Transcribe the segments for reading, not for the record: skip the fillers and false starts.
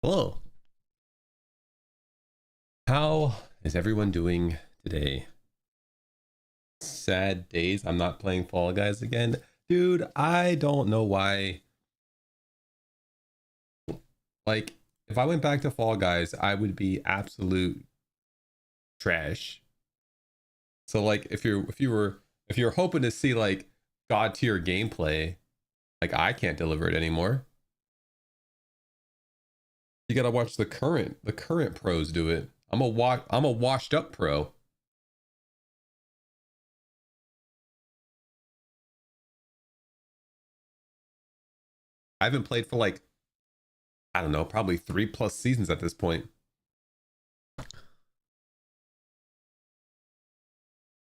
Hello. How is everyone doing today? Sad days. I'm not playing Fall Guys again. Dude, I don't know why. Like, if I went back to Fall Guys, I would be absolute trash. So like if you're hoping to see like god tier gameplay, like I can't deliver it anymore. You gotta watch the current pros do it. I'm a washed up pro. I haven't played for like, I don't know, probably 3+ seasons at this point.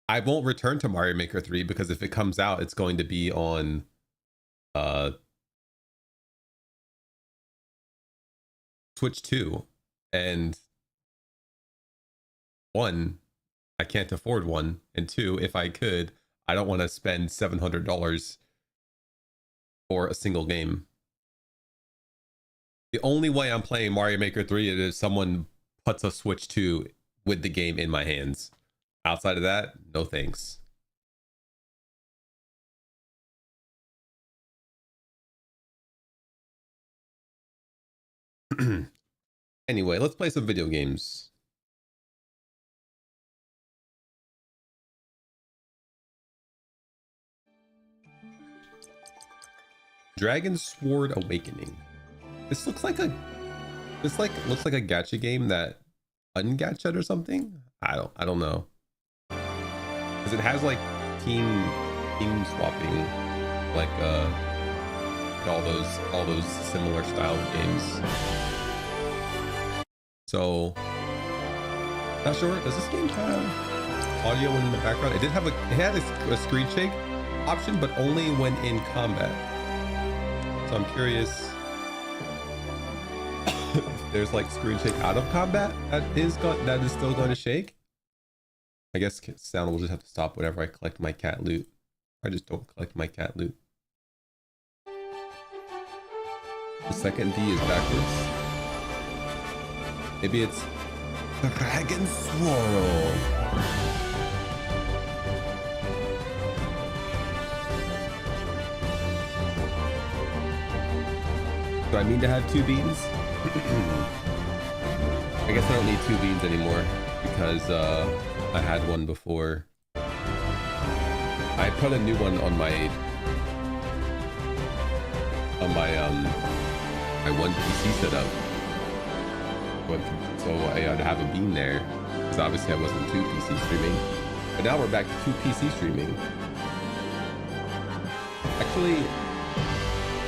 I won't return to Mario Maker 3 because if it comes out, it's going to be on uh Switch 2. And one, I can't afford one. And two, if I could, I don't want to spend $700 for a single game. The only way I'm playing Mario Maker 3 is if someone puts a Switch 2 with the game in my hands. Outside of that, no thanks. Anyway, let's play some video games. Dragonsword Awakening. This looks like a looks like a gacha game that ungatched or something. I don't know. Because it has like team swapping, like all those similar style games. So not sure. Does this game have audio in the background? It had a screen shake option, but only when in combat. So I'm curious if there's like screen shake out of combat that is still going to shake. I guess sound will just have to stop whenever I collect my cat loot. I just don't collect my cat loot. The second D is backwards. Maybe it's Dragonsword. Do I mean to have two beans? I guess I don't need two beans anymore because I had one before. I put a new one on my one PC setup, so I had to have a bean there because obviously I wasn't 2 PC streaming. But now we're back to 2 PC streaming. Actually, I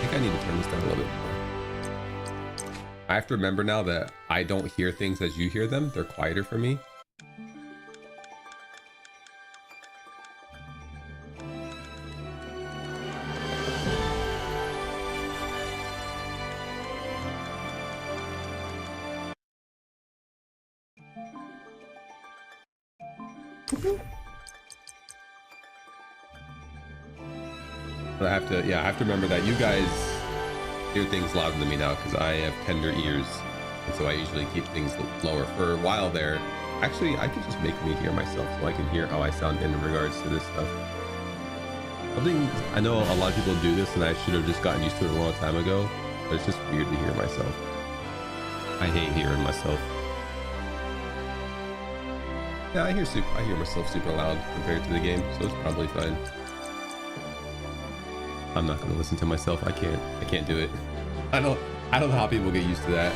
think I need to turn this down a little bit more. I have to remember now that I don't hear things as you hear them. They're quieter for me. But I have to remember that you guys hear things louder than me now because I have tender ears, and so I usually keep things lower. For a while there, actually, I could just make me hear myself so I can hear how I sound in regards to this stuff. Something I know a lot of people do this, and I should have just gotten used to it a long time ago, but it's just weird to hear myself. I hate hearing myself. Yeah, I hear myself super loud compared to the game, so it's probably fine. I'm not gonna listen to myself. I can't do it. I don't know how people get used to that.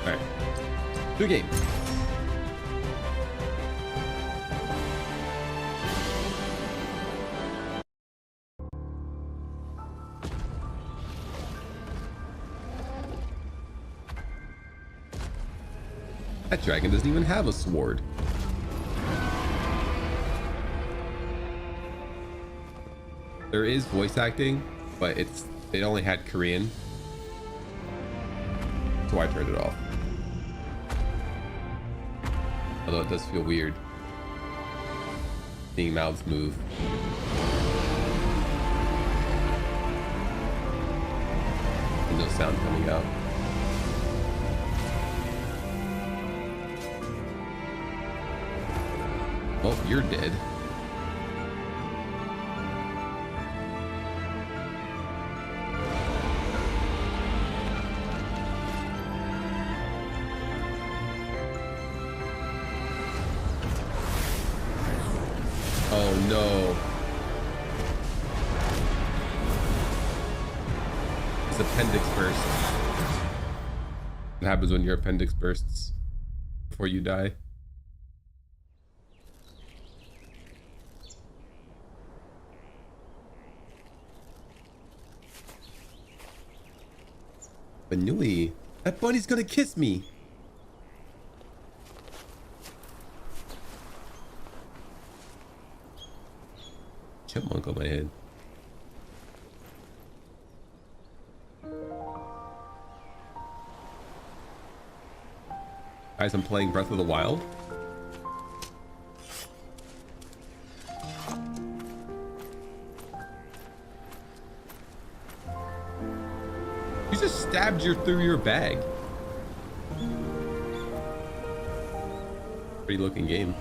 Alright. New game. That dragon doesn't even have a sword. There is voice acting, but it only had Korean, so I turned it off. Although it does feel weird seeing mouths move. And no sound coming out. Oh, you're dead. Oh no. His appendix burst. What happens when your appendix bursts before you die? Banui, that bunny's gonna kiss me. Chipmunk on my head. Guys, I'm playing Breath of the Wild. You just stabbed through your bag. Pretty looking game.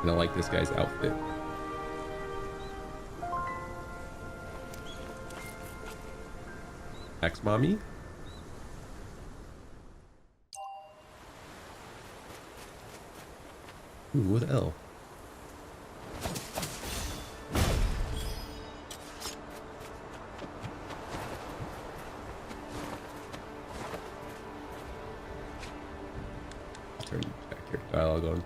And I like this guy's outfit. Ex-mommy? Ooh, what L? Turn back here. Dialogue on.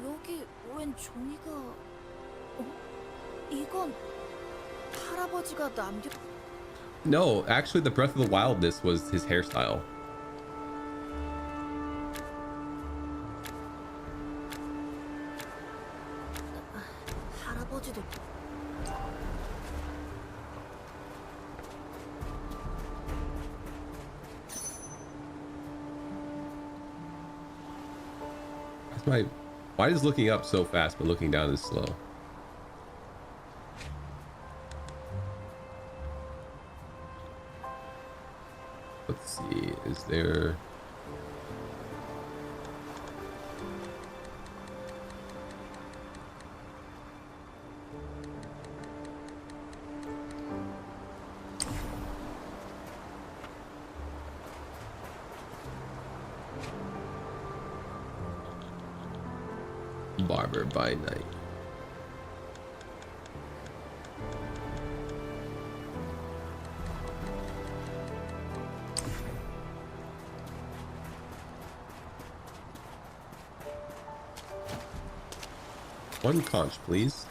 여기 웬 종이가... 이건 할아버지가 남겨... No, actually the Breath of the Wildness was his hairstyle. 할아버지도... That's my... Why is looking up so fast but looking down is slow? Let's see, is there... Barber by night. One conch, please.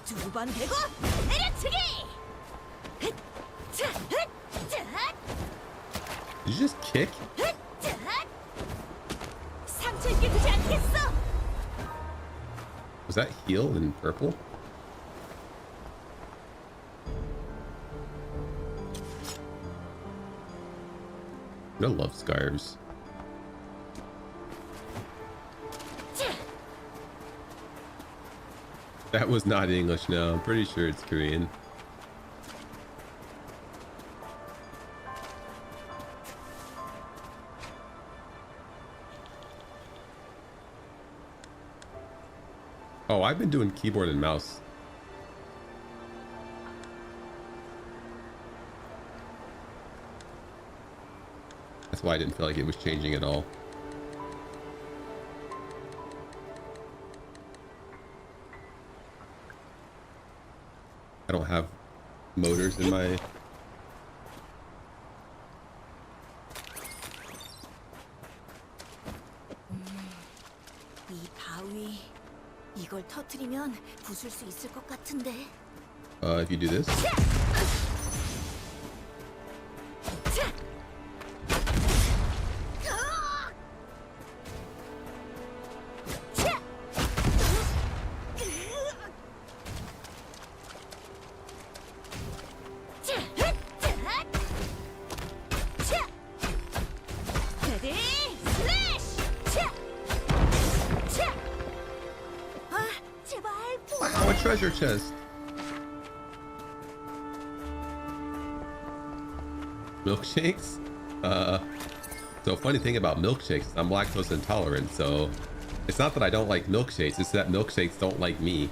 두 번 대고 내려치기! Did you just kick? 상처 입게 두지 않겠어! Was that heal in purple? I love scarves. That was not English, no. I'm pretty sure it's Korean. Oh, I've been doing keyboard and mouse. That's why I didn't feel like it was changing at all. I don't have motors in my. 이 바위 이걸 터트리면 부술 수 있을 것 같은데. If you do this. Wow, a treasure chest. Milkshakes? So funny thing about milkshakes, I'm lactose intolerant, so it's not that I don't like milkshakes, it's that milkshakes don't like me.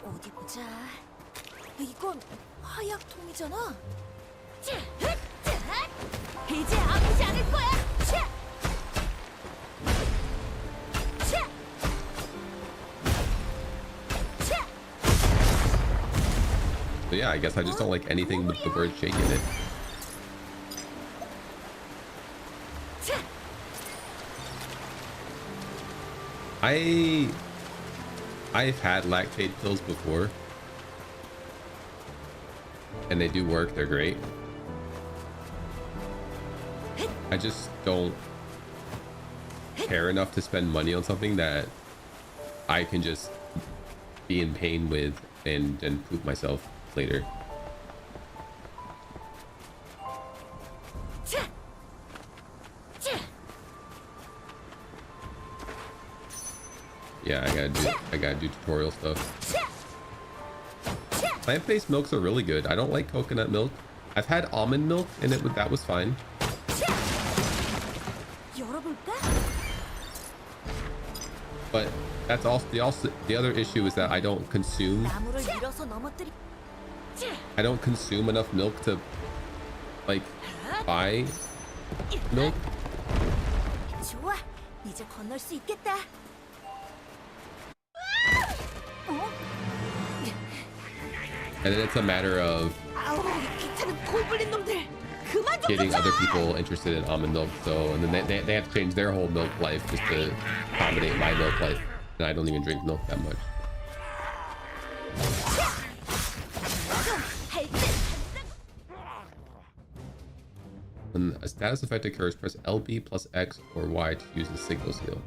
어디 보자. 이건 화약통이잖아. 이제 아프지 않을 거야. So yeah, I guess I just don't like anything with the word shake in it. I've had lactate pills before, and they do work. They're great. I just don't care enough to spend money on something that I can just be in pain with and poop myself later. Yeah, I gotta do tutorial stuff. Plant-based milks are really good. I don't like coconut milk. I've had almond milk and that was fine. But that's also the other issue is that I don't consume enough milk to like buy milk. 좋아, 이제 건널 수 있겠다. And then it's a matter of getting other people interested in almond milk. So, and then they have to change their whole milk life just to accommodate my milk life. And I don't even drink milk that much. When a status effect occurs, press LB plus X or Y to use the signal seal.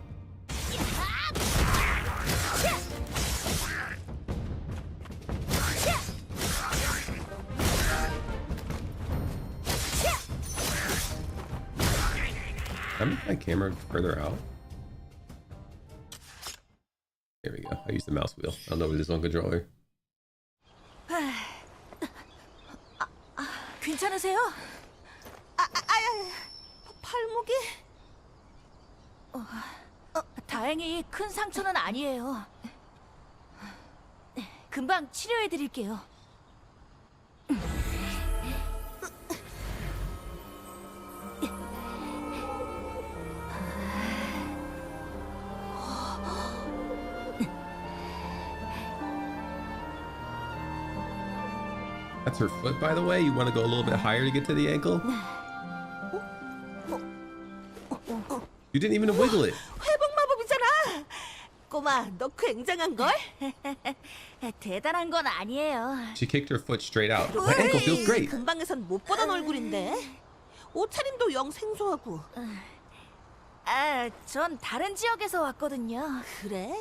Can I move my camera further out? There we go. I use the mouse wheel. I don't know with this one controller. 괜찮으세요? 팔목이? 다행히 큰 상처는 아니에요. 금방 치료해 드릴게요. That's her foot, by the way. You want to go a little bit higher to get to the ankle? You didn't even wiggle it. 회복 마법이잖아. 꼬마, 너 굉장한 걸? 대단한 건 아니에요. She kicked her foot straight out. My ankle feels great. 금방에선 못 보던 얼굴인데. 옷차림도 영 생소하고. 전 다른 지역에서 왔거든요. 그래?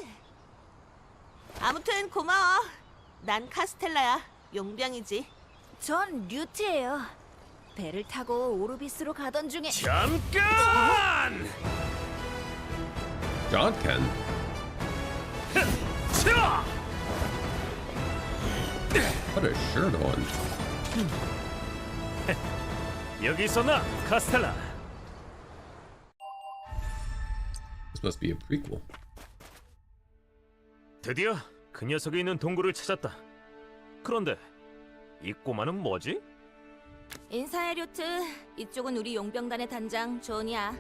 아무튼 고마워. 난 카스텔라야. 용병이지. 전 류트예요. 배를 타고 오르비스로 가던 중에. 잠깐! John can. What a shirt on. 여기 있었나, 카스텔라? This must be a prequel. 드디어 그 녀석이 있는 동굴을 찾았다. 그런데 이 꼬마는 뭐지? 인사해 류트. 이쪽은 우리 용병단의 단장 존이야.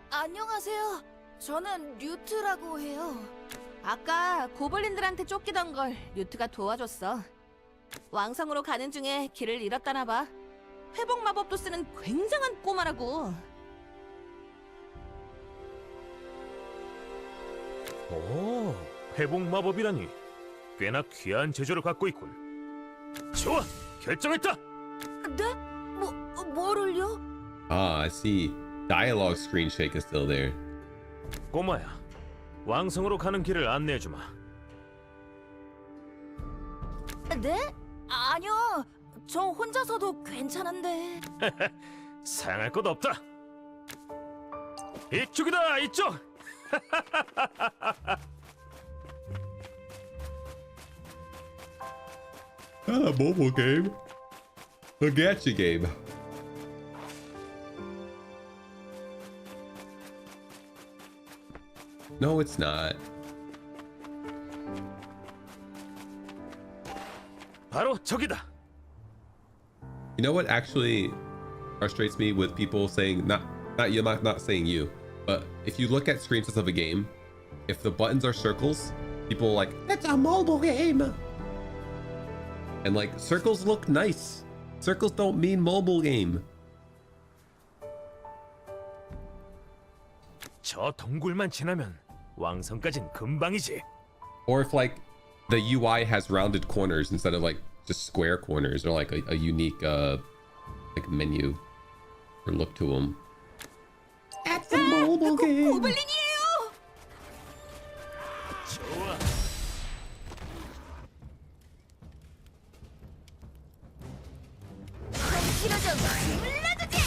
안녕하세요. 저는 류트라고 해요. 아까 고블린들한테 쫓기던 걸 류트가 도와줬어. 왕성으로 가는 중에 길을 잃었다나 봐. 회복 마법도 쓰는 굉장한 꼬마라고. 오, 회복 마법이라니 꽤나 귀한 재주를 갖고 있군. 좋아, 결정했다. 네? 뭐를요? Ah, I see. Dialogue screen shake is still there. 꼬마야, 왕성으로 가는 길을 안내해주마. 네? 아니요. 저 혼자서도 괜찮은데. 사양할 것 없다. 이쪽이다, 이쪽. Mobile game. A gacha game. No, it's not. 바로 저기다. You know what actually frustrates me with people saying not saying you, but if you look at screenshots of a game, if the buttons are circles, people are like, it's a mobile game. And like circles look nice. Circles don't mean mobile game. 저 동굴만 지나면 왕성까진 금방이지. Or if like the UI has rounded corners instead of like just square corners, or like a unique like menu or look to them. That's a mobile game. 고블린이에요. 좋아. 정치로 좀 불러주지.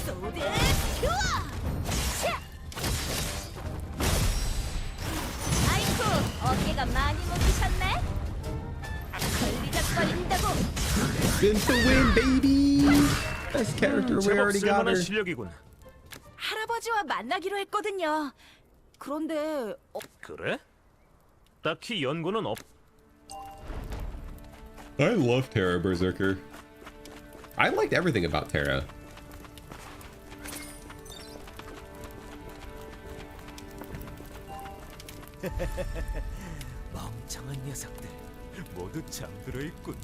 소드 큐어. 아이쿠, 어깨가 많이 먹히셨네. 걸리적거린다고. Spin to win, baby. Best character. We 제법 already got 쓸만한 her. 실력이군. 할아버지와 만나기로 했거든요. 그런데 그래? 딱히 연고는 없. I love Terra Berserker. I liked everything about Terra. 멍청한 녀석들 모두 잠들어 있군.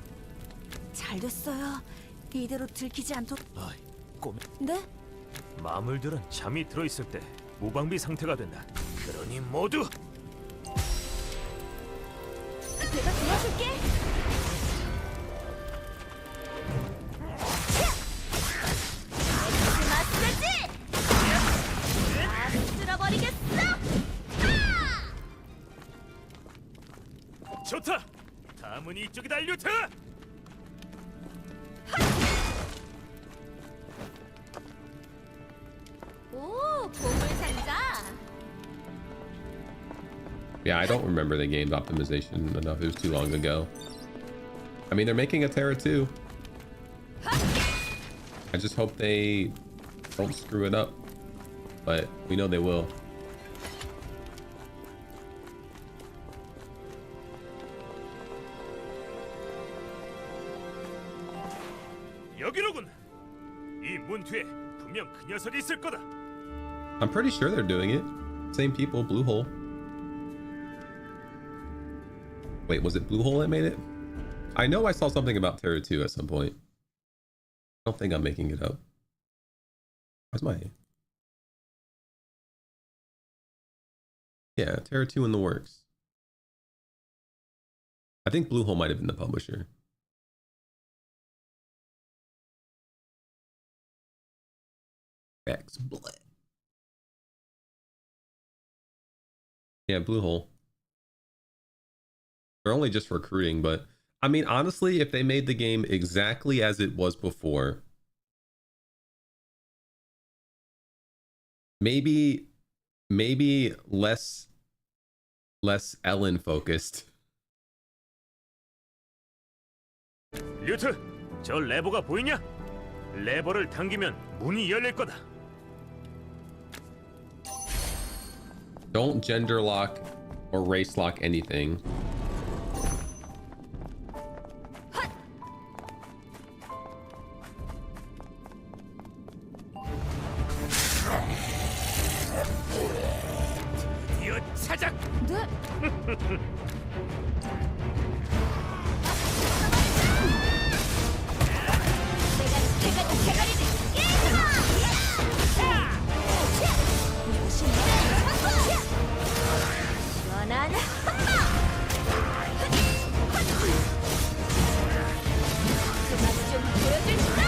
잘 됐어요. 이대로 들키지 않도록. 어이, 꼬매. 네? 마물들은 잠이 들어 있을 때 무방비 상태가 된다. 그러니 모두 내가 도와줄게. 마스터지! 다 쓸어버리겠어! 좋다. 다음은 이쪽이다, 류트. 오, 보물상자. Yeah, I don't remember the game's optimization enough. It was too long ago. I mean, they're making a Terra 2. I just hope they don't screw it up. But we know they will. 여기로군. 이 문 뒤에 분명 그 녀석이 있을 거다. I'm pretty sure they're doing it. Same people, Bluehole. Wait, was it Bluehole that made it? I know I saw something about Terra 2 at some point. I don't think I'm making it up. Where's my... Yeah, Terra 2 in the works. I think Bluehole might have been the publisher. X Blood. Yeah, Bluehole. They're only just recruiting, but I mean, honestly, if they made the game exactly as it was before, maybe less Ellen focused. 류트, 저 레버가 보이냐? 레버를 당기면 문이 열릴 거다. Don't gender lock or race lock anything. 찾아. 네? 내가 대가리를 시원한 그맛 좀 보여줄까?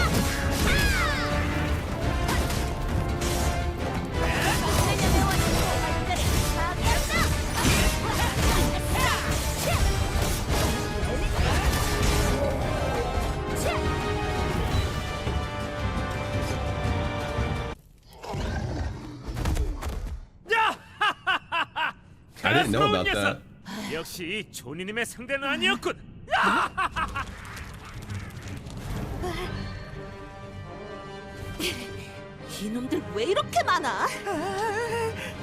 I didn't know 가스로운 about 녀석! that. 역시 이 조니님의 상대는 아니었군. 이놈들 왜 이렇게 많아?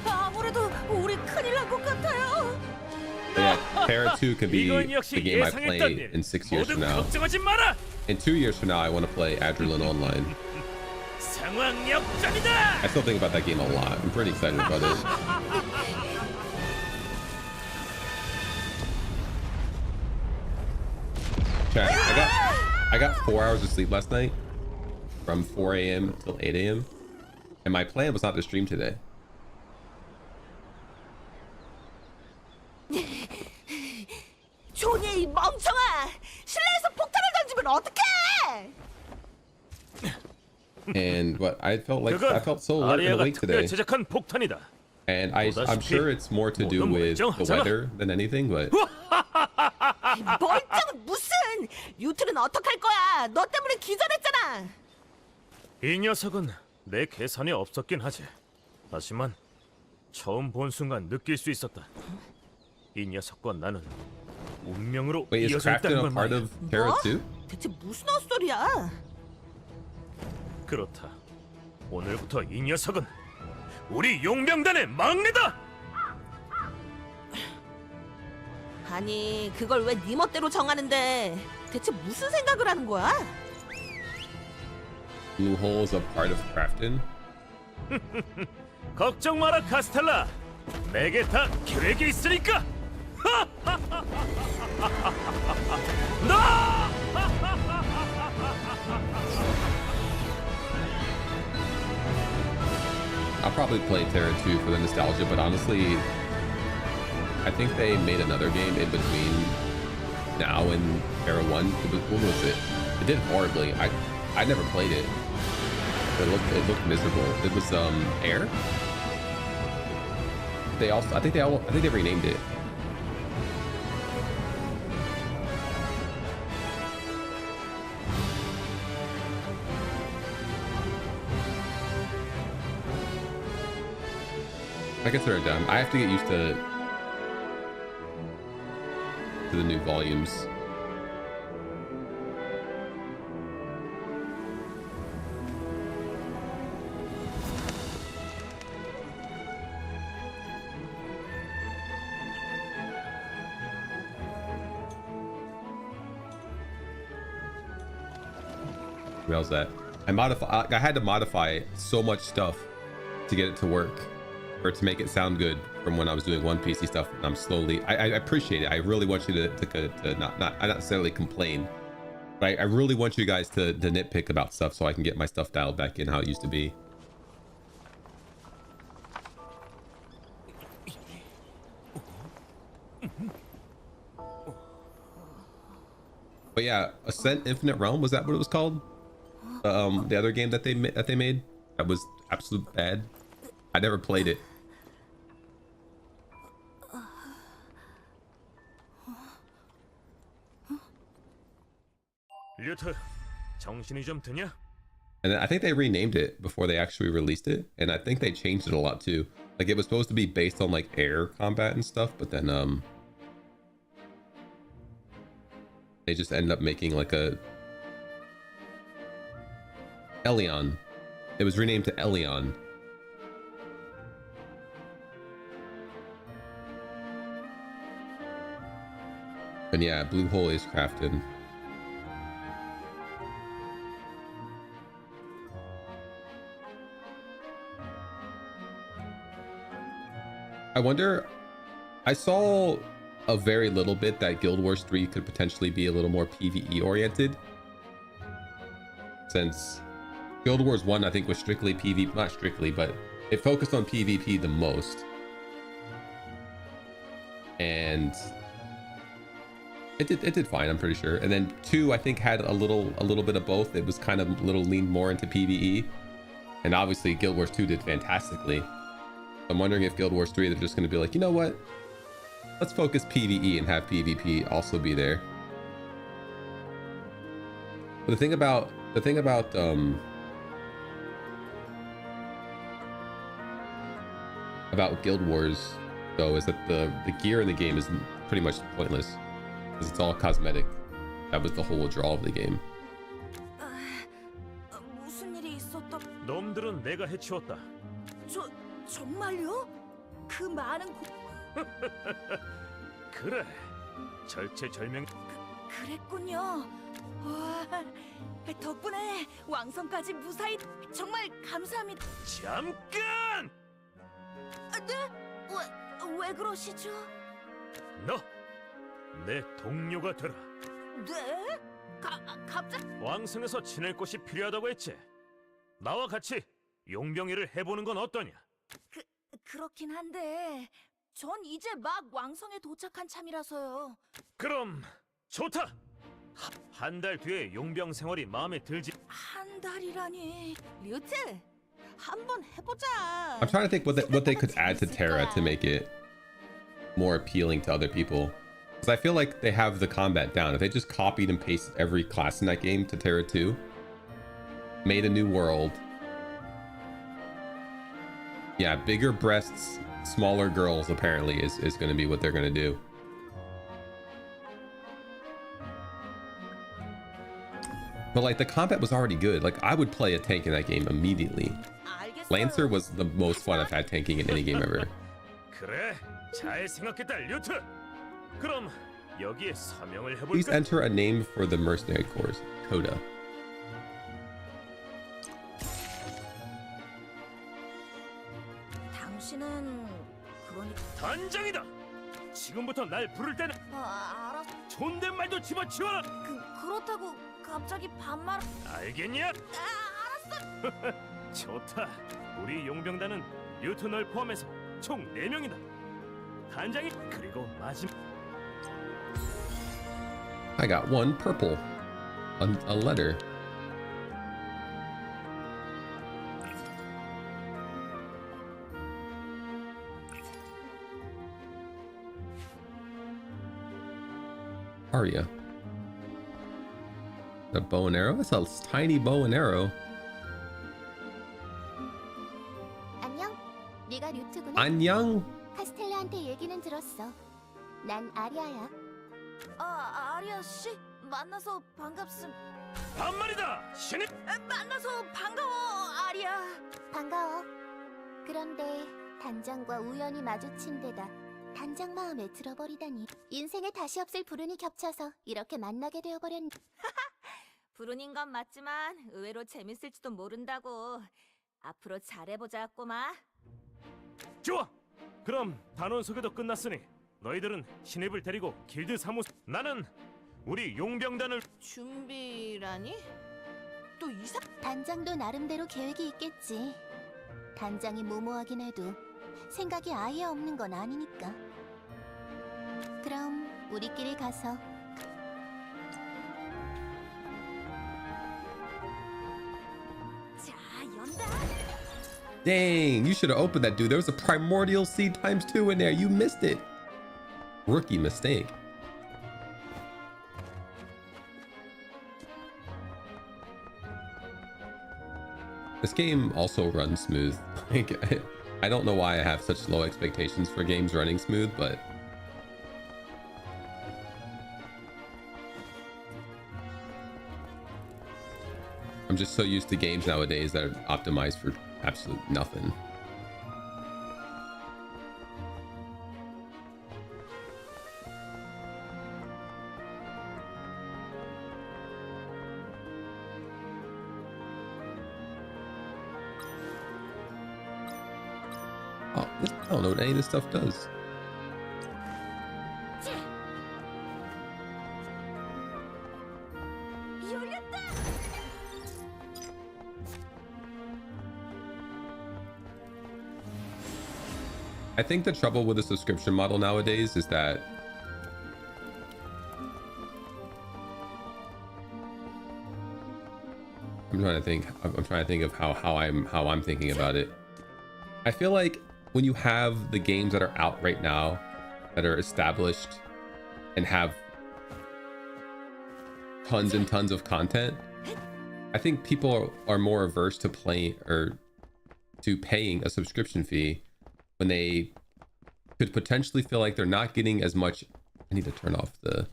아무래도 우리 큰일 날 것 같아요. But yeah, Terra 2 could be 이건 역시 the game I 예상했던 play 일. in 6 years 모두 from now. 걱정하지 마라. In 2 years from now, I want to play Adrenaline Online. 상황 역전이다. I still think about that game a lot. I'm pretty excited about it. Chat, I got 4 hours of sleep last night from 4 a.m. till 8 a.m. And my plan was not to stream today. 조니 이 멍청아! 실내에서 폭탄을 던지면 어떡해! And but I felt so alert and 아리아가 awake 특별 today. 제작한 폭탄이다. And I'm sure it's more to do with the weather than anything, but 멀쩡 무슨! 뉴트는 어떡할 거야? 너 때문에 기절했잖아! 이 녀석은 내 계산이 없었긴 하지. 하지만 처음 본 순간 느낄 수 있었다. 이 녀석과 나는 운명으로 wait, is 이어져 Crafton 있다는 a 걸 part 말이야. of Terra 뭐? 2? 대체 무슨 헛소리야? 그렇다. 오늘부터 이 녀석은 우리 용병단의 막내다. 아니 그걸 왜 네 멋대로 정하는데 대체 무슨 생각을 하는 거야? Blue Hole is a part of Crafton? 걱정 마라 카스텔라. 내게 다 계획이 있으니까. 나! I'll probably play Terra 2 for the nostalgia, but honestly, I think they made another game in between now and Terra 1. What was it? It did horribly. I never played it. It looked miserable. It was Air. I think they renamed it. I guess they're dumb. I have to get used to the new volumes. What else that? I had to modify so much stuff to get it to work, or to make it sound good from when I was doing one PC stuff. And I'm slowly, I appreciate it. I really want you to not necessarily complain, but I really want you guys to nitpick about stuff so I can get my stuff dialed back in how it used to be. But yeah, Ascent Infinite Realm, was that what it was called? The other game that they made that was absolute bad. I never played it. 류트, 정신이 좀 드냐? And I think they renamed it before they actually released it, and I think they changed it a lot too. Like it was supposed to be based on like air combat and stuff, but then they just ended up making like a Elion. It was renamed to Elion. And yeah, Blue Hole is crafted. I wonder, I saw a very little bit that Guild Wars 3 could potentially be a little more PvE oriented, since Guild Wars 1 I think was strictly PvP, not strictly, but it focused on PvP the most, and it did fine, I'm pretty sure. And then 2 I think had a little bit of both. It was kind of a little leaned more into PvE, and obviously Guild Wars 2 did fantastically. I'm wondering if Guild Wars 3 they're just going to be like, you know what, let's focus PvE and have PvP also be there. But the thing about Guild Wars though is that the gear in the game is pretty much pointless because it's all cosmetic. That was the whole draw of the game. 무슨 일이 있었다? 놈들은 내가 해치웠다. 정말요? 그 많은 그래, 절체절명. 그랬군요. 와, 덕분에 왕성까지 무사히 정말 감사합니다. 잠깐! 네? 왜 그러시죠? 너, 내 동료가 되라. 네? 갑자기? 왕성에서 지낼 곳이 필요하다고 했지. 나와 같이 용병회를 해보는 건 어떠냐? 그렇긴 한데 전 이제 막 왕성에 도착한 참이라서요. 그럼 좋다. 한 달 뒤에 용병 생활이 마음에 들지. 한 달이라니. 류트, 한번 해보자. I'm trying to think what they could add to Terra to make it more appealing to other people, because I feel like they have the combat down. If they just copied and pasted every class in that game to Terra 2, made a new world, yeah, bigger breasts, smaller girls apparently is going to be what they're going to do. But like the combat was already good. Like I would play a tank in that game immediately. Lancer was the most fun I've had tanking in any game ever. 그래, 잘 생각했다, 류트. 그럼 여기에 서명을 해볼까? Please enter a name for the mercenary corps. Coda. 당신은 그러니까 단장이다. 지금부터 날 부를 때는 알았. 존댓말도 집어치워라. 그렇다고 갑자기 반말. 알겠냐? 알았어. 좋다. 우리 용병단은 류트 널 포함해서 총 4명이다. 단장이 그리고 마지막. I got one purple. A letter. Arya. The bow and arrow? That's a tiny bow and arrow. 안녕. 네가 류트구나. 안녕. 카스텔라한테 얘기는 들었어. 난 아리아야. 아리아 씨, 만나서 반갑습. 반말이다. 신입. 만나서 반가워, 아리아. 반가워. 그런데 단장과 우연히 마주친 데다 단장 마음에 들어버리다니. 인생에 다시 없을 불운이 겹쳐서 이렇게 만나게 되어버렸네. 불운인 건 맞지만 의외로 재밌을지도 모른다고. 앞으로 잘해보자, 꼬마. 좋아. 그럼 단원 소개도 끝났으니 너희들은 신입을 데리고 길드 사무소. 나는 우리 용병단을. 준비라니? 또 이상? 단장도 나름대로 계획이 있겠지. 단장이 무모하긴 해도 생각이 아예 없는 건 아니니까. 그럼 우리끼리 가서. 자, 연다. Dang, you should have opened that, dude. There was a primordial seed ×2 in there. You missed it. Rookie mistake. This game also runs smooth. Like, I don't know why I have such low expectations for games running smooth, but I'm just so used to games nowadays that are optimized for absolute nothing. Oh, I don't know what any of this stuff does. I think the trouble with the subscription model nowadays is that I'm trying to think of how I'm thinking about it. I feel like when you have the games that are out right now that are established and have tons and tons of content, I think people are more averse to playing or to paying a subscription fee when they could potentially feel like they're not getting as much. I need to turn off the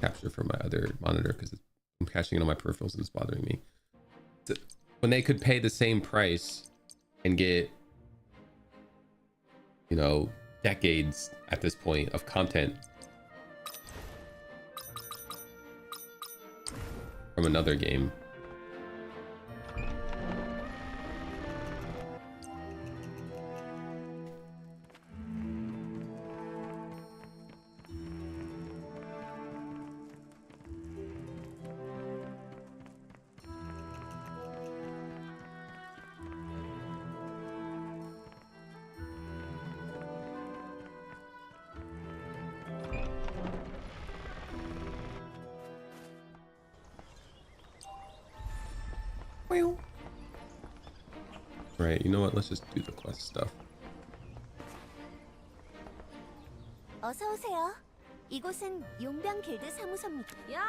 capture from my other monitor because I'm catching it on my peripherals and it's bothering me. When they could pay the same price and get, you know, decades at this point of content from another game. Right, you know what? Let's just do the quest stuff. 어서 오세요. 이곳은 용병 길드 사무소입니다. 야,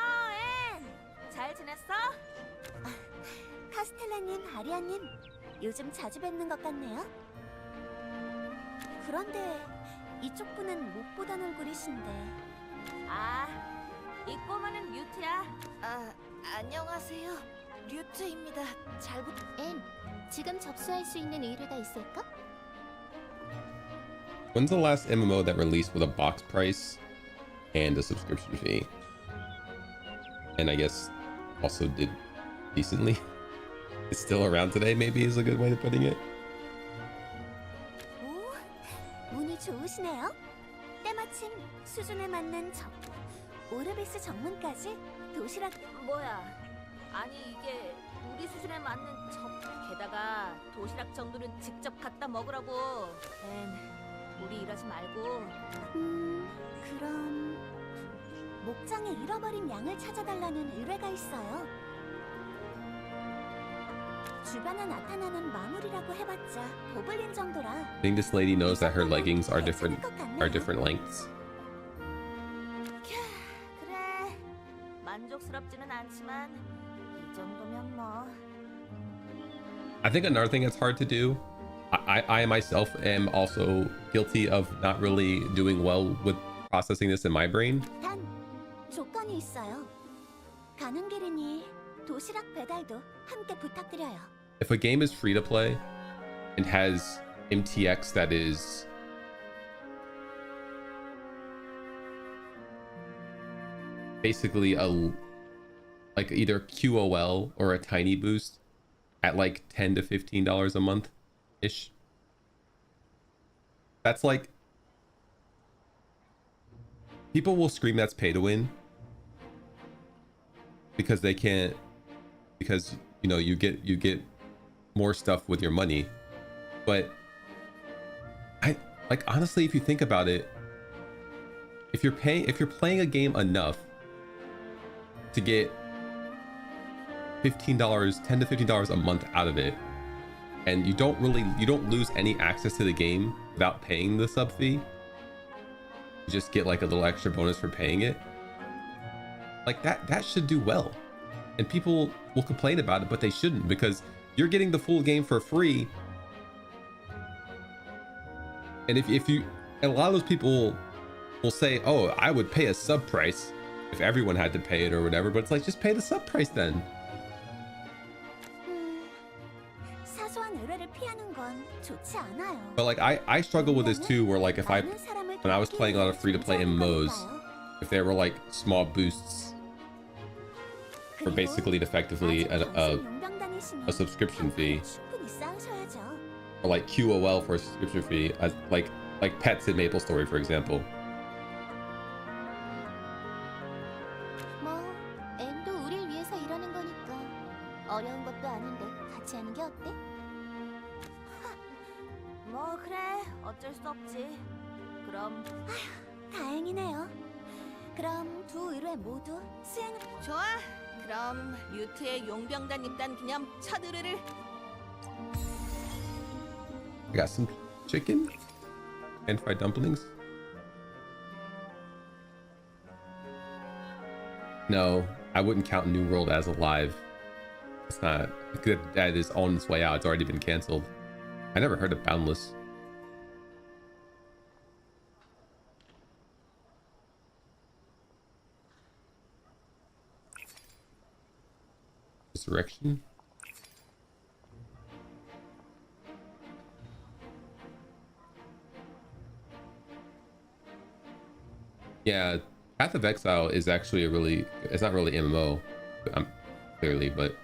앤! 잘 지냈어? 카스텔라님, 아리아님, 요즘 자주 뵙는 것 같네요. 그런데 이쪽 분은 못 보던 얼굴이신데. 아, 이 꼬마는 뮤트야. 아, 안녕하세요. 뮤트입니다. 잘 부탁. 앤, 지금 접수할 수 있는 의뢰가 있을까? When's the last MMO that released with a box price and a subscription fee? And I guess also did decently. It's still around today, maybe is a good way of putting it. 오, 운이 좋으시네요. 때마침 수준에 맞는 오르비스 정문까지 도시락. 뭐야? 아니 이게 우리 수준에 맞는 게다가 도시락 정도는 직접 갖다 먹으라고. 앤, 우리 이러지 말고. 그럼 목장에 잃어버린 양을 찾아달라는 의뢰가 있어요. 주변에 나타나는 마물이라고 해봤자 고블린 정도라. I think this lady knows that her leggings are different lengths. 그래, 만족스럽지는 않지만 이 정도면 뭐. I think another thing that's hard to do, I myself am also guilty of not really doing well with processing this in my brain. 단 조건이 있어요. 가는 길이니 도시락 배달도 함께 부탁드려요. If a game is free to play and has MTX that is basically like either QOL or a tiny boost at like $10 to $15 a month ish, that's like, people will scream that's pay to win because they can't, because you know you get more stuff with your money. But I like, honestly, if you think about it, if you're playing a game enough to get $10 to $15 a month out of it, and you don't lose any access to the game without paying the sub fee, you just get like a little extra bonus for paying it, like that should do well. And people will complain about it, but they shouldn't, because you're getting the full game for free. And if you, and a lot of those people will say, oh, I would pay a sub price if everyone had to pay it or whatever, but it's like, just pay the sub price then. But like I struggle with this too, where like when I was playing a lot of free-to-play MMOs, if there were like small boosts for basically effectively a subscription fee, or like QOL for a subscription fee, as like pets in MapleStory, for example. 뭐 앤도 우릴 위해서 이러는 거니까 어려운 것도 아닌데 같이 하는 게 어때? 뭐 그래, 어쩔 수 없지. 그럼 다행이네요. 그럼 두 의뢰 모두 수행. 좋아. 그럼 류트의 용병단 입단 기념 첫 의뢰를. I got some chicken and fried dumplings. No, I wouldn't count New World as alive. It's not. That is on its way out. It's already been canceled. I never heard of Boundless. Resurrection. Yeah, Path of Exile is actually a really, it's not really MMO, clearly, but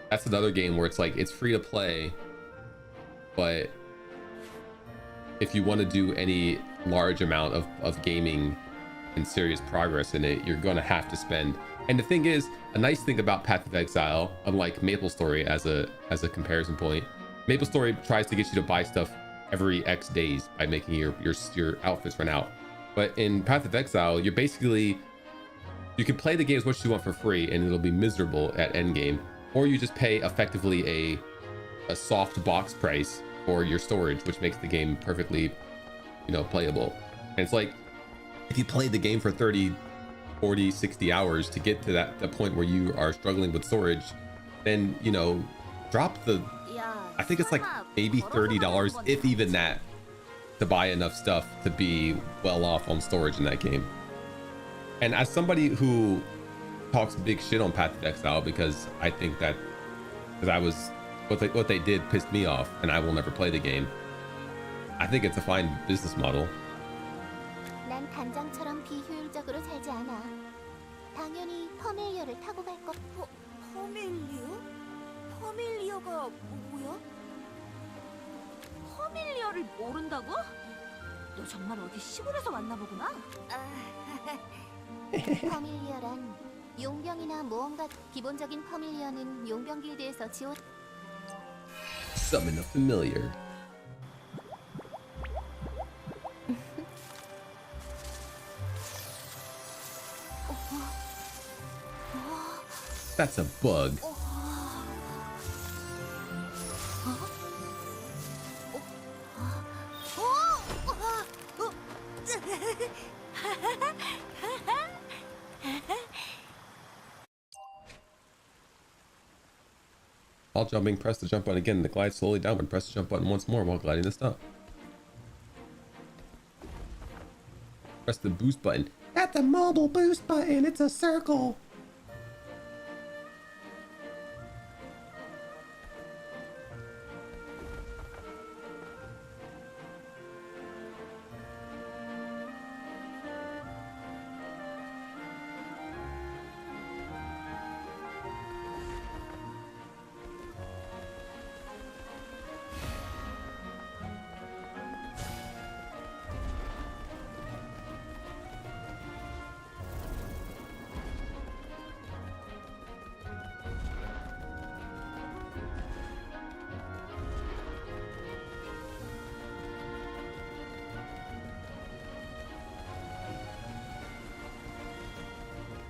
that's another game where it's like, it's free to play, but if you want to do any large amount of gaming and serious progress in it, you're going to have to spend. And the thing is, a nice thing about Path of Exile, unlike MapleStory as a comparison point, MapleStory tries to get you to buy stuff every X days by making your outfits run out. But in Path of Exile, you're basically, you can play the game as much as you want for free and it'll be miserable at endgame, or you just pay effectively a soft box price for your storage, which makes the game perfectly, playable. And it's like, if you play the game for 30, 40, 60 hours to get to that point where you are struggling with storage, then, drop the, I think it's like maybe $30, if even that, to buy enough stuff to be well off on storage in that game. And as somebody who talks big shit on Path of Exile, because I think that, what they did pissed me off, and I will never play the game, I think it's a fine business model. 난 단장처럼 비효율적으로 살지 않아. 당연히 퍼밀리어를 타고 갈 거. 퍼밀리어? 퍼밀리어가 뭐야? 퍼밀리어를 모른다고? 너 정말 어디 시골에서 왔나 보구나? 퍼밀리어란 용병이나 모험가. 기본적인 퍼밀리어는 용병 길드에서 지원. Summon a familiar. That's a bug. While jumping, press the jump button again to glide slowly downward. Press the jump button once more while gliding to stop. Press the boost button. At the mobile boost button, it's a circle.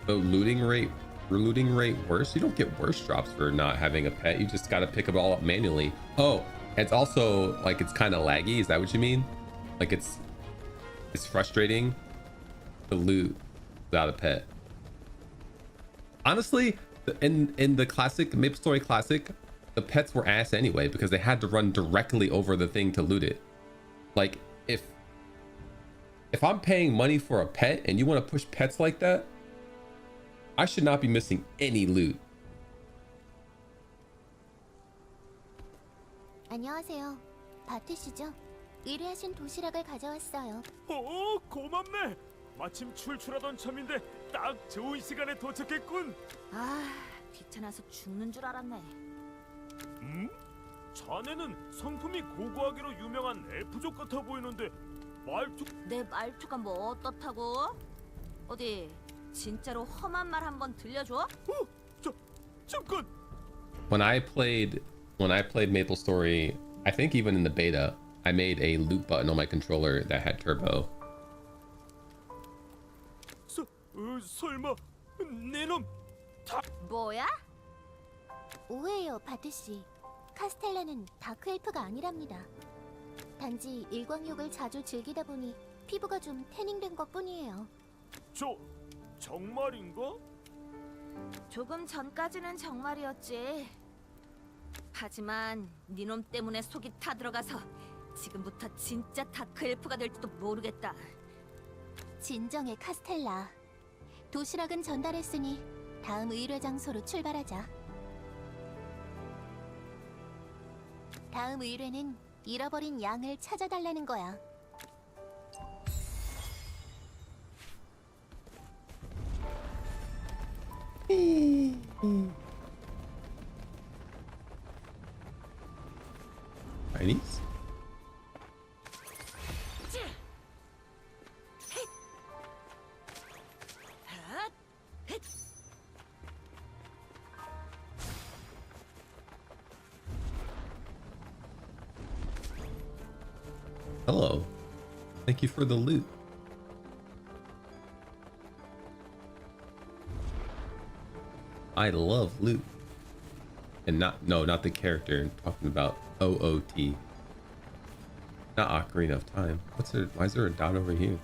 So looting rate worse? You don't get worse drops for not having a pet. You just got to pick it all up manually. Oh, it's also like it's kind of laggy. Is that what you mean? Like it's frustrating to loot without a pet. Honestly, in the classic MapleStory Classic, the pets were ass anyway because they had to run directly over the thing to loot it. Like if I'm paying money for a pet and you want to push pets like that, I should not be missing any loot. 안녕하세요. 바트시죠? 의뢰하신 도시락을 가져왔어요. 오, 고맙네. 마침 출출하던 참인데 딱 좋은 시간에 도착했군. 아, 귀찮아서 죽는 줄 알았네. 자네는 성품이 고고하기로 유명한 엘프족 같아 보이는데 말투... 내 말투가 뭐 어떻다고? 어디 진짜로 험한 말 한번 들려줘? 잠깐! When I played MapleStory, I think even in the beta, I made a loop button on my controller that had turbo. 설마 내놈 뭐야? 오해요, 바트씨. 카스텔라는 다크엘프가 아니랍니다. 단지 일광욕을 자주 즐기다 보니 피부가 좀 태닝된 것뿐이에요. 정말인가? 조금 전까지는 정말이었지. 하지만 니놈 때문에 속이 타들어가서 지금부터 진짜 다크엘프가 될지도 모르겠다. 진정해, 카스텔라. 도시락은 전달했으니 다음 의뢰 장소로 출발하자. 다음 의뢰는 잃어버린 양을 찾아달라는 거야. Chinese? Hello. Thank you for the loot. I love loot. And not the character. I'm talking about OOT. Not Ocarina of Time. Why is there a dot over here?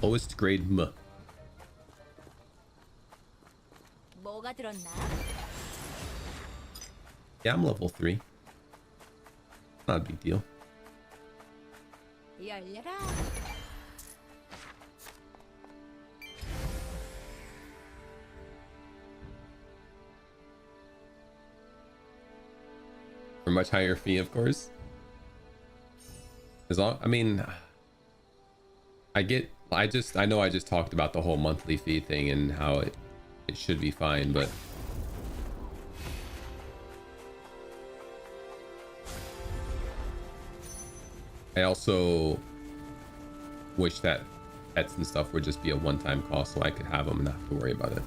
Lowest grade M. 뭐가 들었나? Yeah, I'm level 3. Not a big deal. 열려라. For much higher fee, of course. As long, I mean, I know I just talked about the whole monthly fee thing and how it should be fine, but I also wish that pets and stuff would just be a one-time cost so I could have them and not have to worry about it.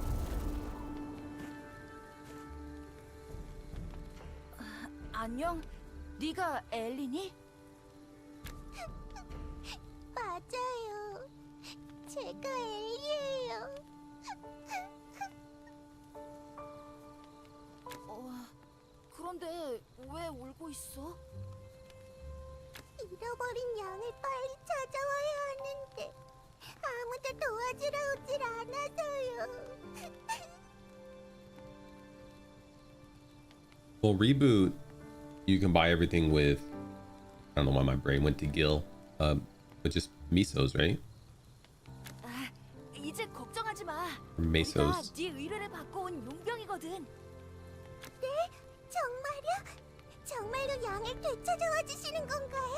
안녕. 네가 엘리니? 맞아요. 제가 엘리예요. 그런데 왜 울고 있어? 잃어버린 양을 빨리 찾아와야 하는데 아무도 도와주러 오질 않아서요. Well, reboot, you can buy everything with, I don't know why my brain went to Gil, but just misos, right? 이제 걱정하지 마. Mesos. 우리가 네 의뢰를 받고 온 용병이거든. 네? 정말요? 정말로 양을 되찾아와 주시는 건가요?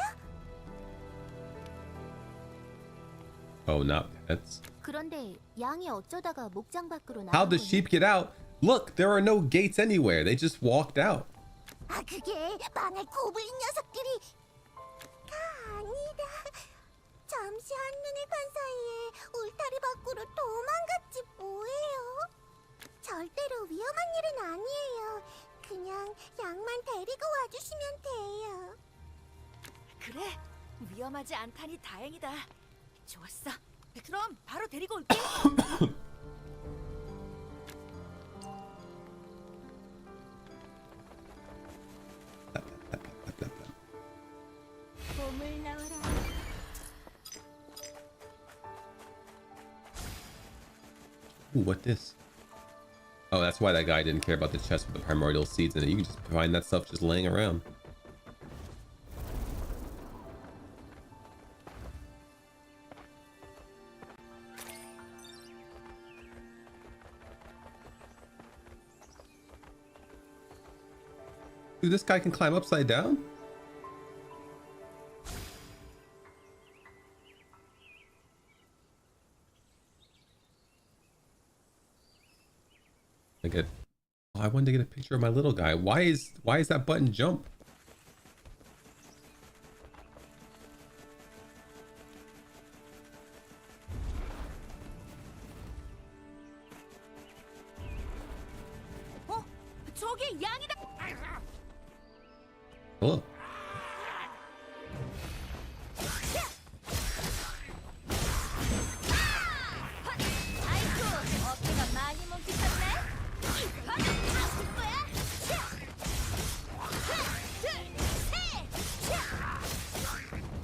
Oh, not pets. 그런데 양이 어쩌다가 목장 밖으로 나온 How'd the sheep get out? Look, there are no gates anywhere. They just walked out. 아, 그게 망할 고블린 녀석들이 아니다. 잠시 한눈을 판 사이에 울타리 밖으로 도망갔지 뭐예요. 절대로 위험한 일은 아니에요. 그냥 양만 데리고 와주시면 돼요. 그래, 위험하지 않다니 다행이다. 좋았어. 그럼 바로 데리고 올게. 봄을 나와라. Ooh, what this? Oh, that's why that guy didn't care about the chest with the primordial seeds in it. You can just find that stuff just laying around. Dude, this guy can climb upside down? I wanted to get a picture of my little guy. Why is that button jump? 저기 양이다. Hello. 아이고, 어깨가 많이 뭉치셨네. 아플 거야.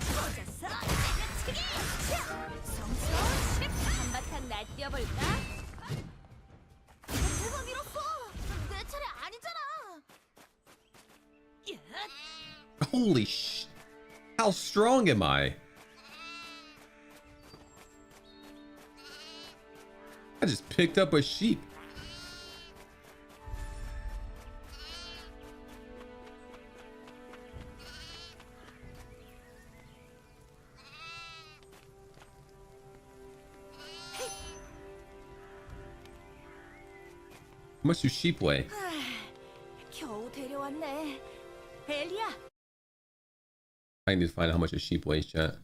꽂았어. 때려치기. 성성. 한바탕 날뛰어볼까? 누가 밀었어? 내 차례 아니잖아. Holy sh! How strong am I? I just picked up a sheep. How much do sheep weigh? 겨우 데려왔네. 엘리야. I need to find out how much a sheep weighs, chat.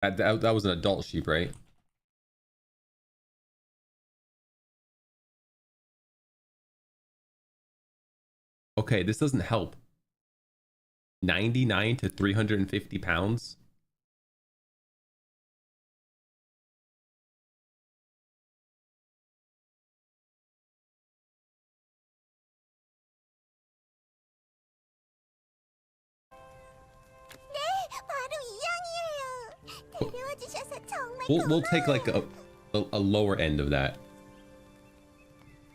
That was an adult sheep, right? Okay, this doesn't help. 99 to 350 pounds. 바로 이 양이에요. 데려와 주셔서 정말 We'll take like 고마워요. a lower end of that.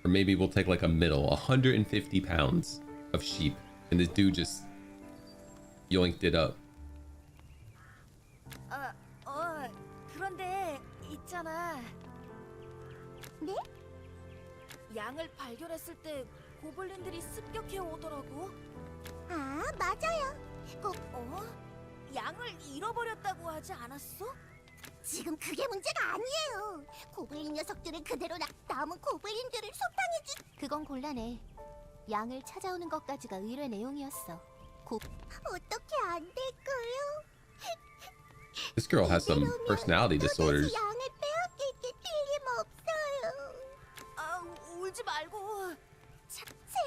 Or maybe we'll take like a middle. 150 pounds of sheep. And this dude just yoinked it up. 그런데 있잖아. 네? 양을 발견했을 때 고블린들이 습격해 오더라고. 아, 맞아요. 꼭 양을 잃어버렸다고 하지 않았어? 지금 그게 문제가 아니에요. 고블린 녀석들은 그대로 남은 고블린들을 소탕해주. 그건 곤란해. 양을 찾아오는 것까지가 의뢰 내용이었어. 어떻게 안 될까요? This girl has some personality disorders. 양을 빼앗길 게 틀림없어요. 울지 말고. 세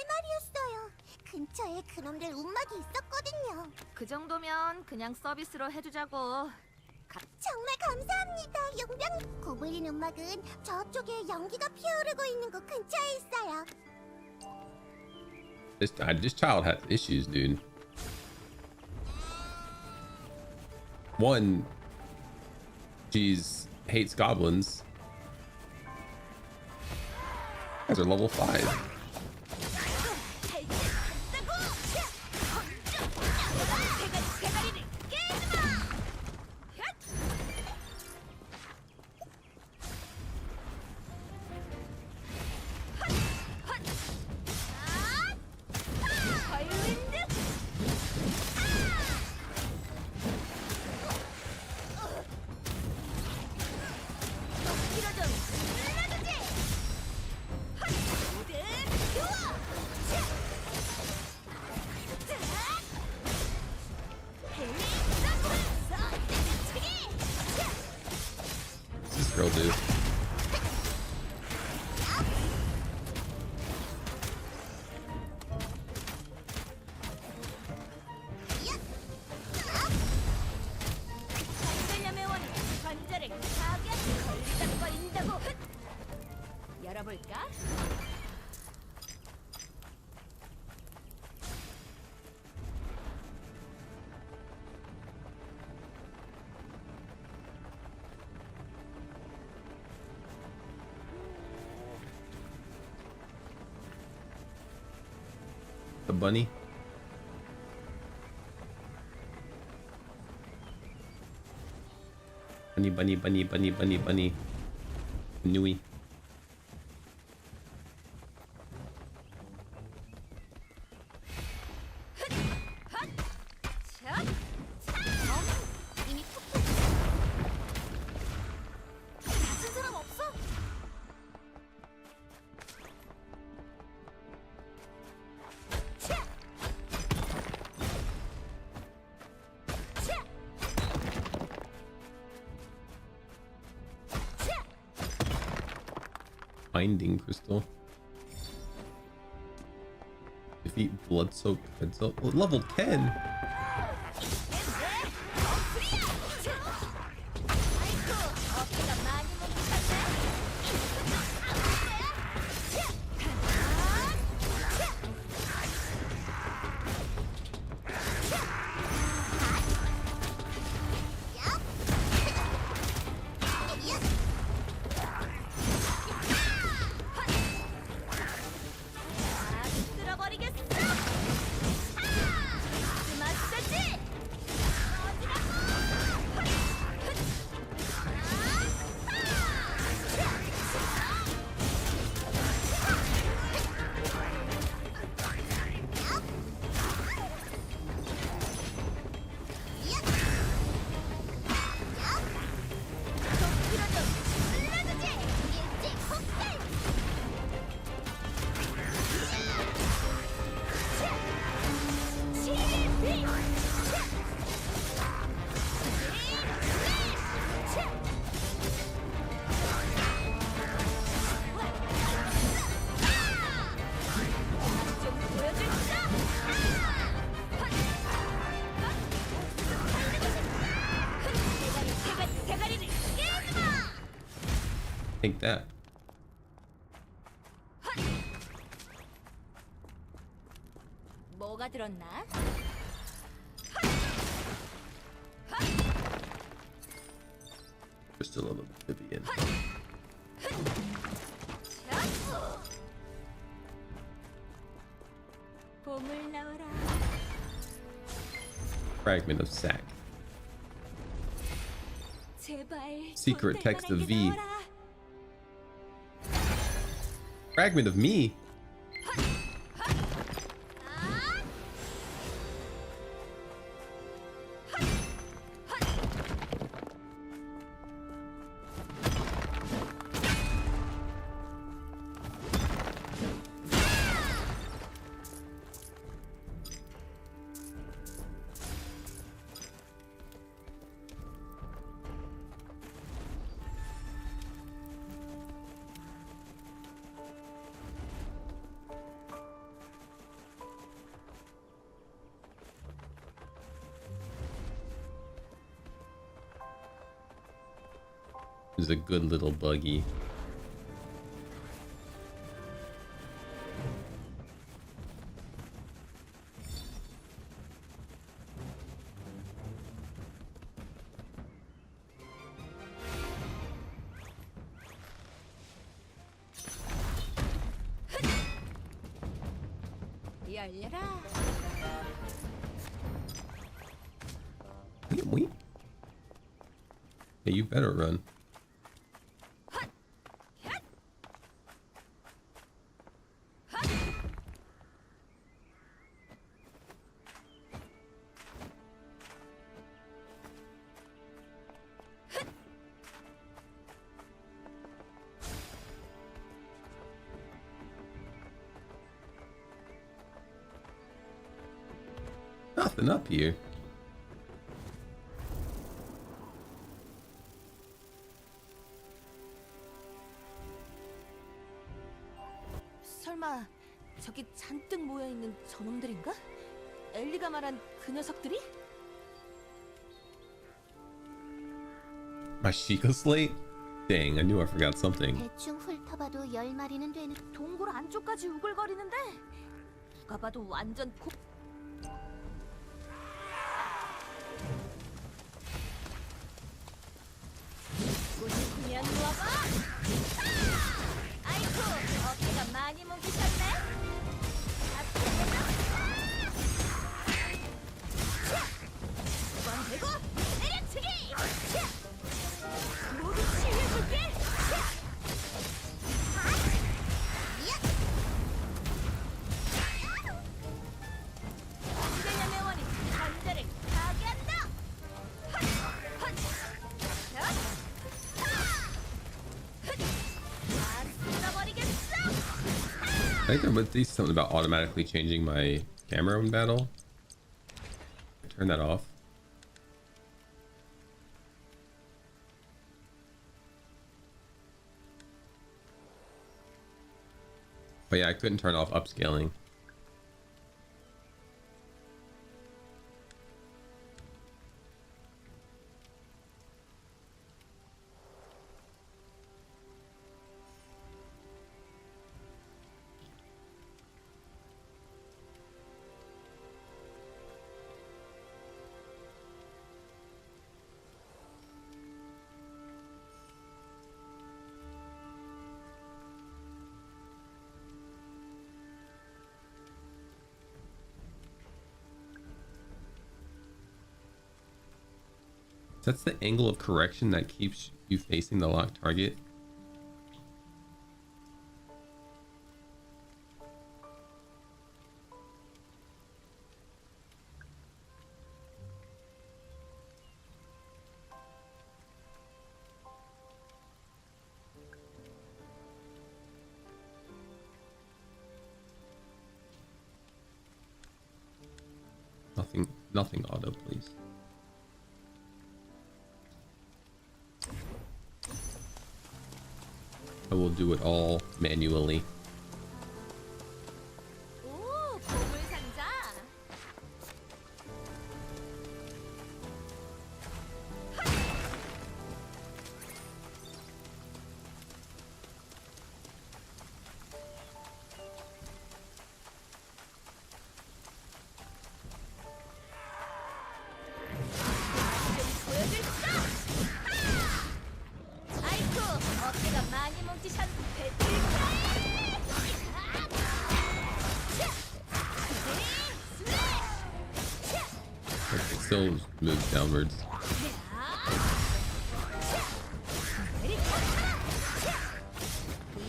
마리였어요. 근처에 그놈들 움막이 있었거든요. 그 정도면 그냥 서비스로 해주자고. 정말 감사합니다, 용병. 고블린 움막은 저쪽에 연기가 피어오르고 있는 곳 근처에 있어요. This child has issues, dude. One, she's hates goblins. Guys are level 5. This girl, dude. 열어볼까? the bunny. Bunny, bunny, bunny, bunny, bunny, bunny. Nui. 이미 푹 다친 사람 없어? Binding crystal. Defeat blood-soaked heads up. Oh, level 10. Take that. 뭐가 들었나? Crystal of Oblivion. 봄을 나오라. Fragment of sack. 제발. Secret 돈 text 될 of 만한 게 V. 나와라. Fragment of me. Is a good little buggy. 열려라. Wait. Hey, you better run. Nothing up here. 설마 저기 잔뜩 모여 있는 저놈들인가? 엘리가 말한 그 녀석들이? My Sheikah slate? Dang, I knew I forgot something. 대충 훑어봐도 10마리는 되는. 동굴 안쪽까지 우글거리는데 누가 봐도 완전 꾸짖으면 누워봐. 아이쿠 어깨가 많이 뭉치셨네. 앞에 think there would be something about automatically changing my camera in battle. Turn that off. But yeah, I couldn't turn off upscaling. That's the angle of correction that keeps you facing the locked target. Nothing auto, please. I will do it all manually. 오, 보물 상자. 아이쿠, 어깨가 많이 뭉치셨. It still moves downwards.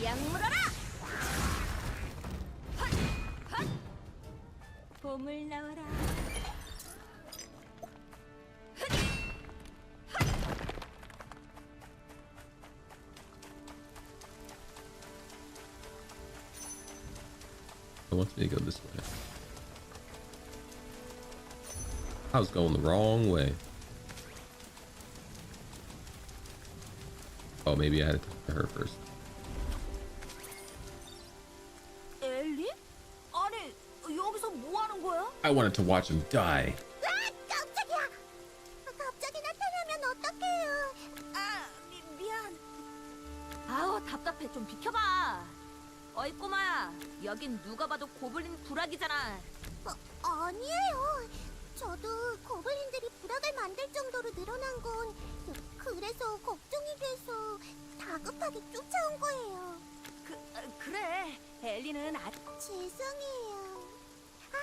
양 물어라. 보물 나와라. It wants me to go this way. I was going the wrong way. Oh, maybe I had to talk to her first. 엘리? 아니, 여기서 뭐 하는 거야? I wanted to watch him die. 아, 깜짝이야. 갑자기 나타나면 어떡해요? 아, 미안. 아우, 답답해. 좀 비켜봐. 어이, 꼬마야. 여긴 누가 봐도 고블린 부락이잖아. 아니에요. 저도 고블린들이 부락을 만들 정도로 늘어난 건 그래서 걱정이 돼서 다급하게 쫓아온 거예요. 그래. 엘리는 죄송해요. 아,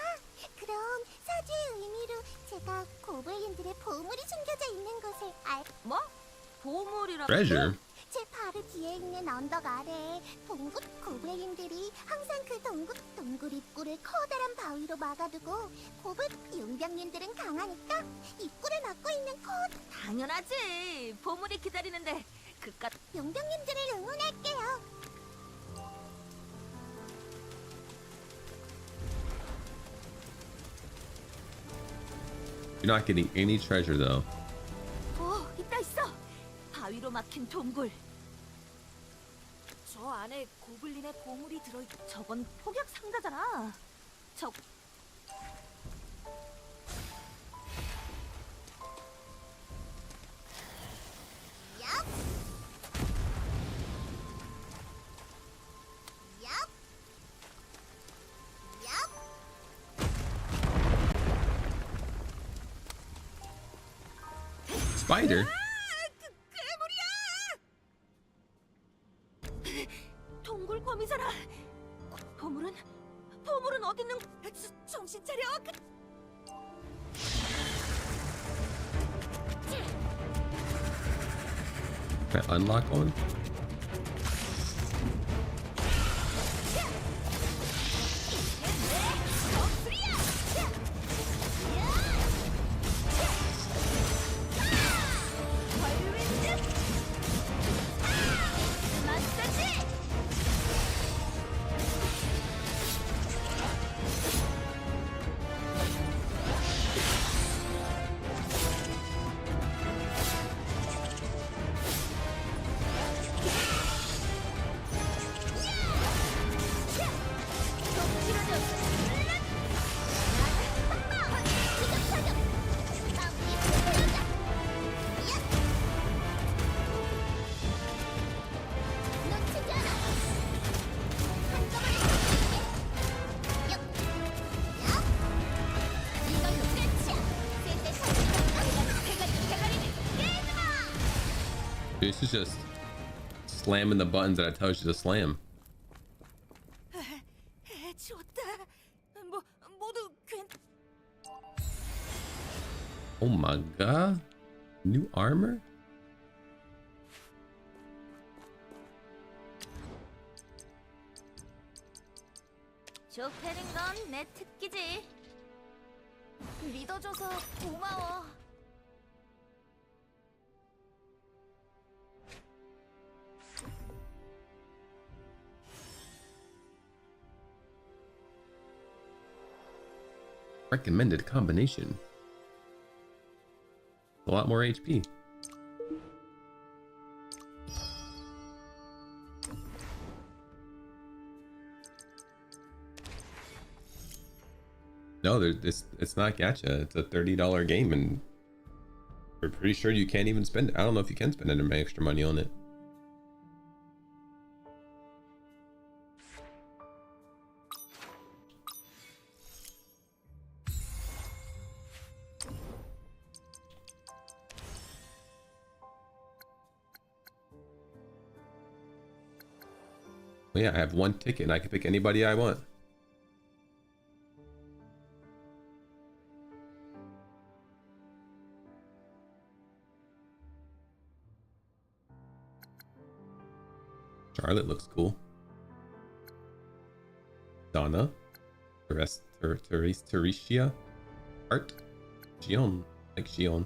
그럼 사죄의 의미로 제가 고블린들의 보물이 숨겨져 있는 것을 뭐? 보물이라. Treasure? 제 바로 뒤에 있는 언덕 아래에 동굴 고블린들이 항상 그 동굴 입구를 커다란 바위로 막아두고 용병님들은 강하니까 입구를 막고 있는 당연하지. 보물이 기다리는데 그깟 용병님들을 응원할게요. You're not getting any treasure though. 있어. 바위로 막힌 동굴. 저 안에 고블린의 보물이 들어있. 저건 폭약 상자잖아. 저. 얍! Spider? 동굴 범이잖아. 보물은 어딨는? 정신 차려. Can I unlock one? This is just slamming the buttons that I tell you to slam. 좋다. 모두 Oh my god. New armor? 좁혀는 건 내 특기지. 믿어줘서 고마워. Recommended combination. A lot more HP. No, it's not gacha. It's a $30 game, and we're pretty sure you can't even spend it. I don't know if you can spend any extra money on it. Well, yeah, I have one ticket and I can pick anybody I want. Charlotte looks cool. Donna. Teresia. Art. Xion. Like Xion.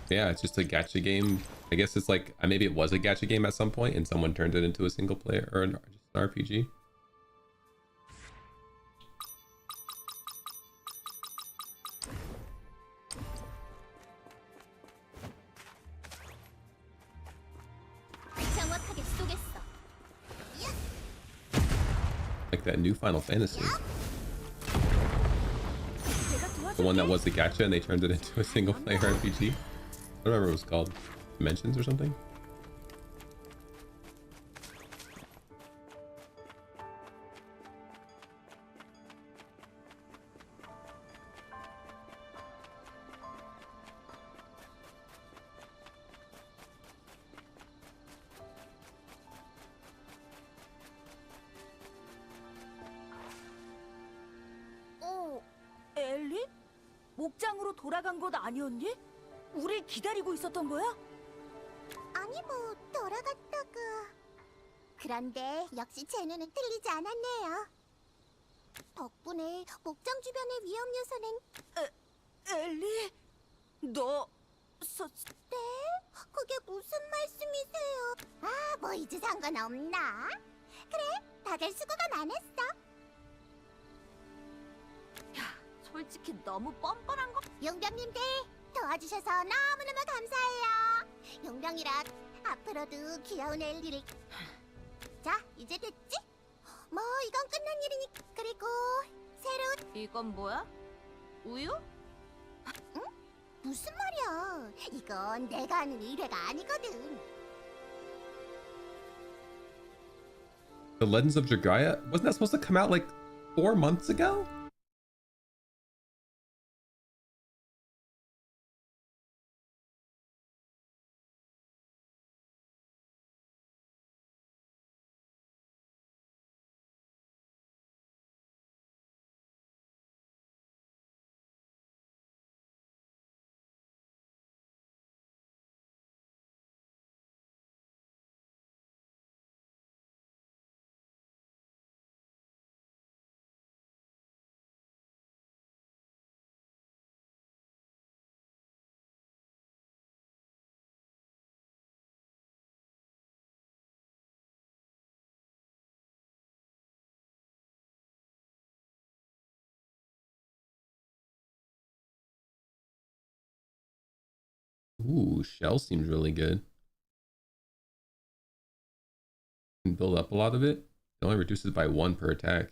Yeah, it's just a gacha game. I guess it's like, maybe it was a gacha game at some point and someone turned it into a single player or just an RPG. Like that new Final Fantasy. The one that was the gacha and they turned it into a single player RPG. I don't remember what it was called. Dimensions or something? 엘리? 목장으로 돌아간 것 아니었니? 우릴 기다리고 있었던 거야? 아니 뭐 돌아갔다가. 그런데 역시 제 눈은 틀리지 않았네요. 덕분에 목장 주변의 위험 요소는. 엘리? 너... 네? 그게 무슨 말씀이세요? 아, 뭐 이제 상관없나? 그래, 다들 수고가 많았어. 솔직히 너무 뻔뻔한 거... 용병님들 도와주셔서 너무너무 감사해요. 용병이라 앞으로도 귀여운 엘리를. 자, 이제 됐지? 뭐 이건 끝난 일이니. 그리고 새로운. 이건 뭐야? 우유? 응? 무슨 말이야? 이건 내가 하는 의뢰가 아니거든. The Legends of Dragaya? Wasn't that supposed to come out like 4 months ago? Ooh, shell seems really good. Can build up a lot of it. It only reduces by 1 per attack.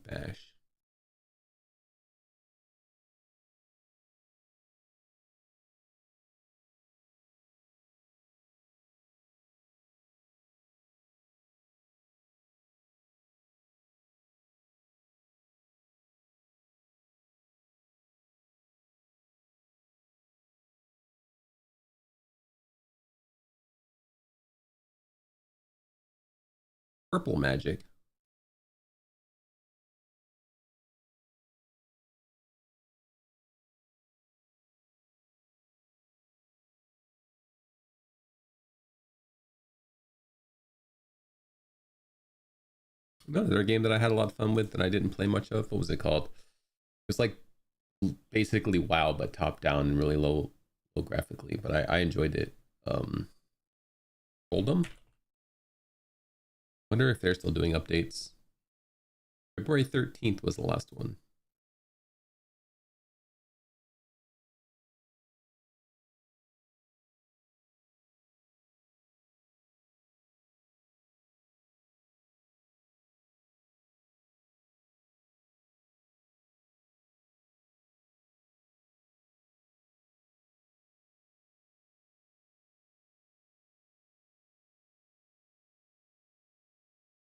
bash. Purple magic. Another game that I had a lot of fun with that I didn't play much of. What was it called? It was like basically WoW, but top down and really low graphically. But I enjoyed it. Hold'em. Wonder if they're still doing updates. February 13th was the last one.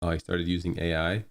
Oh, I started using AI.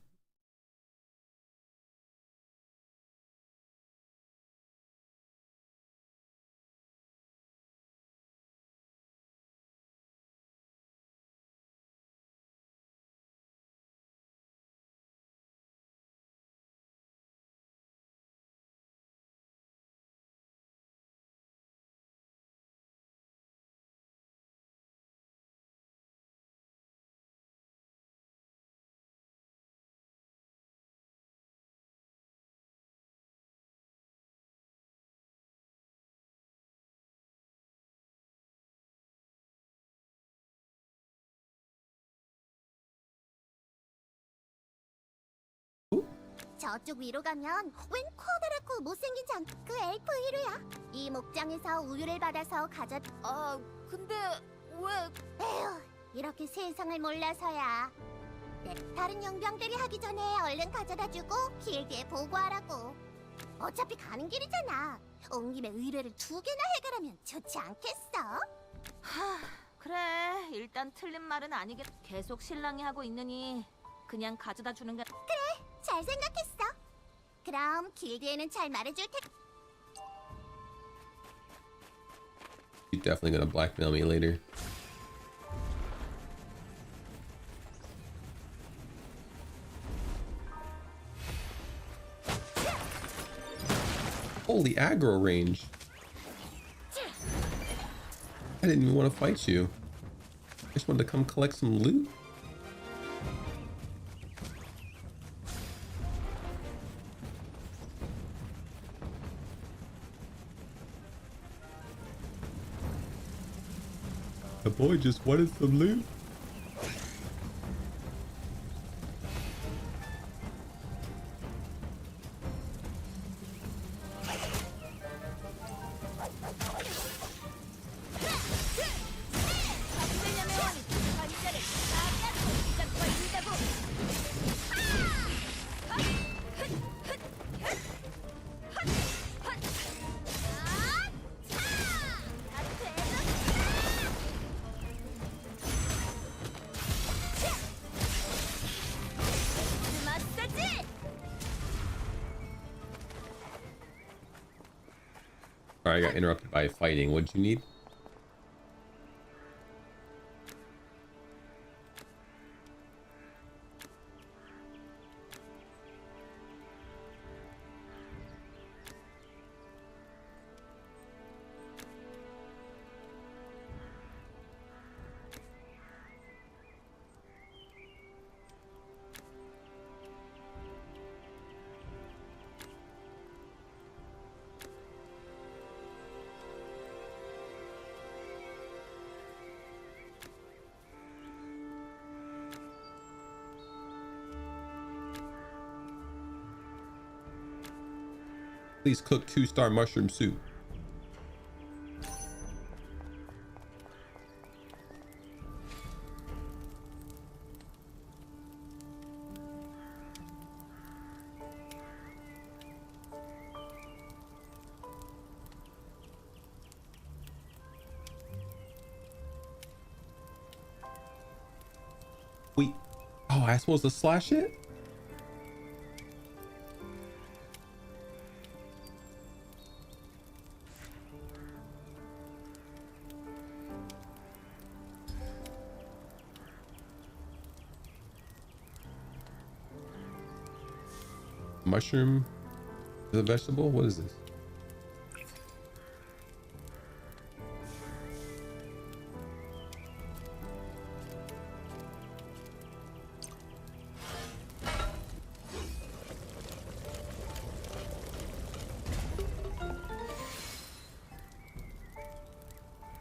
저쪽 위로 가면 웬 커다랗고 못생긴 그 엘프 이루야. 이 목장에서 우유를 받아서 근데 왜... 에휴, 이렇게 세상을 몰라서야. 네, 다른 용병들이 하기 전에 얼른 가져다주고 길게 보고하라고. 어차피 가는 길이잖아. 온 김에 의뢰를 2개나 해결하면 좋지 않겠어? 그래, 일단 틀린 말은 아니겠... 계속 신랑이 하고 있느니 그냥 가져다 주는 게... 잘 생각했어. 그럼 길드에는 잘 말해줄 테. You're definitely gonna blackmail me later. Holy aggro range. I didn't even want to fight you. I just wanted to come collect some loot. The boy just wanted some loot. Sorry, I got interrupted by fighting. What'd you need? Please cook 2-star mushroom soup. Wait. Oh, I supposed to slash it? Mushroom is a vegetable? What is this?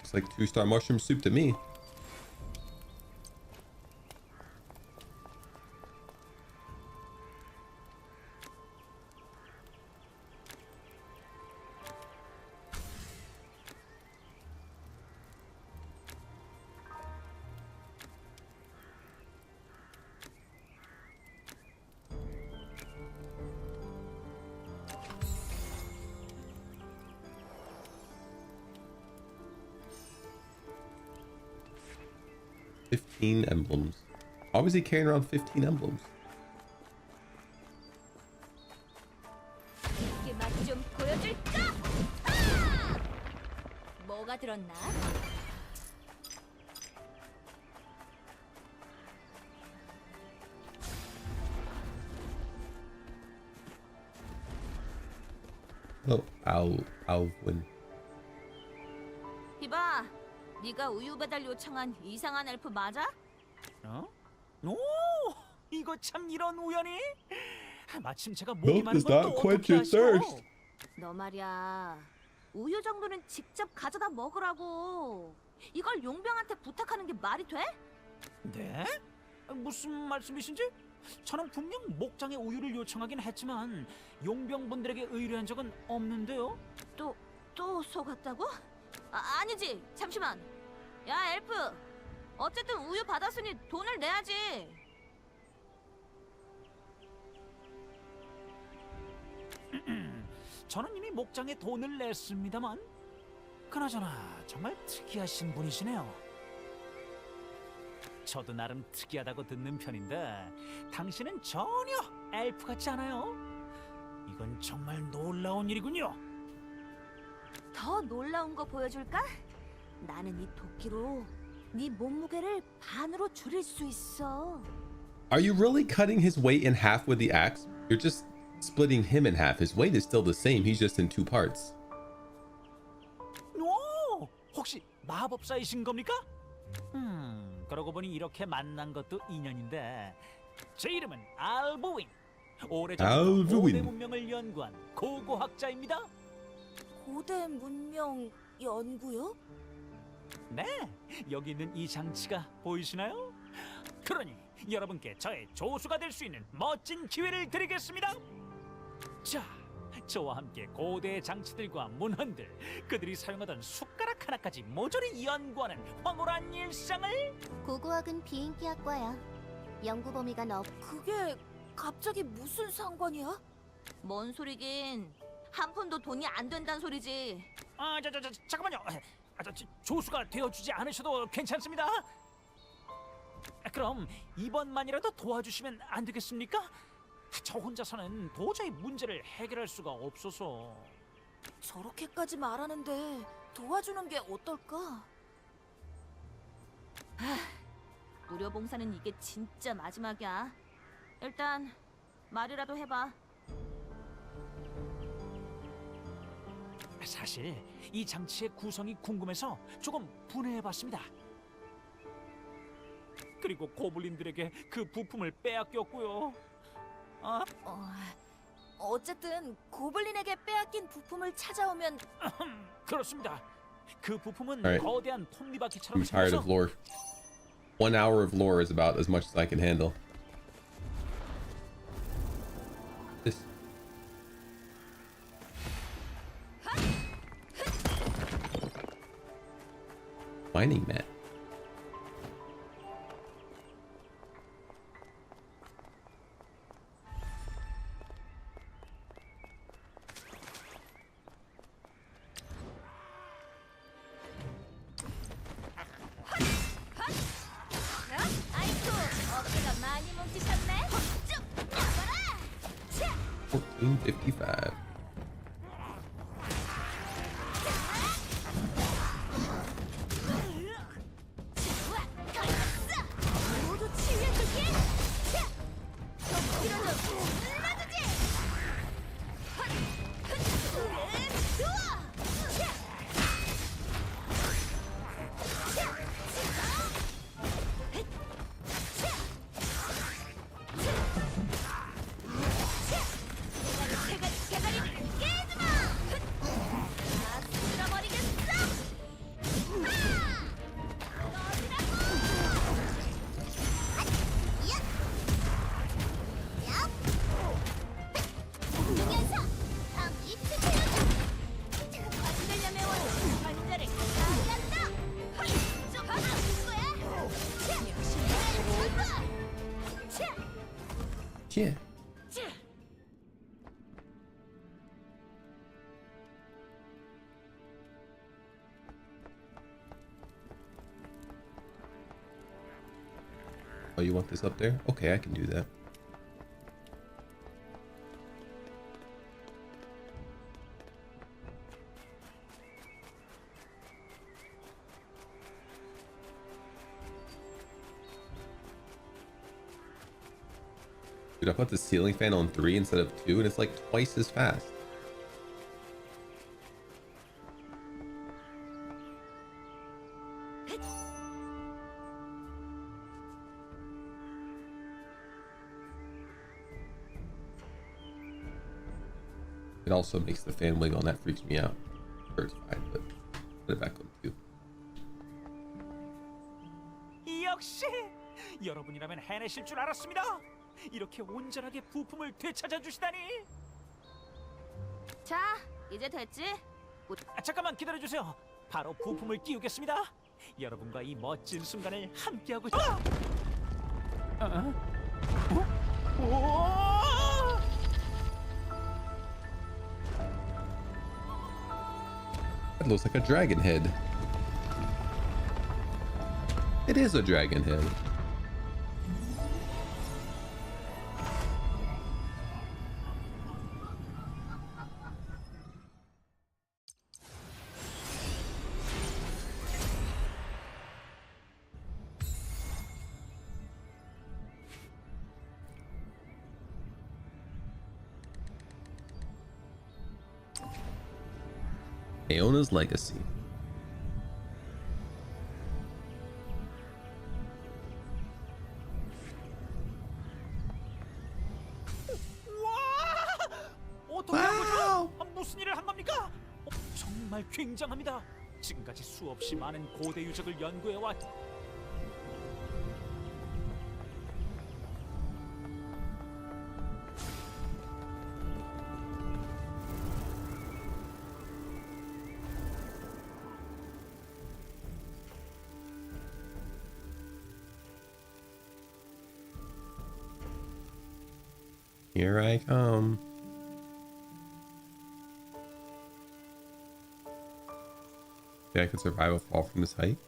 It's like 2-star mushroom soup to me. Emblems. Why was he carrying around 15 emblems? 이게 맛 좀 보여줄까? 아! 뭐가 들었나? Oh, Alwyn. 이봐, 네가 우유 배달 요청한 이상한 엘프 맞아? 어? 오, 이거 참 이런 우연이? 마침 제가 목이 Milk 마른 does 건 not 또 quench 어떻게 your 아시오? thirst. 너 말이야, 우유 정도는 직접 가져다 먹으라고. 이걸 용병한테 부탁하는 게 말이 돼? 네? 무슨 말씀이신지? 저는 분명 목장에 우유를 요청하긴 했지만 용병분들에게 의뢰한 적은 없는데요. 또 속았다고? 아니지, 잠시만. 야, 엘프. 어쨌든 우유 받았으니 돈을 내야지. 저는 이미 목장에 돈을 냈습니다만 그나저나 정말 특이하신 분이시네요. 저도 나름 특이하다고 듣는 편인데 당신은 전혀 엘프 같지 않아요. 이건 정말 놀라운 일이군요. 더 놀라운 거 보여줄까? 나는 이 도끼로 네 몸무게를 반으로 줄일 수 있어. Are you really cutting his weight in half with the axe? You're just splitting him in half. His weight is still the same. He's just in 2 parts. 오, 혹시 마법사이신 겁니까? 그러고 보니 이렇게 만난 것도 인연인데 제 이름은 알브윈. 오래전부터 알브윈. 고대 문명을 연구한 고고학자입니다. 고대 문명 연구요? 네, 여기 있는 이 장치가 보이시나요? 그러니 여러분께 저의 조수가 될 수 있는 멋진 기회를 드리겠습니다. 자, 저와 함께 고대 장치들과 문헌들, 그들이 사용하던 숟가락 하나까지 모조리 연구하는 황홀한 일상을. 고고학은 비인기학과야. 연구 범위가 그게 갑자기 무슨 상관이야? 뭔 소리긴. 한 푼도 돈이 안 된다는 소리지. 잠깐만요. 조수가 되어주지 않으셔도 괜찮습니다. 그럼 이번만이라도 도와주시면 안 되겠습니까? 저 혼자서는 도저히 문제를 해결할 수가 없어서. 저렇게까지 말하는데 도와주는 게 어떨까? 무료 봉사는 이게 진짜 마지막이야. 일단 말이라도 해봐. 사실 이 장치의 구성이 궁금해서 조금 분해해봤습니다. 그리고 고블린들에게 그 부품을 빼앗겼고요. 어쨌든 고블린에게 빼앗긴 부품을 찾아오면 그렇습니다. 그 부품은 Alright. 거대한 톱니바퀴처럼 I'm tired of lore. 1 hour of lore is about as much as I can handle. This. Mining mat. 아이쿠 많이 뭉치셨네. 1455. 모두 치유해줄게. 더 눌러주지. 대가리 깨지마. 다 쓸어버리겠어. 공중연사 다음 이트 태우자. 만들려면 환자를 가야한다. 좀 받아줄 거야. 역시 Yeah. Oh, you want this up there? Okay, I can do that. Dude, I put the ceiling fan on 3 instead of 2, and it's like twice as fast. It also makes the fan wiggle, and that freaks me out. Or it's fine, but put it back on 2. 역시 여러분이라면 해내실 줄 알았습니다. 이렇게 온전하게 부품을 되찾아 주시다니. 자, 이제 됐지? 잠깐만 기다려 주세요. 바로 부품을 끼우겠습니다. 여러분과 이 멋진 순간을 함께하고. That looks like a dragon head. It is a dragon head. Aeona's Legacy. 어떻게 한 거죠? 무슨 일을 한 겁니까? 정말 굉장합니다. 지금까지 수없이 많은 고대 유적을 연구해 왔. Here I come. Think I could survive a fall from this height?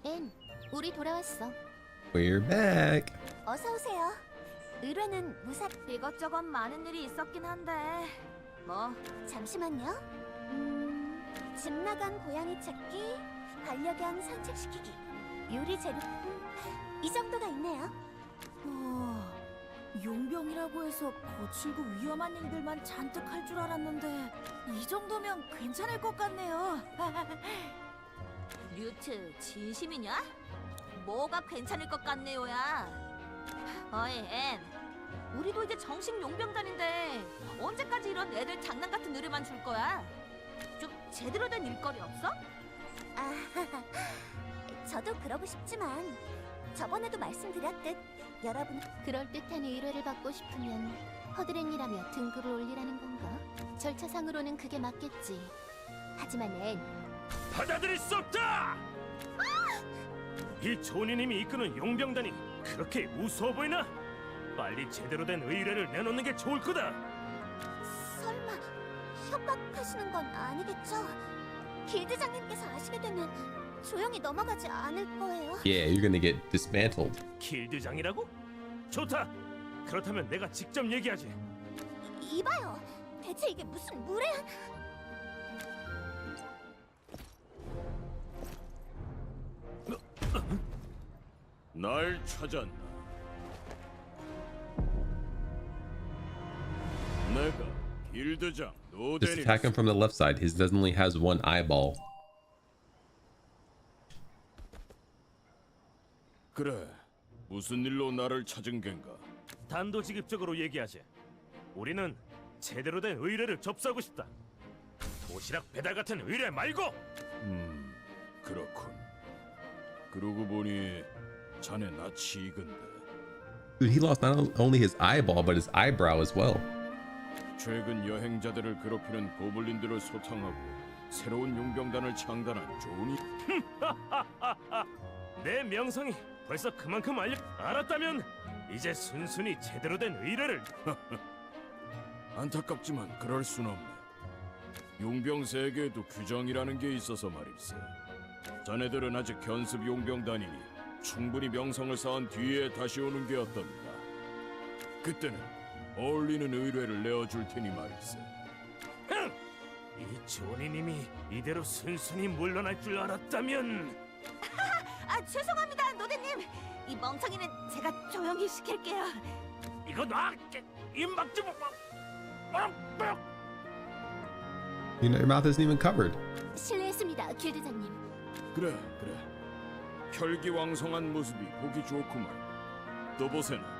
앤, 우리 돌아왔어. We're back. 어서 오세요. 의뢰는 무사. 이것저것 많은 일이 있었긴 한데 뭐 잠시만요. 집 나간 고양이 찾기, 반려견 산책시키기, 요리 재료. 이 정도가 있네요. 용병이라고 해서 거칠고 위험한 일들만 잔뜩 할 줄 알았는데 이 정도면 괜찮을 것 같네요. 류트, 진심이냐? 뭐가 괜찮을 것 같네요야. 어이, 앤. 우리도 이제 정식 용병단인데 언제까지 이런 애들 장난 같은 의뢰만 줄 거야? 좀 제대로 된 일거리 없어? 아, 저도 그러고 싶지만 저번에도 말씀드렸듯 여러분 그럴듯한 의뢰를 받고 싶으면 허드렛이라며 등급을 올리라는 건가? 절차상으로는 그게 맞겠지. 하지만 앤, 받아들일 수 없다! 이 조니님이 이끄는 용병단이 그렇게 우스워 보이나? 빨리 제대로 된 의뢰를 내놓는 게 좋을 거다. 설마 협박하시는 건 아니겠죠? 길드장님께서 아시게 되면 조용히 넘어가지 않을 거예요. Yeah, you're gonna get dismantled. 길드장이라고? 좋다. 그렇다면 내가 직접 얘기하지. 이봐요. 대체 이게 무슨 무례한... 날 찾았나? 내가 길드장 Just attack him from the left side. His only has one eyeball. 그래, 무슨 일로 나를 찾은 겐가? 단도직입적으로 얘기하지. 우리는 제대로 된 의뢰를 접수하고 싶다. 도시락 배달 같은 의뢰 말고. 그렇군. 그러고 보니 자네 낯이 익은데. Dude, he lost not only his eyeball, but his eyebrow as well. 최근 여행자들을 괴롭히는 고블린들을 소탕하고 새로운 용병단을 창단한 조니. 내 명성이 벌써 그만큼 알았다면 이제 순순히 제대로 된 의뢰를. 안타깝지만 그럴 순 없네. 용병 세계에도 규정이라는 게 있어서 말일세. 자네들은 아직 견습 용병단이니 충분히 명성을 쌓은 뒤에 다시 오는 게 어떤가. 그때는 어울리는 의뢰를 내어줄 테니 말일세. 이 조니님이 이대로 순순히 물러날 줄 알았다면. 죄송합니다, 노대님. 이 멍청이는 제가 조용히 시킬게요. 이거 놔! 입막 좀. Your mouth isn't even covered. 실례했습니다, 길드장님. 그래. 혈기왕성한 모습이 보기 좋구만. 또 보세나.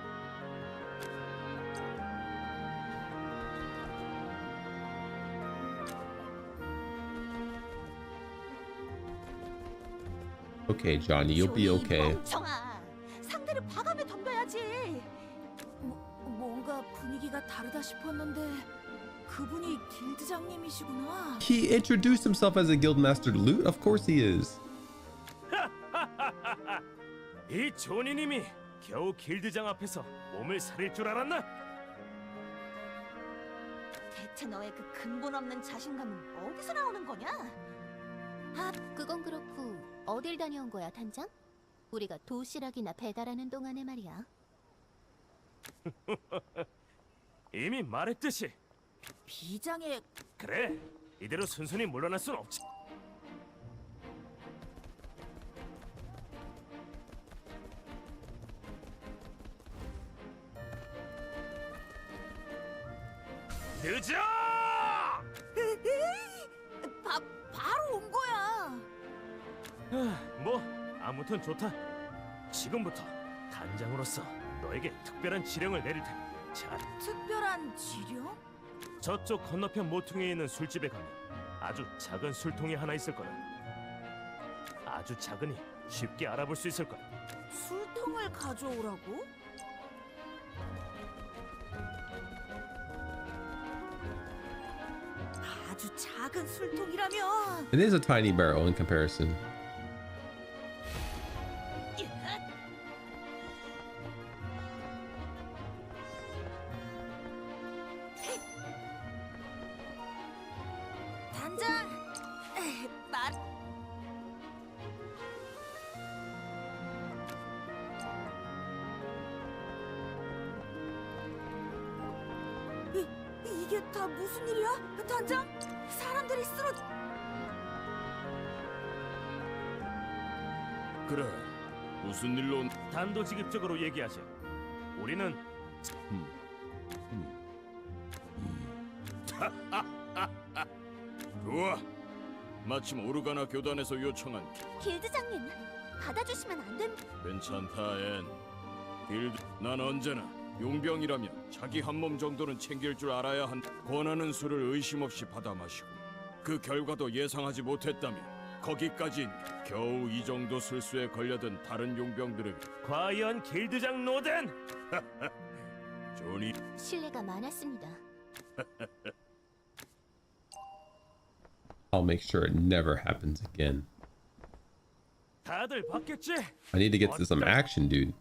Okay, Johnny, you'll be okay. 멍청아, 상대를 과감히 덤벼야지. 뭔가 분위기가 다르다 싶었는데 그분이 길드장님이시구나. He introduced himself as a guildmaster to loot. Of course he is. 이 조니님이 겨우 길드장 앞에서 몸을 사릴 줄 알았나? 대체 너의 그 근본 없는 자신감은 어디서 나오는 거냐? 그건 그렇고 어딜 다녀온 거야, 단장? 우리가 도시락이나 배달하는 동안에 말이야. 이미 말했듯이. 비장의 그래, 이대로 순순히 물러날 순 없지. 늦어! 바로 온 거야. 뭐 아무튼 좋다. 지금부터 단장으로서 너에게 특별한 지령을 내릴 테니 자, 특별한 지령? 저쪽 건너편 모퉁이에 있는 술집에 가면 아주 작은 술통이 하나 있을 거야. 아주 작으니 쉽게 알아볼 수 있을 거야. 술통을 가져오라고? 아주 작은 술통이라면 It is a tiny barrel in comparison. 단장 말 이게 다 무슨 일이야? 단장? 사람들이 쓰러 그래, 무슨 일로? 단도직입적으로 얘기하지. 우리는 좋아. 마침 오르가나 교단에서 요청한. 길드장님, 받아주시면 안 됩니다. 괜찮다, 앤. 길드, 난 언제나 용병이라면 자기 한 몸 정도는 챙길 줄 알아야 한. 권하는 술을 의심 없이 받아 마시고 그 결과도 예상하지 못했다면 거기까진 겨우 이 정도 술수에 걸려든 다른 용병들에게. 과연 길드장 노덴? 조니, 실례가 많았습니다. I'll make sure it never happens again. 다들 봤겠지? I need to get to some action, dude.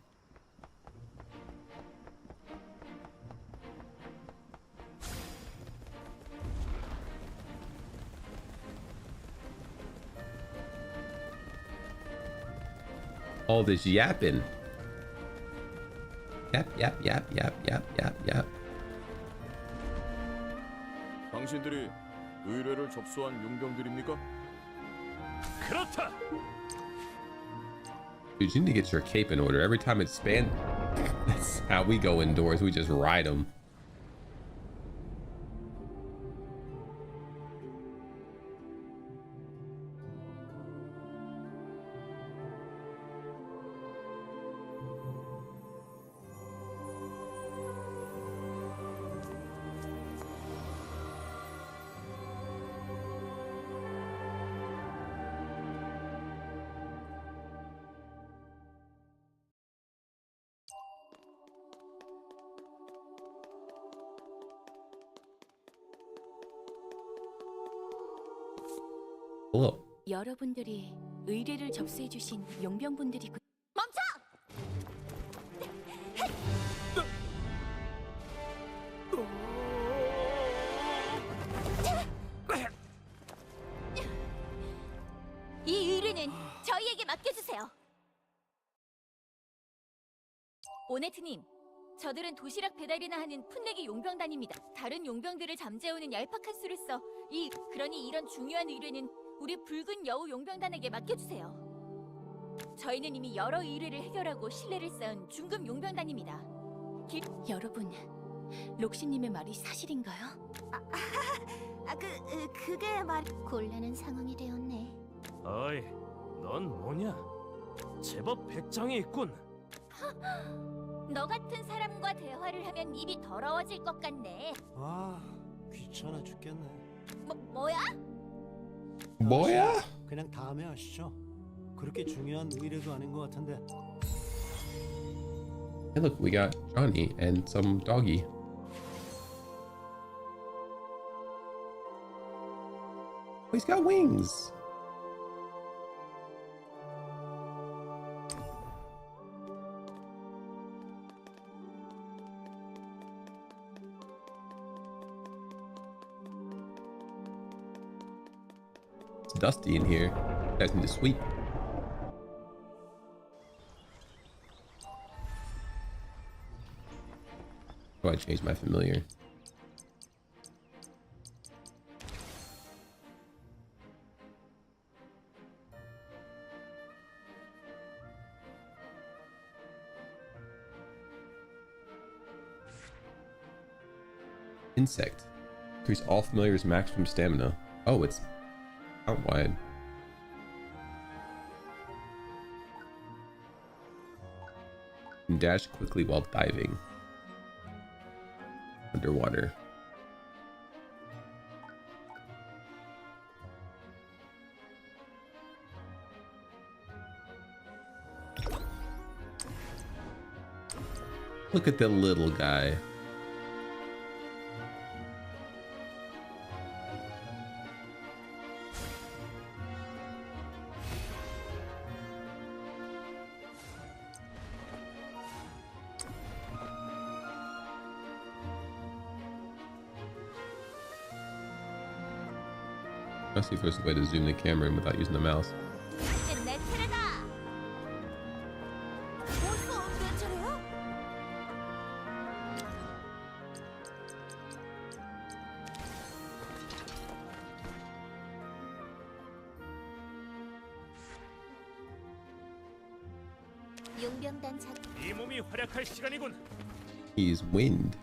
All this yapping. Yap, yap, yap, yap, yap, yap, yap. 당신들이 의뢰를 접수한 용병들입니까? 그렇다. Dude, you need to get your cape in order. Every time it's spanned, that's how we go indoors. We just ride them. Hello. 여러분들이 의뢰를 접수해 주신 용병분들이군. 멈춰! 이 의뢰는 저희에게 맡겨주세요. 오네트님, 저들은 도시락 배달이나 하는 풋내기 용병단입니다. 다른 용병들을 잠재우는 얄팍한 수를 써. 그러니 이런 중요한 의뢰는 우리 붉은 여우 용병단에게 맡겨주세요. 저희는 이미 여러 의뢰를 해결하고 신뢰를 쌓은 중급 용병단입니다. 여러분, 록시님의 말이 사실인가요? 그게 곤란한 상황이 되었네. 어이, 넌 뭐냐? 제법 백장이 있군. 너 같은 사람과 대화를 하면 입이 더러워질 것 같네. 아, 귀찮아 죽겠네. 뭐야? 뭐야? 그냥 다음에 하시죠. 그렇게 중요한 의뢰도 아닌 것 같은데. Hey, look, we got Johnny and some doggy. Oh, he's got wings. It's dusty in here. You guys need to sweep. Oh, I changed my familiar. Insect. Increase all familiars maximum stamina. Oh, it's out wide. And dash quickly while diving. Underwater. Look at the little guy. Let's see if there's a way to zoom the camera in without using the mouse. 이제 내 차례다. 벌써 내 차례야? 용병단 작 이 몸이 활약할 시간이군. He's wind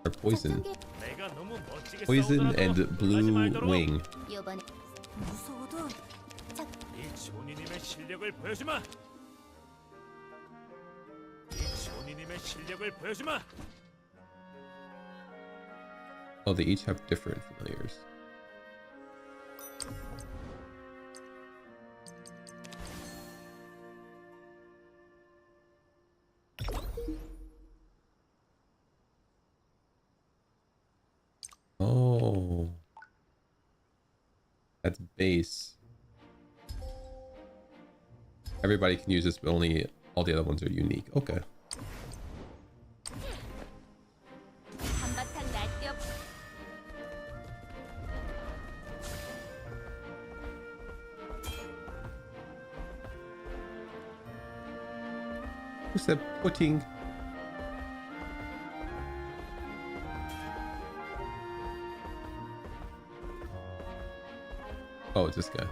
or poison. 내가 너무 멋지게 Poison 싸우더라도 and 하지 blue 말도록. wing. 이번에 무서워도 이 조니님의 실력을 보여주마. 이 조니님의 실력을 보여주마. Oh, they each have different familiars. Oh, that's base. Everybody can use this, but only all the other ones are unique. Okay. 한바탕 날뛰어. What's that pudding? Oh, it's this guy.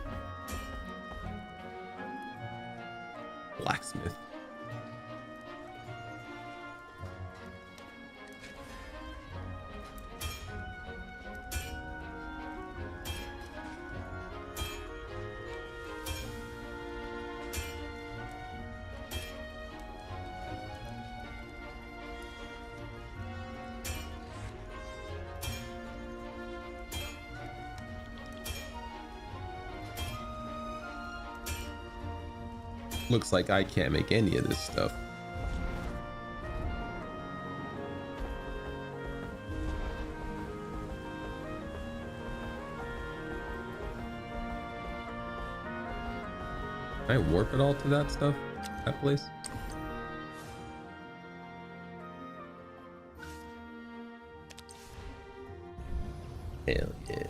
Blacksmith. Looks like I can't make any of this stuff. Can I warp it all to that stuff? That place? Hell yeah.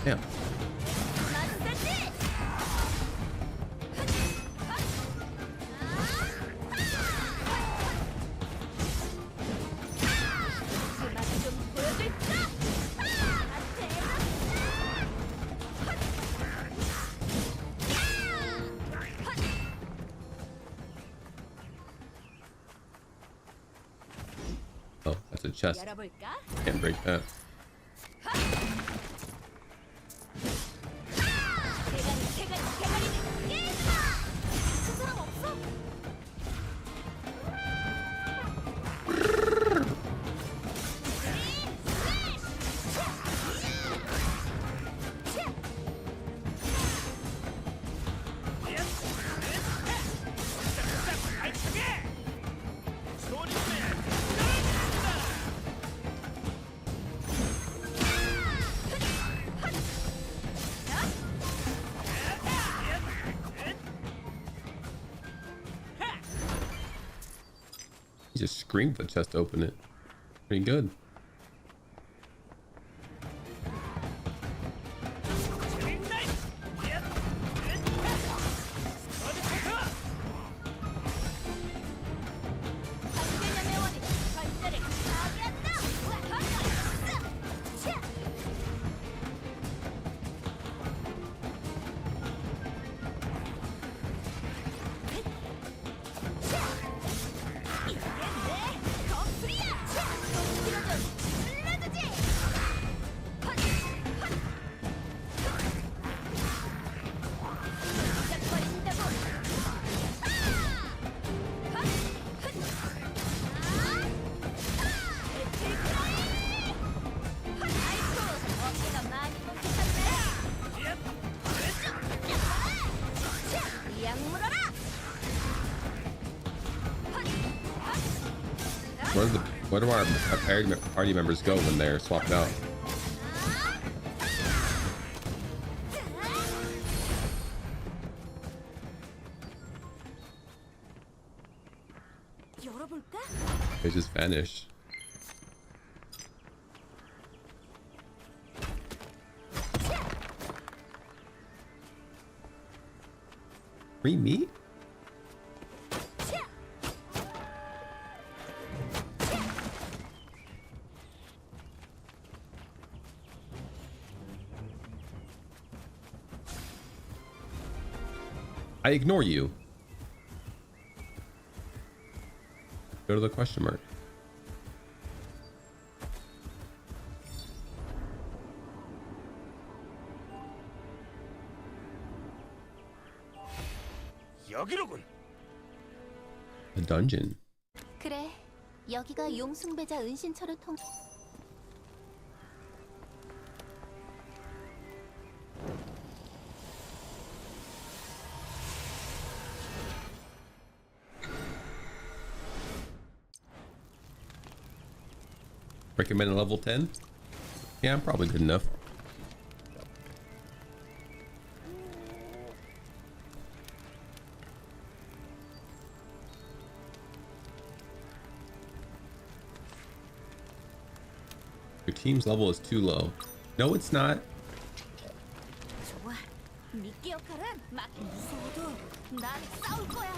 Damn. Oh, that's a chest. Can't break that. He just screamed the chest to open it. Pretty good. Where do our party members go when they're swapped out? 열어볼까? They just vanish. Free meat? I ignore you. Go to the question mark. 여기로군. A dungeon. 그래, 여기가 용숭배자 은신처를 통. Recommend a level 10? Yeah, I'm probably good enough. Your team's level is too low. No, it's not. 좋아. 미끼 역할은 막 무서워도 난 싸울 거야.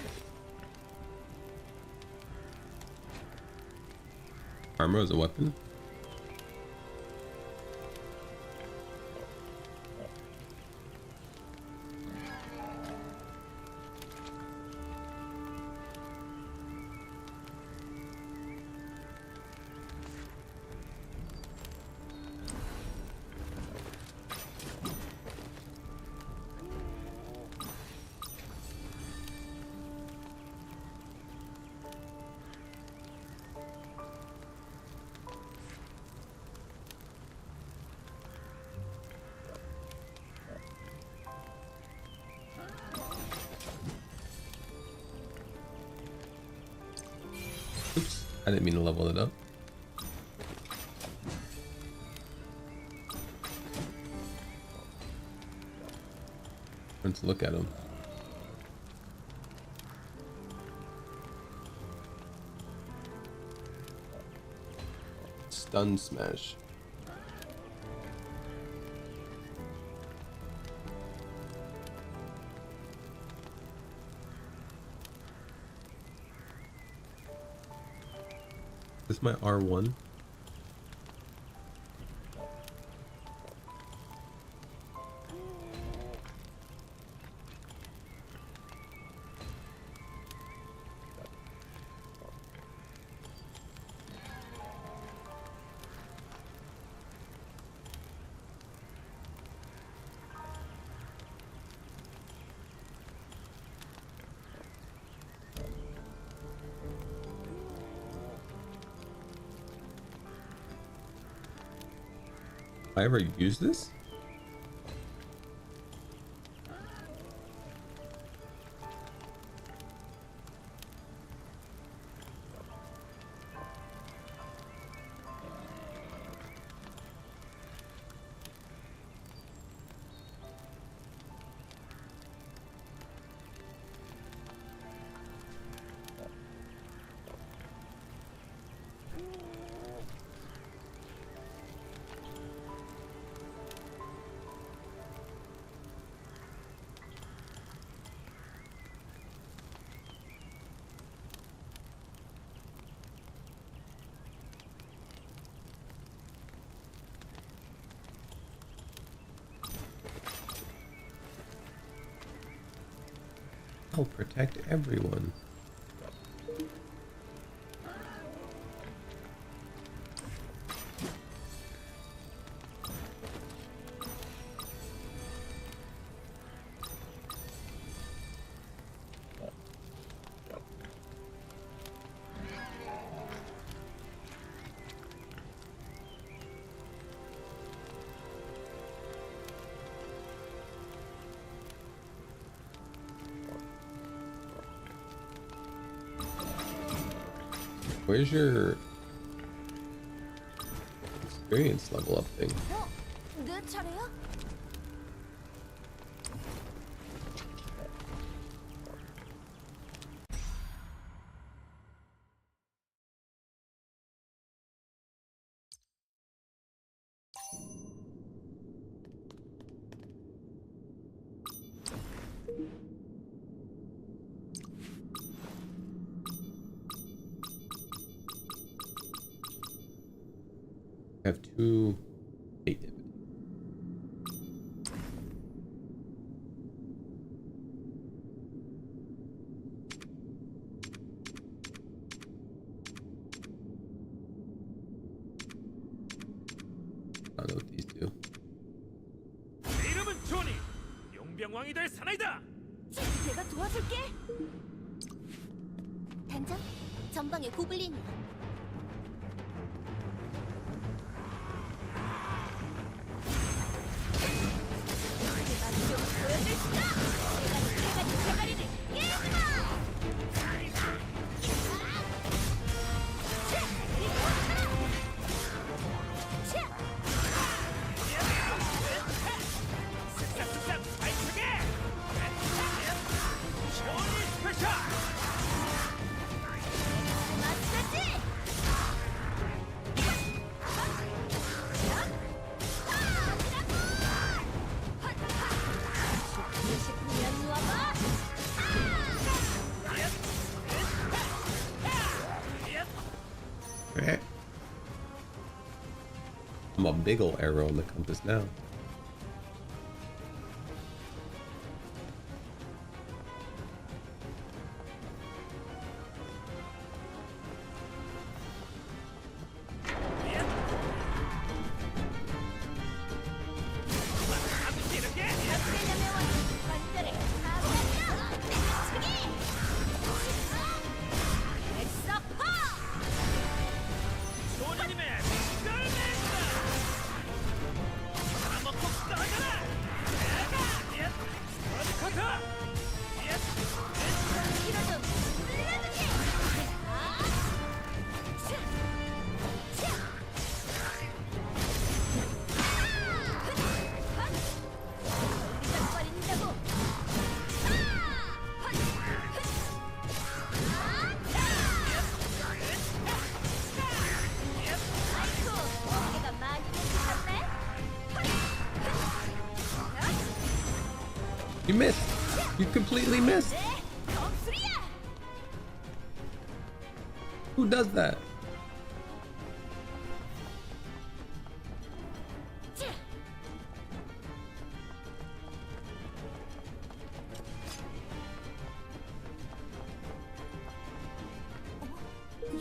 Armor is a weapon. Oops, I didn't mean to level it up. Let's look at him. Stun smash. Is this my R1? I ever use this? I'll protect everyone. Where's your experience level up thing. 내 차례야? I have 2 creativity. I don't know what these do. 내 이름은 조니. 용병왕이 될 사나이다. 내가 도와줄게. 단장, 전방에 고블린이야. Alright. I'm a big ol' arrow in the compass now. You missed. You completely missed. Who does that?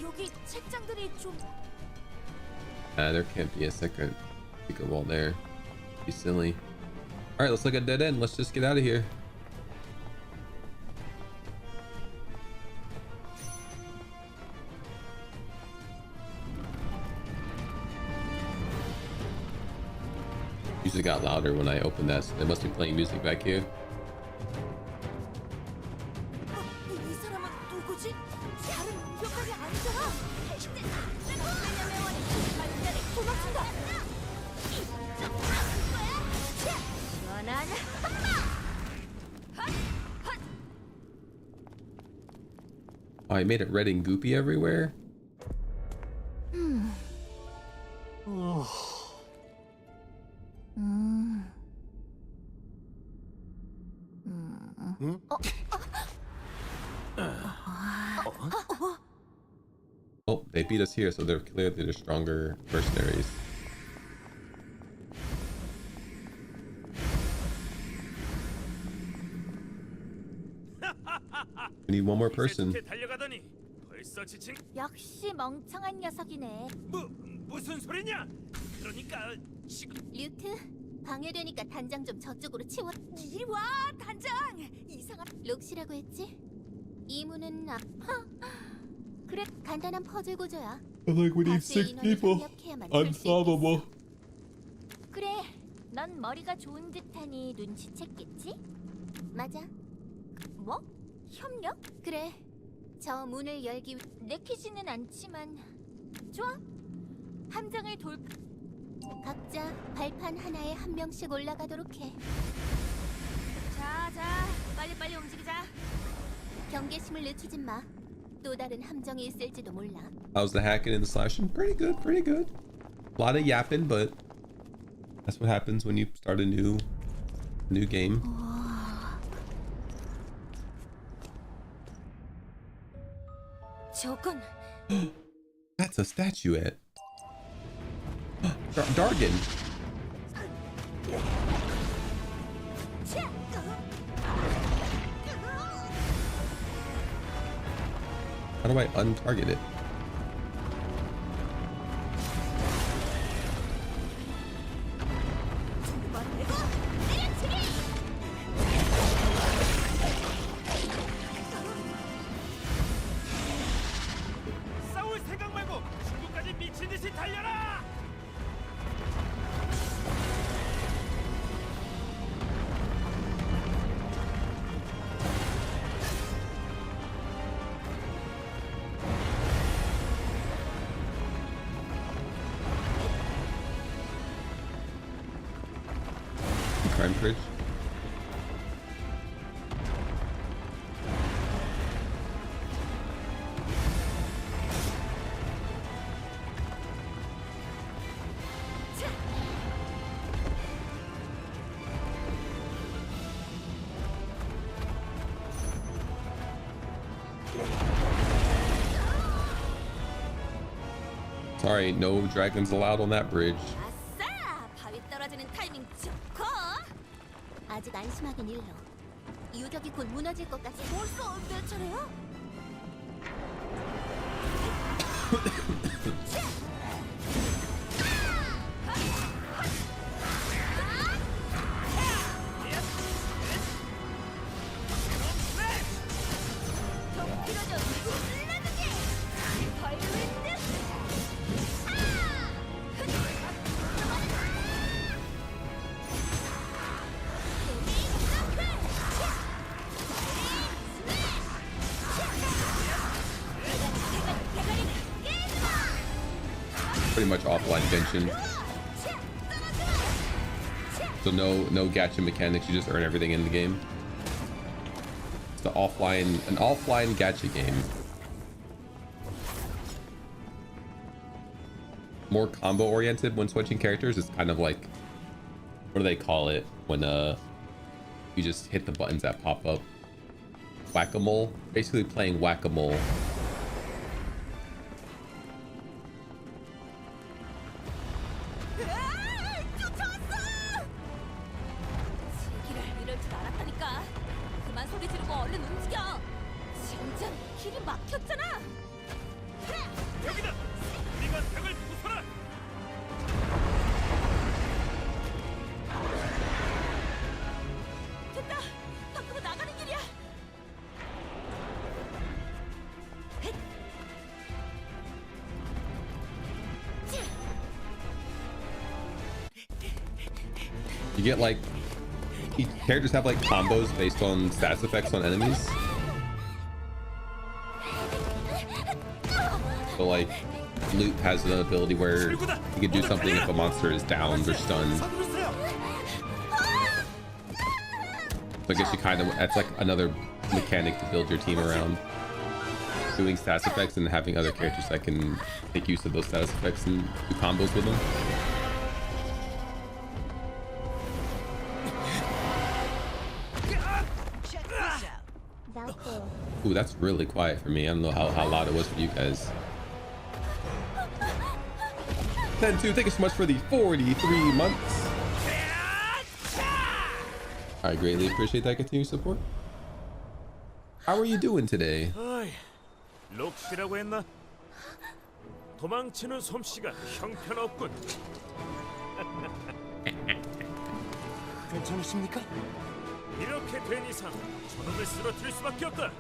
여기 책장들이 좀 There can't be a secret wall there. Be silly. Alright, let's look at dead end. Let's just get out of here. Music got louder when I opened that, so they must be playing music back here. 이 사람은 누구지? 다른 용병까지 아니잖아. 도망친다. 시원한 Oh, I made it red and goopy everywhere? Oh, they beat us here, so they're clearly the stronger mercenaries. We need one more person. 달려가더니 벌써 지친. 역시 멍청한 녀석이네. 무슨 소리냐? 그러니까 지금 류트, 방해되니까 단장 좀 저쪽으로 치워. 이리 와, 단장. 이상한 록시라고 했지? 이 문은 그래, 간단한 퍼즐 구조야. Like we need 다수의 6 인원이 people. 협력해야만 풀수 Unsolvable. 있겠어. 그래, 넌 머리가 좋은 듯하니 눈치챘겠지? 맞아. 뭐? 협력? 그래, 저 문을 열기 내키지는 않지만 좋아. 함정을 각자 발판 하나에 한 명씩 올라가도록 해. 자, 빨리빨리 움직이자. 경계심을 늦추지 마. 또 다른 함정이 있을지도 몰라. How's the hacking and the slashing? Pretty good, pretty good. A lot of yapping, but that's what happens when you start a new game. 저건 That's a statuette. Dargan. How do I untarget it? 싸울 생각 말고 중국까지 미친 듯이 달려라. Crime bridge. Sorry, no dragons allowed on that bridge. 아싸! 바위 떨어지는 타이밍 좋고. 아직 안심하긴 일러. 유적이 곧 무너질 것 같아. 벌써 내 차례야? Pretty much offline tension. So no gacha mechanics, you just earn everything in the game. It's an offline gacha game. More combo oriented when switching characters. It's kind of like, what do they call it when you just hit the buttons that pop up? Whack-a-mole. Basically playing whack-a-mole. 이럴 줄 알았다니까. 그만 소리 지르고 얼른 움직여. 진짜 길이 막혔잖아. 여기다. 네가 벽을 부숴라. 됐다. 밖으로 나가는 길이야. You get like, each characters have like combos based on stats effects on enemies. So like, Loot has an ability where you can do something if a monster is downed or stunned. So I guess you kind of, that's like another mechanic to build your team around. Doing stats effects and having other characters that can make use of those stats effects and do combos with them. Ooh, that's really quiet for me. I don't know how loud it was for you guys. 10-2, thank you so much for the 43 months. I greatly appreciate that continued support. How are you doing today? 어이, 록시라고 했나? 도망치는 솜씨가 형편없군. 괜찮으십니까? 이렇게 된 이상 저놈을 쓰러뜨릴 수밖에 없다.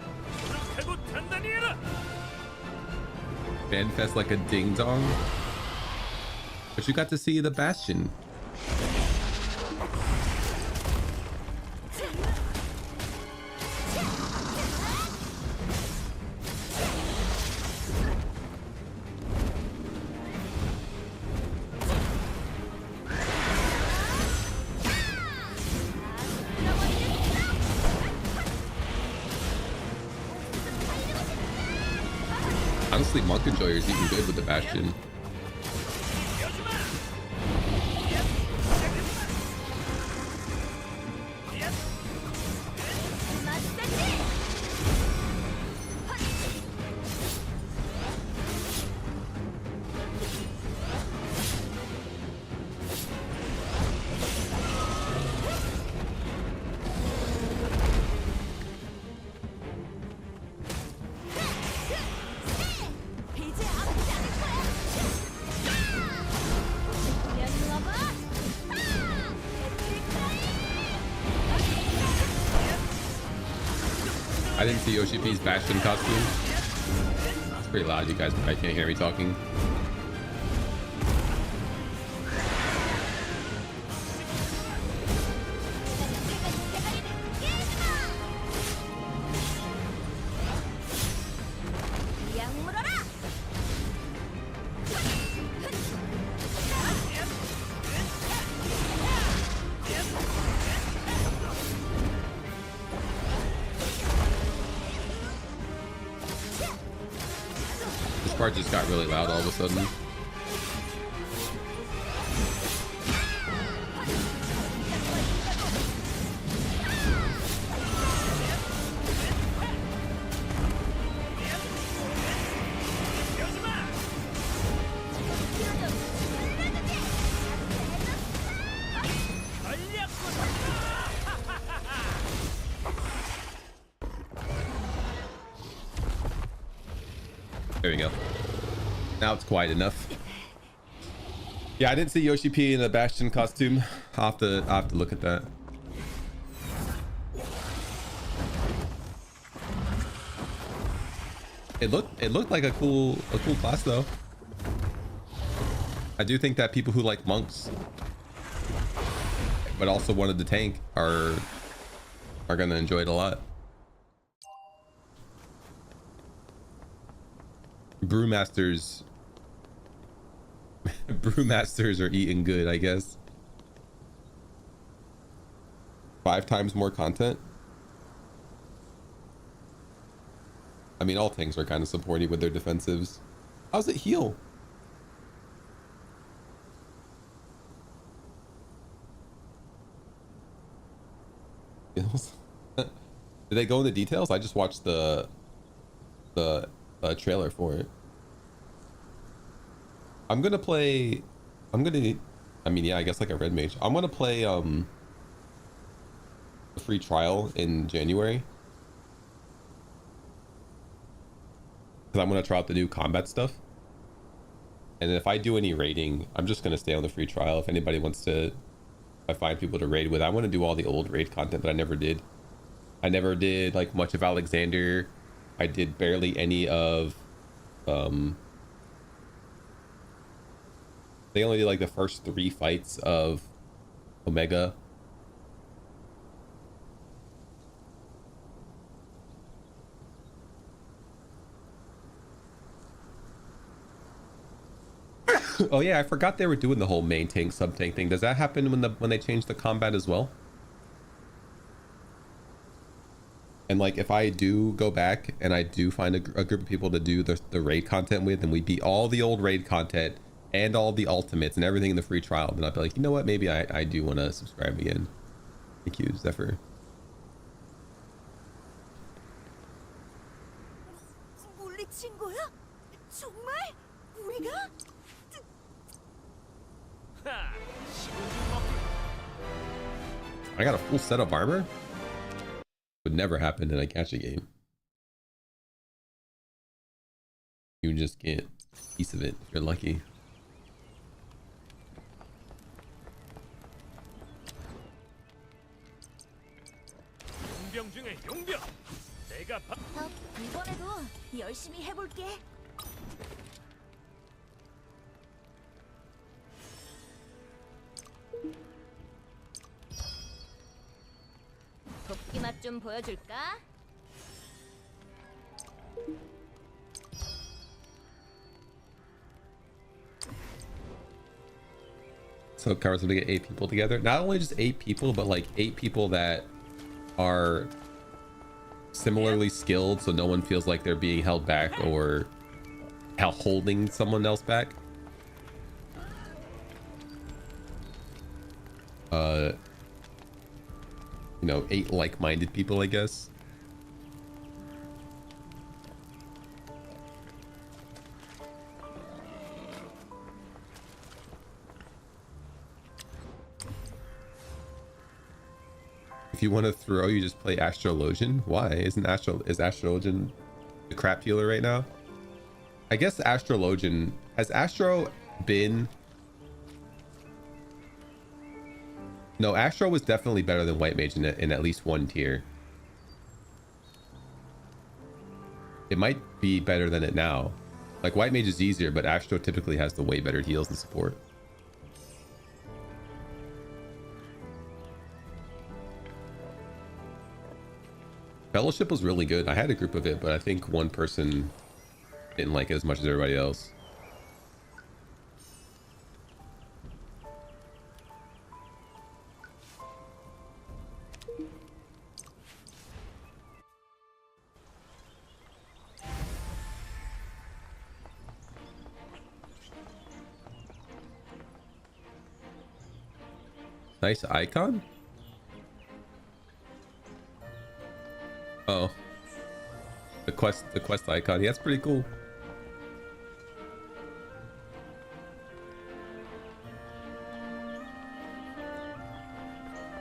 손을 펴고 단단히 해라. Fanfest like a ding dong. But you got to see the Bastion. Honestly, Monk Enjoyer is even good with the Bastion. I didn't see Yoshi P's Bastion costume. It's pretty loud, you guys probably can't hear me talking. Part just got really loud all of a sudden. There we go. Now it's quiet enough. Yeah, I didn't see Yoshi P in a Bastion costume. I'll have to look at that. It looked like a cool class though. I do think that people who like monks but also wanted the tank are gonna enjoy it a lot. Brewmasters are eating good, I guess. 5 times more content. I mean, all things are kind of supporty with their defensives. How's it heal? Did they go into details? I just watched the trailer for it. I mean, yeah, I guess like a red mage. I'm gonna play a free trial in January because I'm gonna try out the new combat stuff, and if I do any raiding, I'm just gonna stay on the free trial. If anybody wants to, if I find people to raid with, I want to do all the old raid content that I never did. I never did like much of Alexander. I did barely any of they only did like the first 3 fights of Omega. Oh yeah, I forgot they were doing the whole main tank sub tank thing. Does that happen when they change the combat as well? And like if I do go back and I do find a group of people to do the raid content with, and we beat all the old raid content and all the ultimates and everything in the free trial, then I'll be like, you know what, maybe I do want to subscribe again. Thank you, Zephyr. I got a full set of armor? Would never happen in a gacha game. You just get a piece of it if you're lucky. 이번에도 열심히 해볼게. 도끼 맛 좀 보여줄까? So Carlos, to get 8 people together. Not only just 8 people, but like 8 people that are similarly skilled, so no one feels like they're being held back or holding someone else back. You know, 8 like-minded people, I guess. If you want to throw, you just play Astrologian. Why? Is Astrologian the crap healer right now? I guess Astrologian has Astro been. No, Astro was definitely better than White Mage in at least one tier. It might be better than it now. Like, White Mage is easier, but Astro typically has the way better heals and support. Fellowship was really good. I had a group of it, but I think one person didn't like it as much as everybody else. Nice icon. Oh, the quest icon. Yeah, that's pretty cool.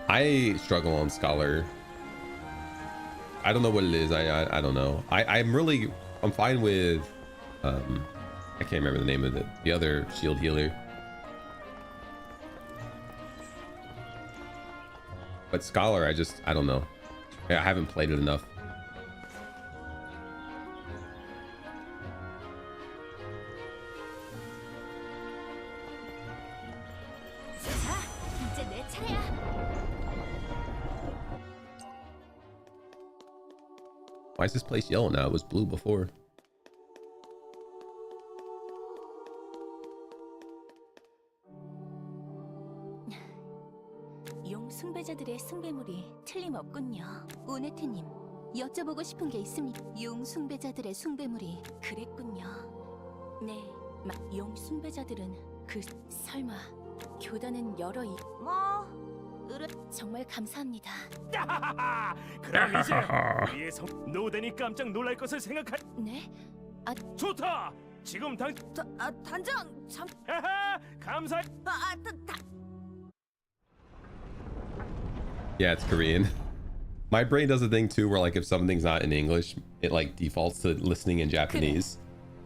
I struggle on Scholar. I don't know what it is. I don't know. I'm fine with I can't remember the name of it. The other shield healer. But Scholar, I don't know. I haven't played it enough. 이제 내 차례야. Why is this place yellow now? It was blue before. 용 숭배자들의 숭배물이 틀림없군요. 오네트님, 여쭤보고 싶은 게 있습니다. 용 숭배자들의 숭배물이 그랬군요. 네, 용 숭배자들은 설마 교단은 여러 정말 감사합니다. 그럼 이제 우리의 노den이 깜짝 놀랄 것을 생각할. 네? 좋다. 지금 단장 참. 감사. Yeah, it's Korean. My brain does a thing too where, like, if something's not in English, it like defaults to listening in Japanese.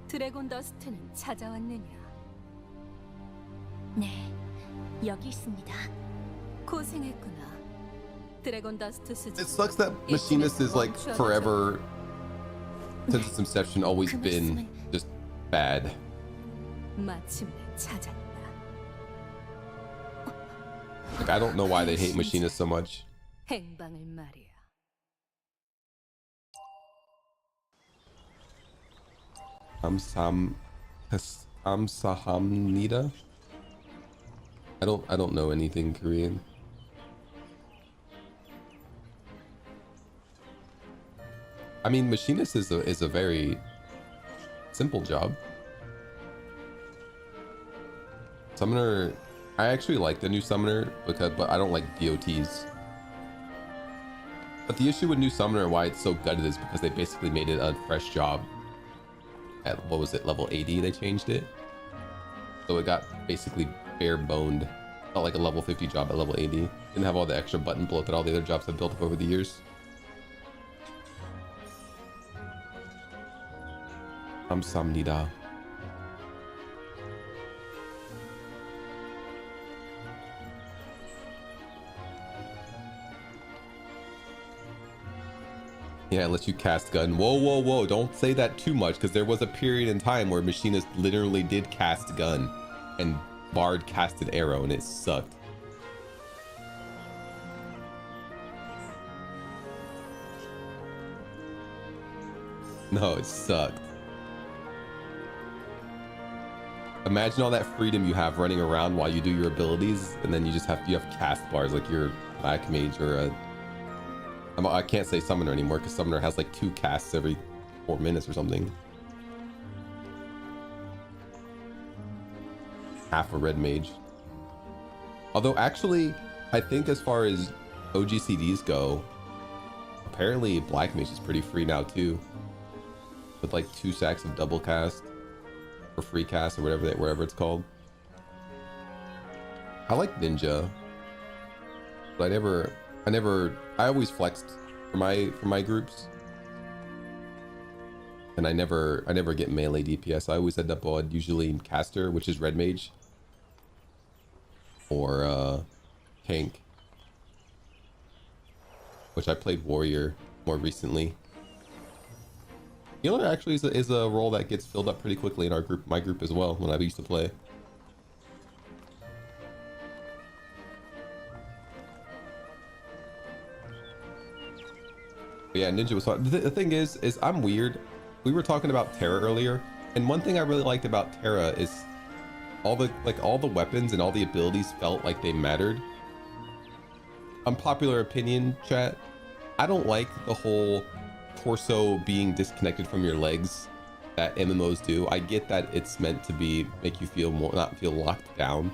드래곤 더스트는 찾아왔느냐? 네, 여기 있습니다. 고생했구나. 드래곤 더스트 수집. It sucks that Machinist is like forever, since its inception, always been just bad. 마침내 찾았다. Like, I don't know why they hate Machinist so much. 행방을 말이야. Amsahamnida? I don't know anything Korean. I mean, Machinist is a very simple job. Summoner, I actually like the new Summoner but I don't like DOTs. But the issue with new Summoner and why it's so gutted is because they basically made it a fresh job. At, what was it, level 80 they changed it? So it got basically bare boned. Felt like a level 50 job at level 80. Didn't have all the extra button bloat that all the other jobs have built up over the years. 감사합니다. Yeah, it lets you cast gun. Whoa, whoa, whoa. Don't say that too much, because there was a period in time where Machinist literally did cast gun and Bard casted arrow and it sucked. No, it sucked. Imagine all that freedom you have running around while you do your abilities, and then you have cast bars like you're Black Mage or a... I can't say Summoner anymore because Summoner has like 2 casts every 4 minutes or something. half a red mage. Although actually, I think as far as OGCDs go, apparently black mage is pretty free now too. With like 2 sacks of double cast or free cast or whatever it's called. I like ninja, but I always flexed for my groups, and I never get melee DPS. I always end up on usually caster, which is red mage, or tank, which I played warrior more recently. Healer actually is a role that gets filled up pretty quickly in my group as well when I used to play. But yeah, ninja was fun. The thing is I'm weird. We were talking about Terra earlier, and one thing I really liked about Terra is all the weapons and all the abilities felt like they mattered. Unpopular opinion, chat. I don't like the whole torso being disconnected from your legs that MMOs do. I get that it's meant to make you feel not feel locked down,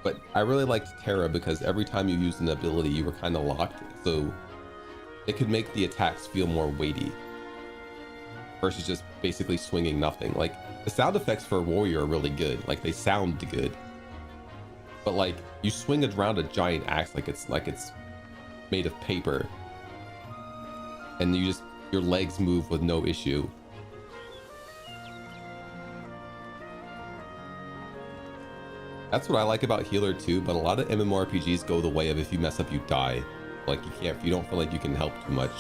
but I really liked Terra because every time you used an ability you were kind of locked, so it could make the attacks feel more weighty versus just basically swinging nothing. Like the sound effects for warrior are really good, like they sound good, but like you swing around a giant axe like it's made of paper, and your legs move with no issue. That's what I like about healer too, but a lot of MMORPGs go the way of if you mess up you die. Like you don't feel like you can help too much.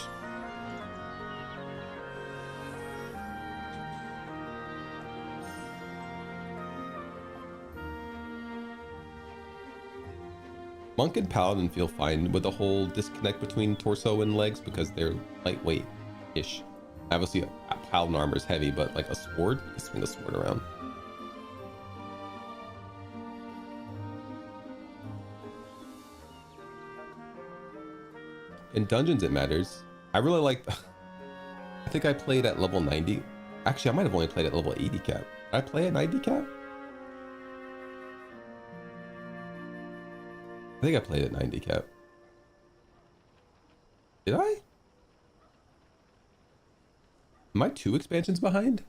Monk and Paladin feel fine with the whole disconnect between torso and legs because they're lightweight-ish. Obviously, Paladin armor is heavy, but like a sword, you can swing a sword around. In dungeons, it matters. I really like. I think I played at level 90. Actually, I might have only played at level 80 cap. Did I play at 90 cap? I think I played at 90 cap. Did I? Am I 2 expansions behind?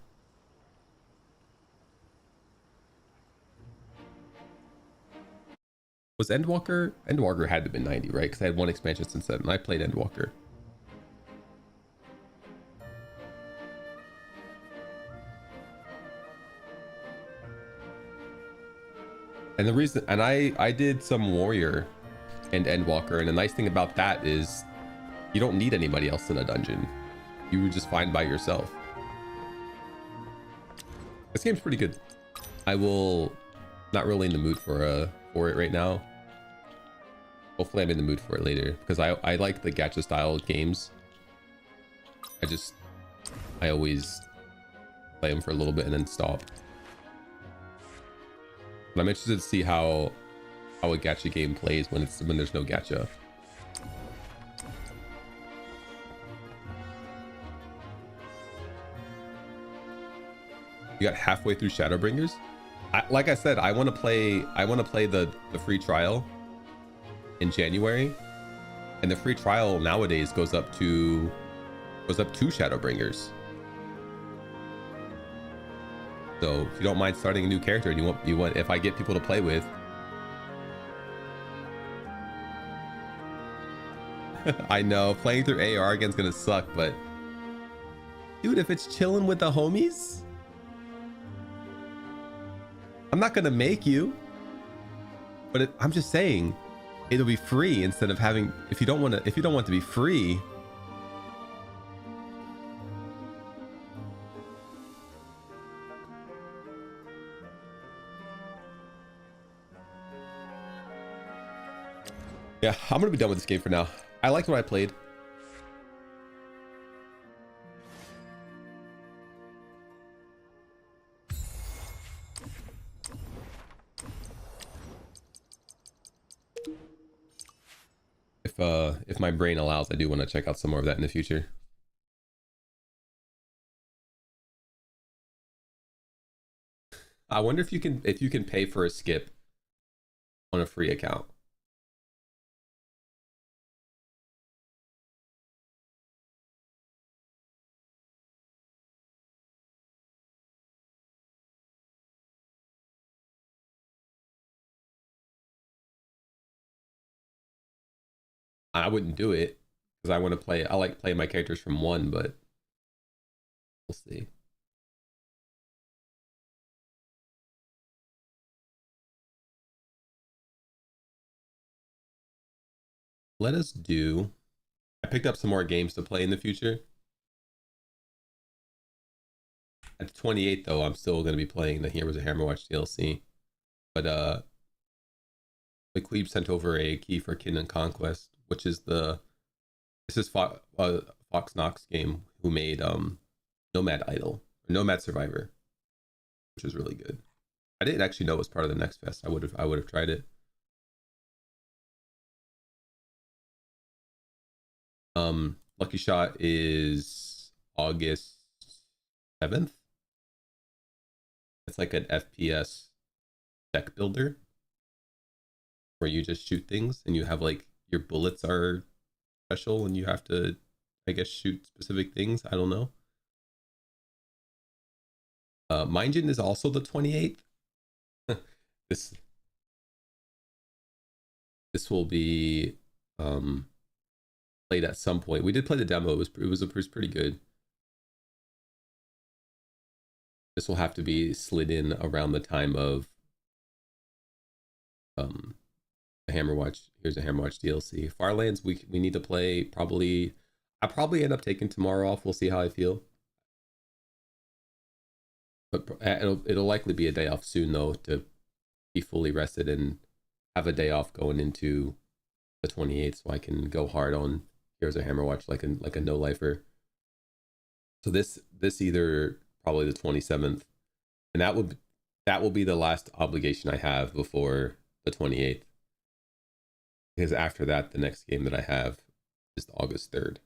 Was Endwalker? Endwalker had to have been 90, right? Because I had 1 expansion since then, and I played Endwalker. And the reason, and I did some warrior and Endwalker, and the nice thing about that is you don't need anybody else in a dungeon. You would just find by yourself. This game's pretty good. I will not really in the mood for it right now. Hopefully I'm in the mood for it later, because I like the gacha style games. I always play them for a little bit and then stop. But I'm interested to see how a gacha game plays when there's no gacha. You got halfway through Shadowbringers? Like I said, I want to play the free trial in January, and the free trial nowadays goes up to Shadowbringers. So if you don't mind starting a new character and you want if I get people to play with, I know playing through AR again is gonna suck, but dude, if it's chilling with the homies, I'm not gonna make you, but I'm just saying it'll be free instead of having. If you don't want to be free, yeah, I'm gonna be done with this game for now. I liked what I played. If my brain allows, I do want to check out some more of that in the future. I wonder if you can pay for a skip on a free account. I wouldn't do it because I want to play. I like playing my characters from one, but we'll see. Let us do. I picked up some more games to play in the future. At the 28th, though, I'm still going to be playing the Heroes of Hammerwatch DLC. But McQueeb sent over a key for Kingdom Conquest, which is this is Fox Knox game who made Nomad Idol or Nomad Survivor, which was really good. I didn't actually know it was part of the Next Fest. I would have tried it. Lucky Shot is August 7th. It's like an FPS deck builder where you just shoot things and you have like your bullets are special and you have to, I guess, shoot specific things. I don't know. Mindgen is also the 28th. this will be played at some point. We did play the demo. It was pretty good. This will have to be slid in around the time of the Hammerwatch. Here's a Hammerwatch DLC. Farlands we need to play probably. I'll probably end up taking tomorrow off. We'll see how I feel. But it'll likely be a day off soon though, to be fully rested and have a day off going into the 28th, so I can go hard on Heroes of Hammerwatch like a no lifer. So this either probably the 27th, and that will be the last obligation I have before the 28th, because after that the next game that I have is August 3rd.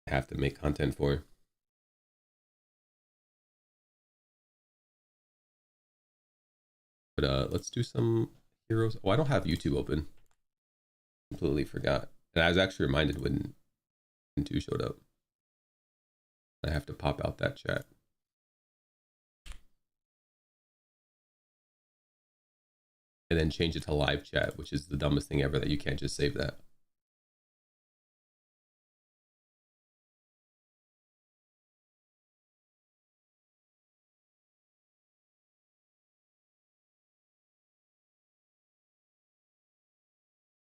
I have to make content for. But let's do some Heroes. Oh, I don't have YouTube open. Completely forgot. And I was actually reminded when 2 showed up. I have to pop out that chat. And then change it to live chat, which is the dumbest thing ever, that you can't just save that.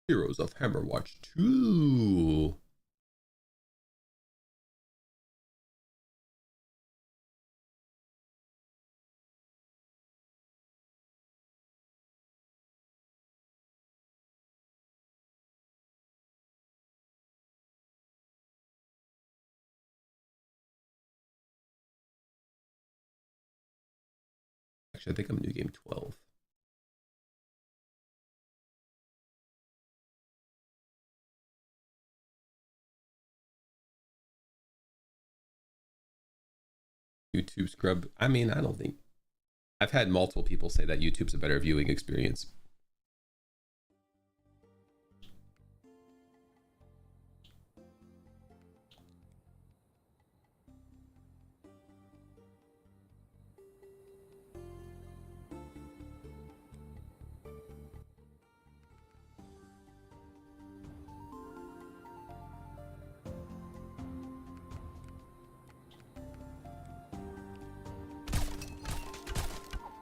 Heroes of Hammerwatch 2. Actually, I think I'm new game 12. YouTube scrub. I mean, I don't think. I've had multiple people say that YouTube's a better viewing experience.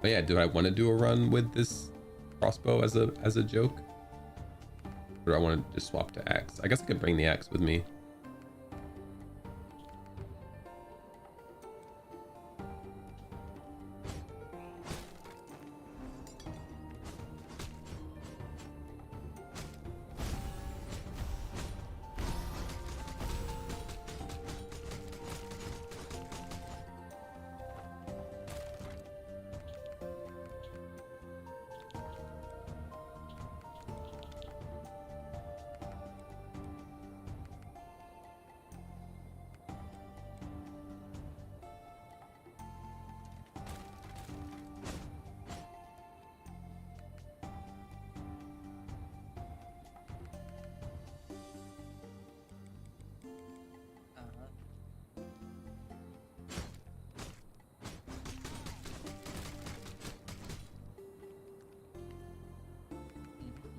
But yeah, do I want to do a run with this crossbow as a joke? Or do I want to just swap to axe? I guess I could bring the axe with me.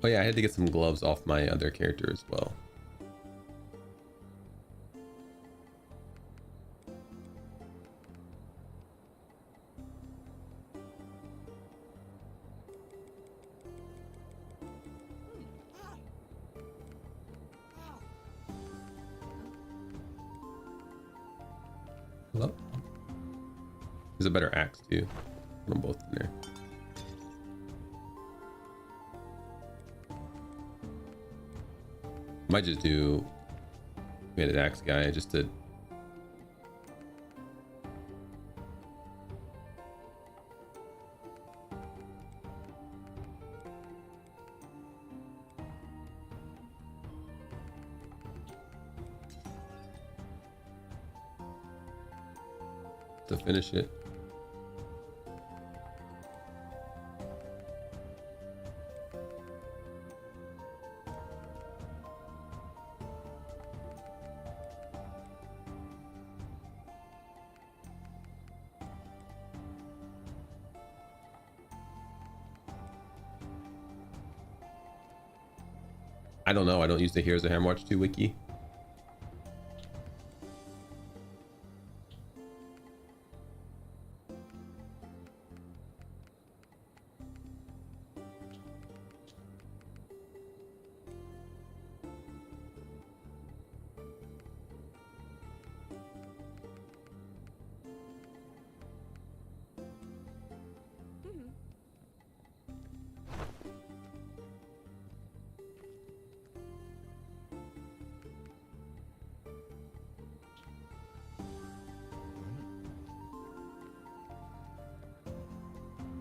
Oh yeah, I had to get some gloves off my other character as well. Hello? There's a better axe too. Put them both in there. Might just do an axe guy just to finish it. I don't know. I don't use the Heroes of Hammerwatch 2 wiki.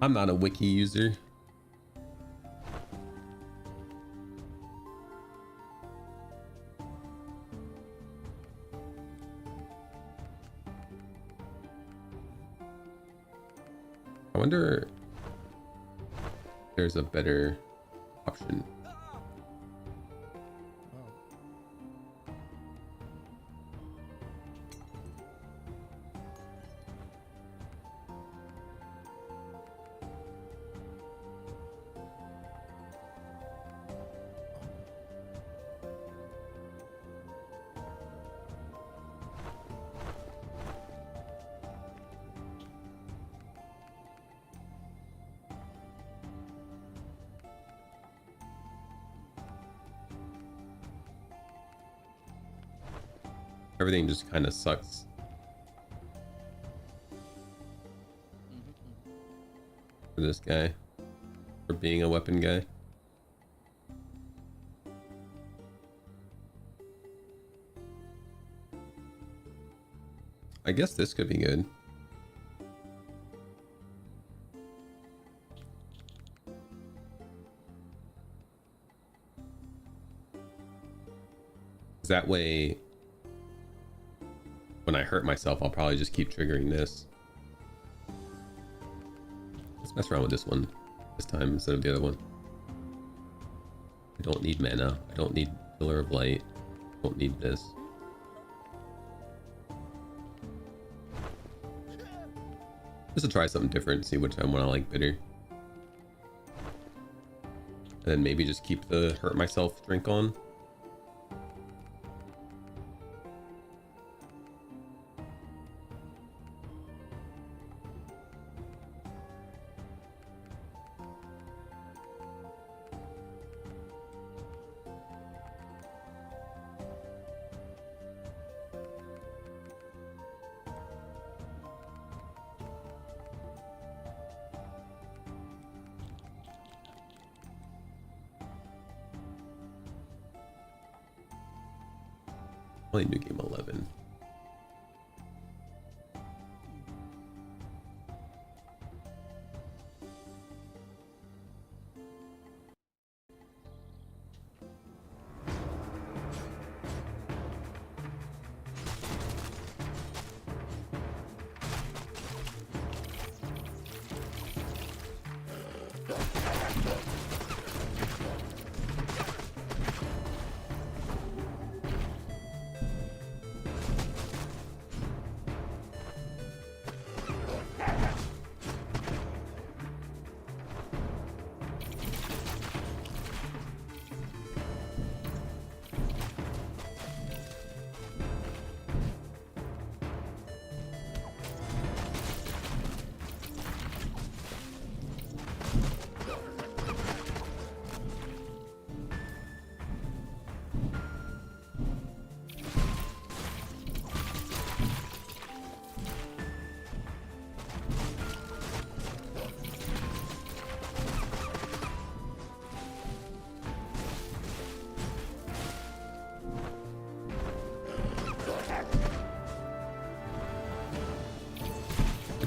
I'm not a wiki user. I wonder if there's a better option. Everything just kind of sucks. For this guy. For being a weapon guy. I guess this could be good. That way, when I hurt myself, I'll probably just keep triggering this. Let's mess around with this one this time instead of the other one. I don't need mana. I don't need Pillar of Light. I don't need this. Just to try something different, see which one I like better. And then maybe just keep the hurt myself drink on. Only new game 11.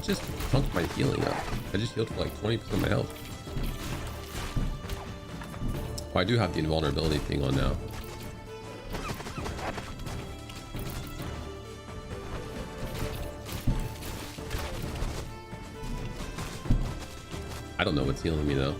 just chunked my healing up. I just healed for like 20% of my health. Oh, I do have the invulnerability thing on now. I don't know what's healing me though.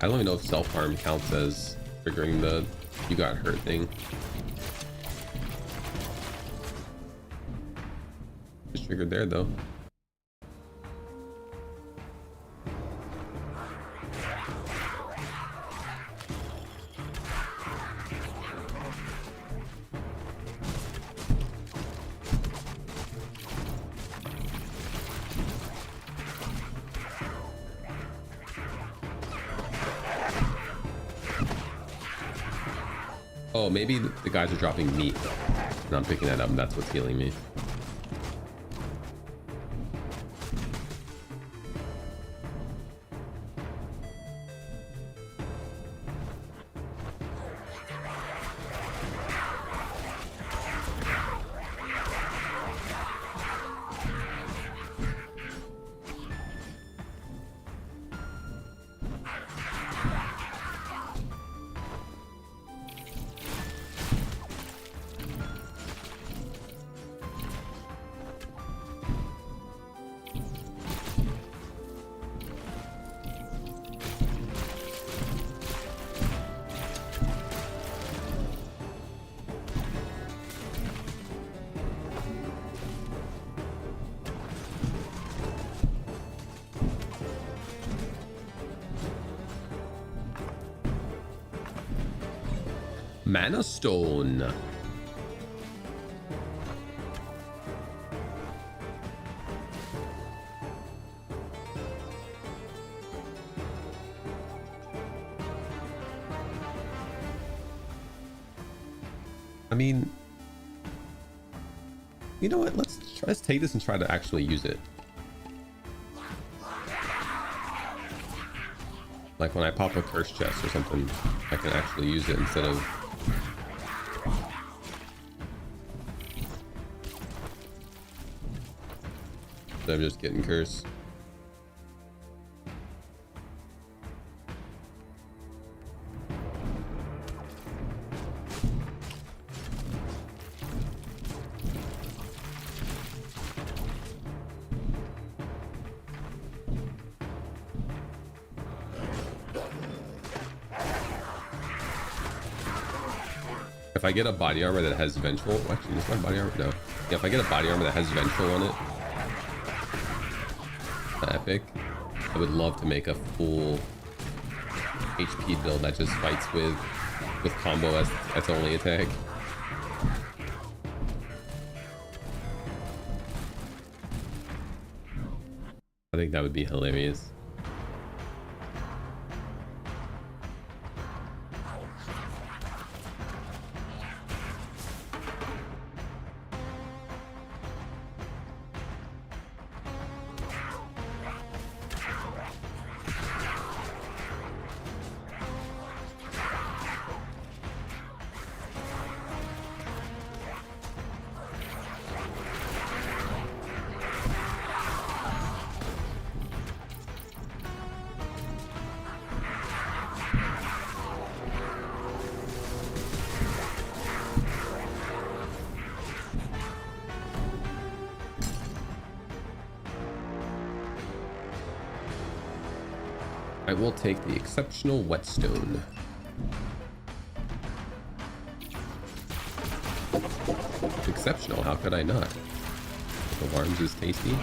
I don't even know if self-harm counts as triggering the you got hurt thing. Just triggered there though. Oh, maybe the guys are dropping meat and I'm picking that up and that's what's healing me. Mana Stone. I mean, you know what? Let's take this and try to actually use it. Like when I pop a curse chest or something, I can actually use it instead of just getting cursed. If I get a body armor that has ventral, actually, is my body armor? No. Yeah, if I get a body armor that has ventral on it, epic. I would love to make a full HP build that just fights with combo as its only attack. I think that would be hilarious. I will take the exceptional whetstone. Exceptional, how could I not? The worms is tasty.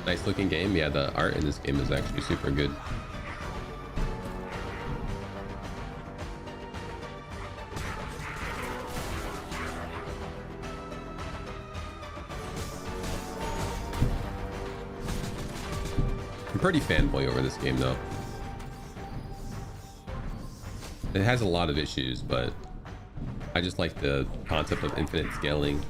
Nice looking game. Yeah, the art in this game is actually super good. I'm pretty fanboy over this game though. It has a lot of issues, but I just like the concept of infinite scaling.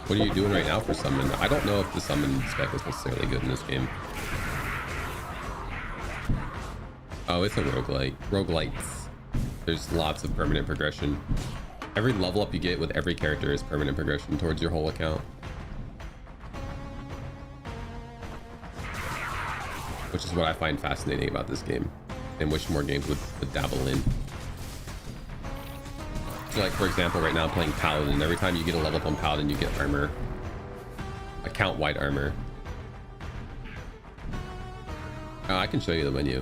What are you doing right now for summon? I don't know if the summon spec is necessarily good in this game. Oh, it's a roguelite. Roguelites. There's lots of permanent progression. Every level up you get with every character is permanent progression towards your whole account. Which is what I find fascinating about this game, and wish more games would dabble in. So like, for example, right now I'm playing Paladin. Every time you get a level up on Paladin, you get armor. Account-wide armor. Oh, I can show you the menu.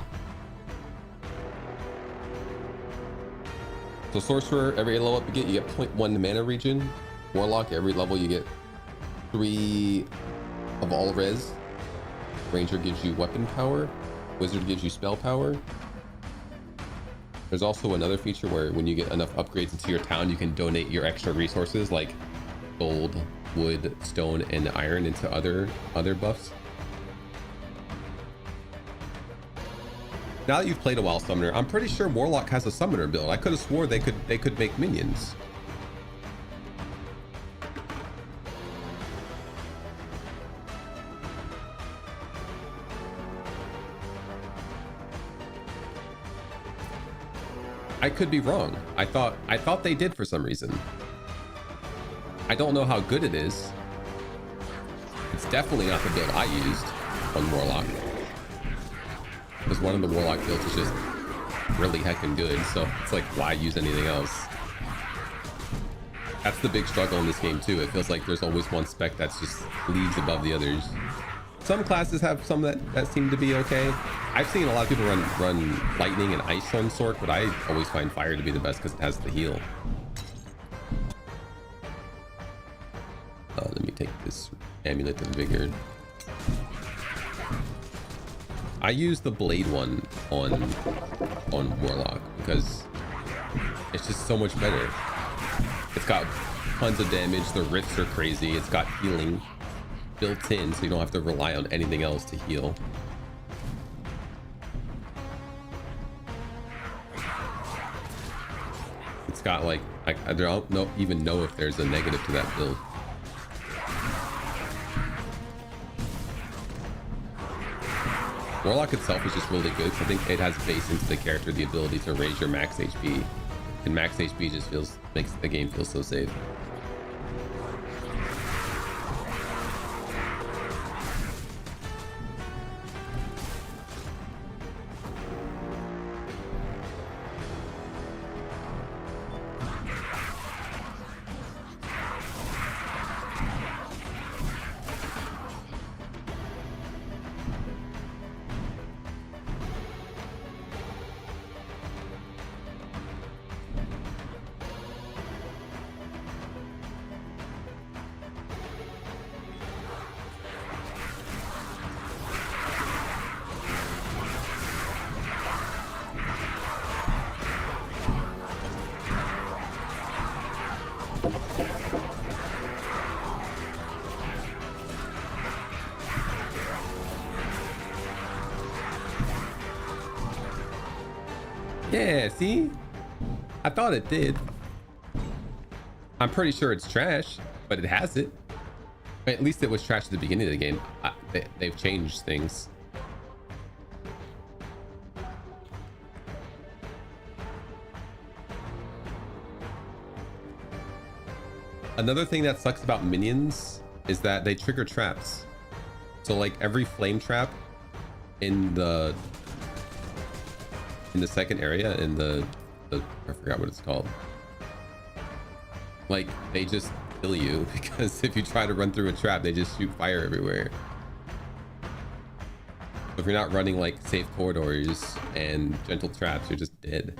So Sorcerer, every level up you get 0.1 mana regen. Warlock, every level you get 3 of all res. Ranger gives you weapon power. Wizard gives you spell power. There's also another feature where when you get enough upgrades into your town, you can donate your extra resources like gold, wood, stone, and iron into other buffs. Now that you've played a while, Summoner, I'm pretty sure Warlock has a Summoner build. I could have swore they could make minions. I could be wrong. I thought they did for some reason. I don't know how good it is. It's definitely not the build I used on Warlock. Because one of the Warlock builds is just really heckin' good, so it's like, why use anything else? That's the big struggle in this game too. It feels like there's always one spec that's just leagues above the others. Some classes have some that seem to be okay. I've seen a lot of people run lightning and ice on Sorc, but I always find fire to be the best because it has the heal. Let me take this amulet of vigor. I use the blade one on Warlock because it's just so much better. It's got tons of damage. The rifts are crazy. It's got healing built in, so you don't have to rely on anything else to heal. It's got like, I don't even know if there's a negative to that build. Warlock itself is just really good. I think it has based into the character the ability to raise your max HP, and max HP just makes the game feel so safe. Yeah, see? I thought it did. I'm pretty sure it's trash, but it has it. At least it was trash at the beginning of the game. They've changed things. Another thing that sucks about minions is that they trigger traps. So like every flame trap in the second area, in the I forgot what it's called. Like they just kill you because if you try to run through a trap, they just shoot fire everywhere. So if you're not running like safe corridors and gentle traps, you're just dead.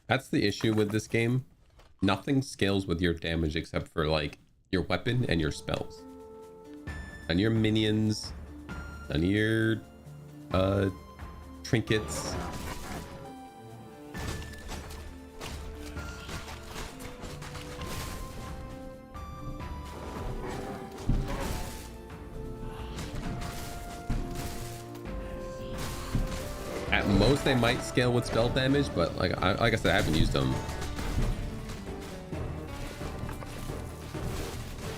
That's the issue with this game. Nothing scales with your damage except for like your weapon and your spells. And your minions, and your trinkets. At most, they might scale with spell damage, but like I said, I haven't used them.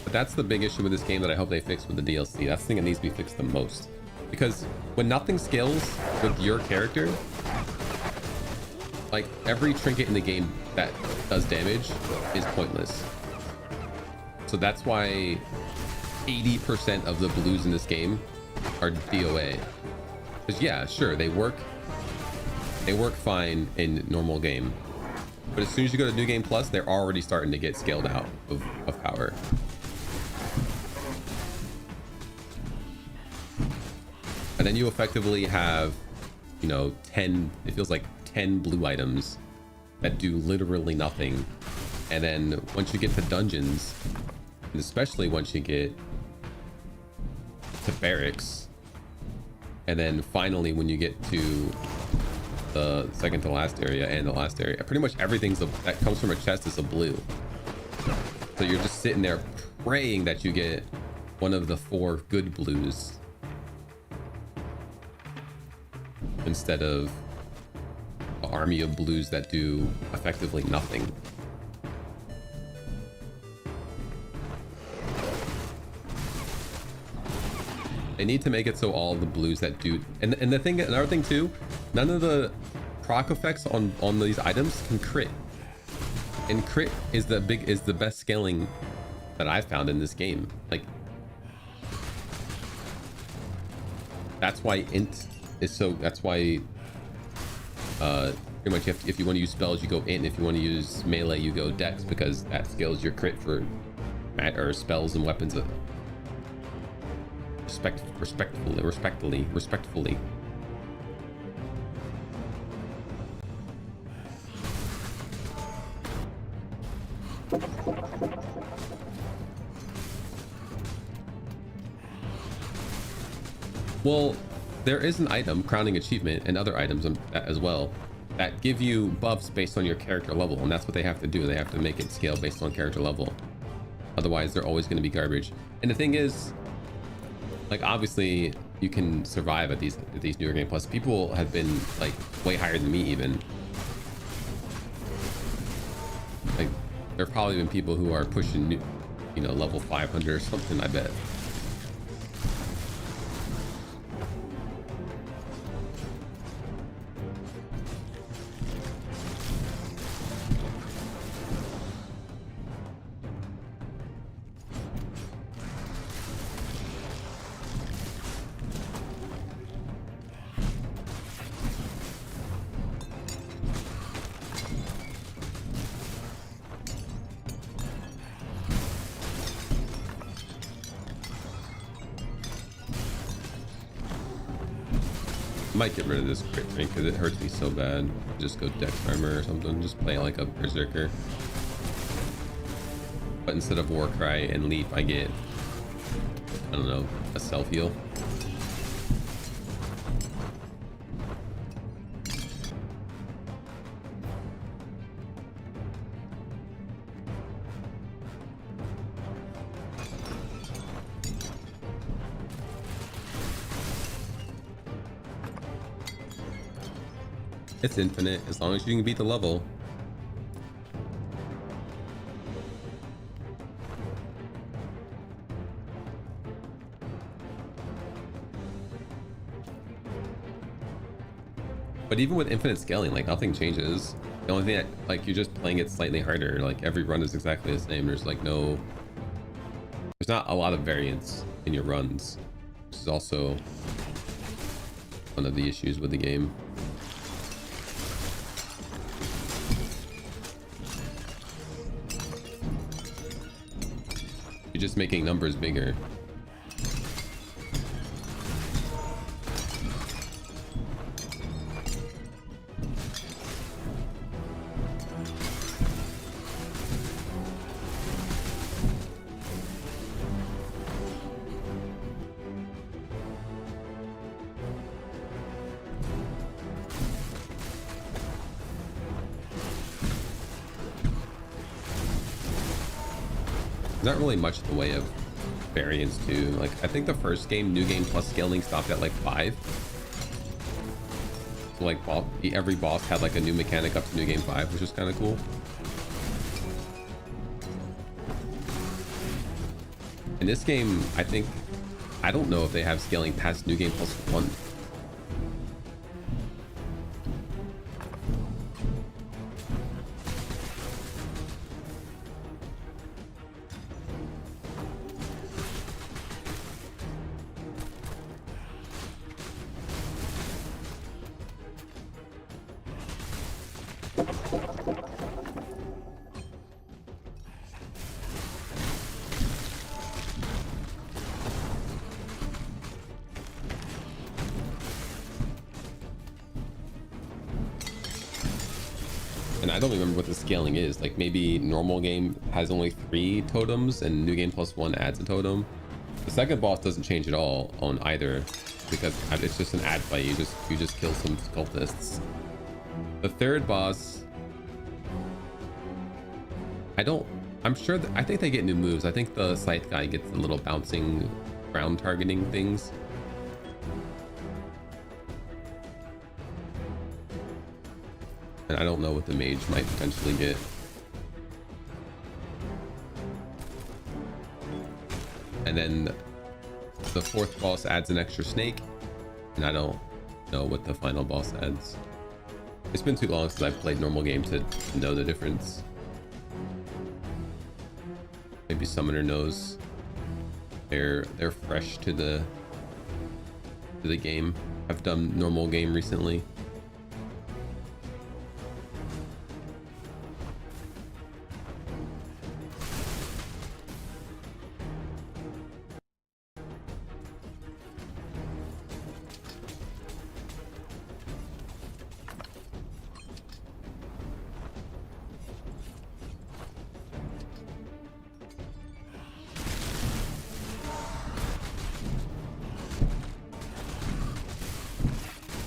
But that's the big issue with this game that I hope they fix with the DLC. That's the thing that needs to be fixed the most. Because when nothing scales with your character, like every trinket in the game that does damage is pointless. So that's why 80% of the blues in this game are DOA. Because yeah, sure, they work fine in normal game, but as soon as you go to New Game Plus, they're already starting to get scaled out of power. And then you effectively have, you know, 10, it feels like 10 blue items that do literally nothing. And then once you get to dungeons, and especially once you get to barracks, and then finally when you get to the second to last area and the last area, pretty much everything's that comes from a chest is a blue. So you're just sitting there praying that you get one of the 4 good blues instead of an army of blues that do effectively nothing. They need to make it so all the blues that do, and the thing, another thing too, none of the proc effects on these items can crit. And crit is the best scaling that I've found in this game. Like that's why int is so. That's why pretty much if you want to use spells, you go int. If you want to use melee, you go dex, because that scales your crit for or spells and weapons. Respectfully. Well, there is an item, crowning achievement, and other items as well that give you buffs based on your character level, and that's what they have to do. They have to make it scale based on character level. Otherwise, they're always going to be garbage. And the thing is, like, obviously you can survive at these newer game plus. People have been like way higher than me even. Like there have probably been people who are pushing, you know, level 500 or something, I bet. might get rid of this crit rate because it hurts me so bad. Just go Dex Armor or something. Just play like a Berserker. But instead of Warcry and Leap, I get, I don't know, a self-heal. It's infinite as long as you can beat the level. But even with infinite scaling, like nothing changes. The only thing that, like, you're just playing it slightly harder. Like every run is exactly the same. There's like there's not a lot of variance in your runs, which is also one of the issues with the game. You're just making numbers bigger. Not really much in the way of variance too. Like I think the first game, New Game Plus scaling, stopped at like 5. So like every boss had like a new mechanic up to New Game 5, which is kind of cool. In this game, I don't know if they have scaling past New Game Plus 1. And I don't remember what the scaling is. Like maybe normal game has only 3 totems and New Game Plus 1 adds a totem. The second boss doesn't change at all on either because it's just an ad fight. You just kill some cultists. The third boss, I'm sure I think they get new moves. I think the scythe guy gets the little bouncing ground targeting things. And I don't know what the mage might potentially get. And then the fourth boss adds an extra snake. And I don't know what the final boss adds. It's been too long since I've played normal game to know the difference. Maybe Summoner knows. They're fresh to the game. I've done normal game recently.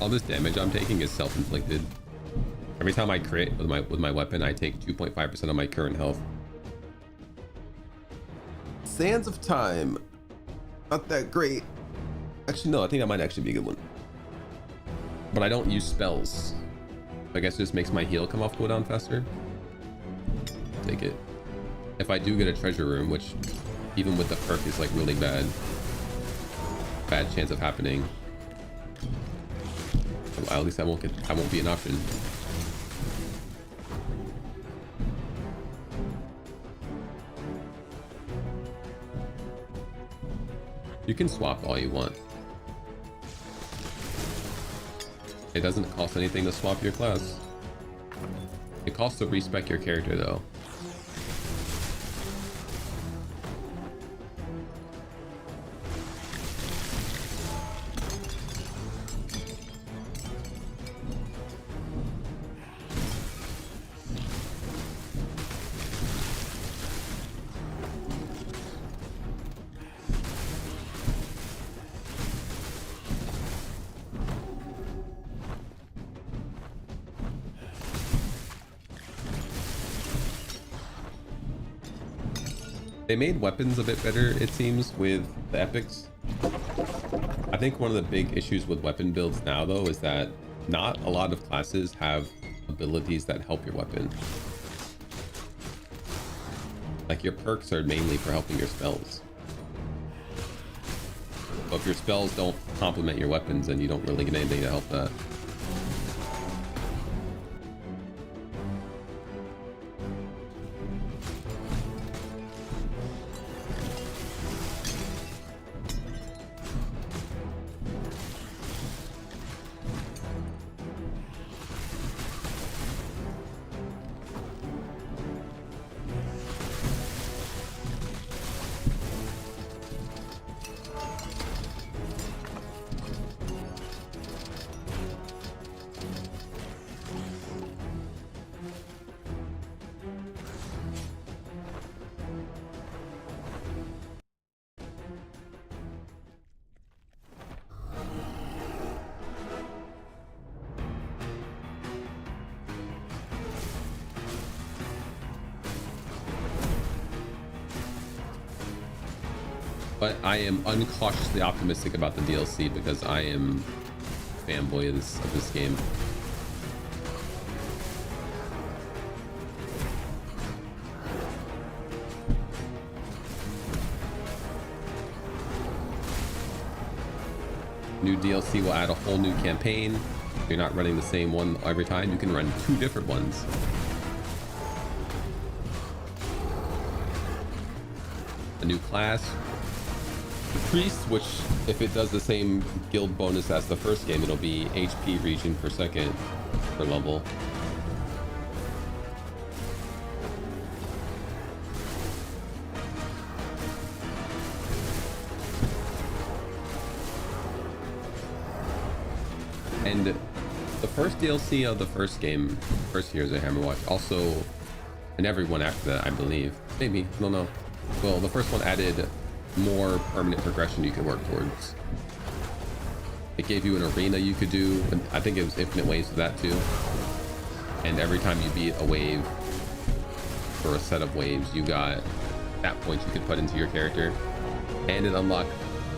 All this damage I'm taking is self-inflicted. Every time I crit with my weapon, I take 2.5% of my current health. Sands of Time. Not that great. Actually, no, I think that might actually be a good one. But I don't use spells. I guess it just makes my heal come off cooldown faster. Take it. If I do get a treasure room, which even with the perk is like really bad chance of happening. At least I won't be an option. You can swap all you want. It doesn't cost anything to swap your class. It costs to respec your character though. They made weapons a bit better, it seems, with the epics. I think one of the big issues with weapon builds now, though, is that not a lot of classes have abilities that help your weapon. Like, your perks are mainly for helping your spells. So if your spells don't complement your weapons, then you don't really get anything to help that. But I am uncautiously optimistic about the DLC because I am a fanboy of this game. New DLC will add a whole new campaign. You're not running the same one every time. You can run 2 different ones. A new class. The priest, which if it does the same guild bonus as the first game, it'll be HP regen per second per level. And the first DLC of the first game, first Heroes of Hammerwatch, also, and everyone after that, I believe, maybe, I don't know. Well, the first one added more permanent progression you could work towards. It gave you an arena you could do, and I think it was infinite waves of that too. And every time you beat a wave or a set of waves, you got stat points you could put into your character. And it unlocked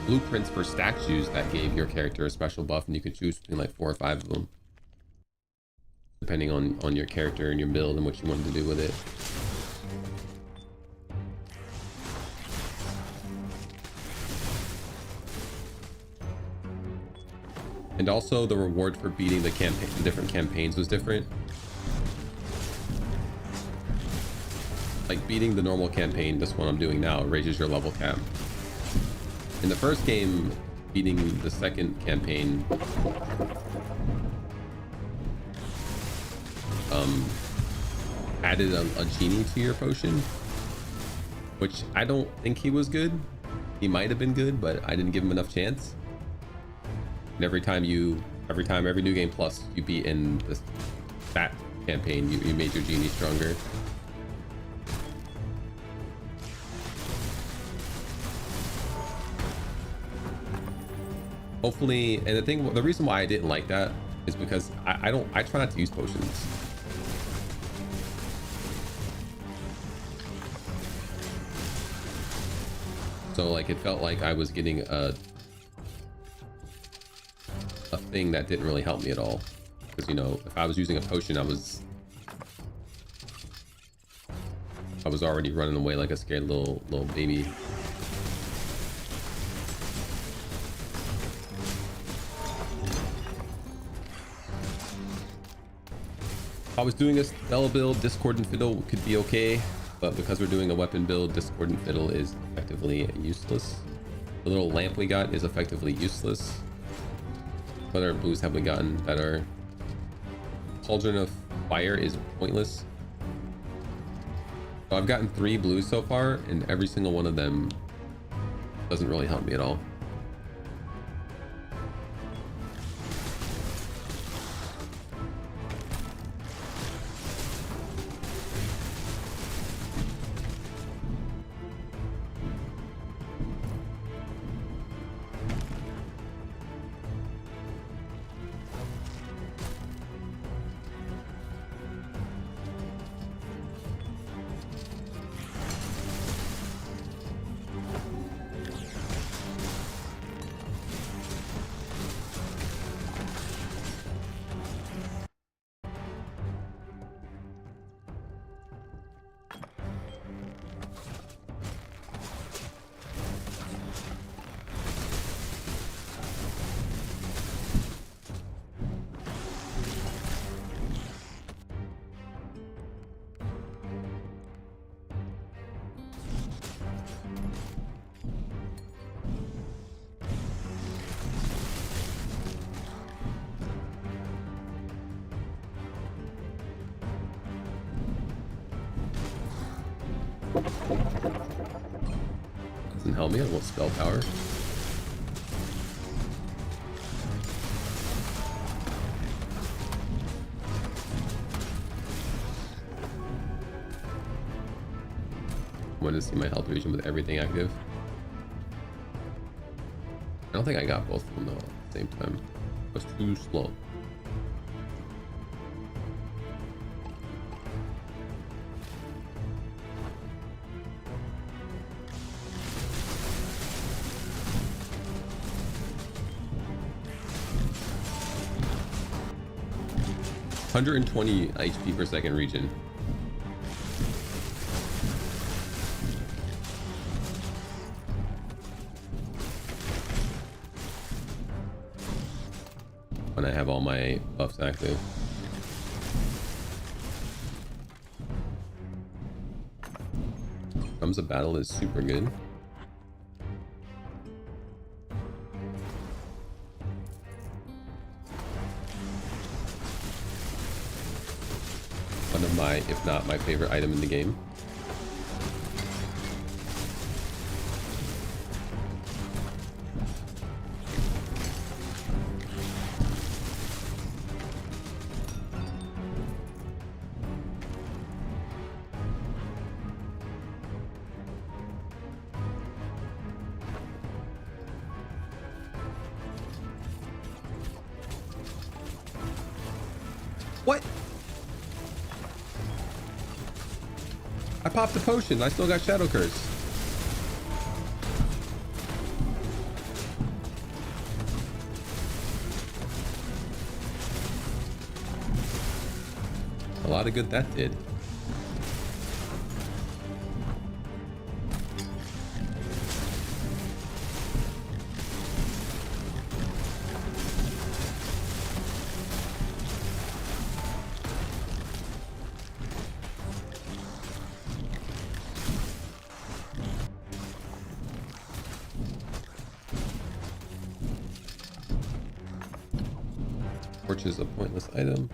blueprints for statues that gave your character a special buff, and you could choose between like 4 or 5 of them, depending on your character and your build and what you wanted to do with it. And also the reward for beating the different campaigns was different. Like beating the normal campaign, this one I'm doing now, raises your level cap. In the first game, beating the second campaign added a genie to your potion, which I don't think he was good. He might have been good, but I didn't give him enough chance. And every new game plus you beat in that campaign, you made your genie stronger. Hopefully, and the reason why I didn't like that is because I try not to use potions. So like it felt like I was getting a thing that didn't really help me at all, because you know, if I was using a potion, I was already running away like a scared little baby. If I was doing a spell build, Discordant Fiddle could be okay, but because we're doing a weapon build, Discordant Fiddle is effectively useless. The little lamp we got is effectively useless. What other blues have we gotten that are... Cauldron of Fire is pointless. So I've gotten 3 blues so far, and every single one of them doesn't really help me at all. Doesn't help me. I want spell power. I want to see my health region with everything active. I don't think I got both of them though at the same time. I was too slow. (120 HP per second region). When I have all my buffs active. Comes a battle is super good. One of my, if not my favorite item in the game. What? I popped the potion. I still got Shadow Curse. A lot of good that did. Torch is a pointless item.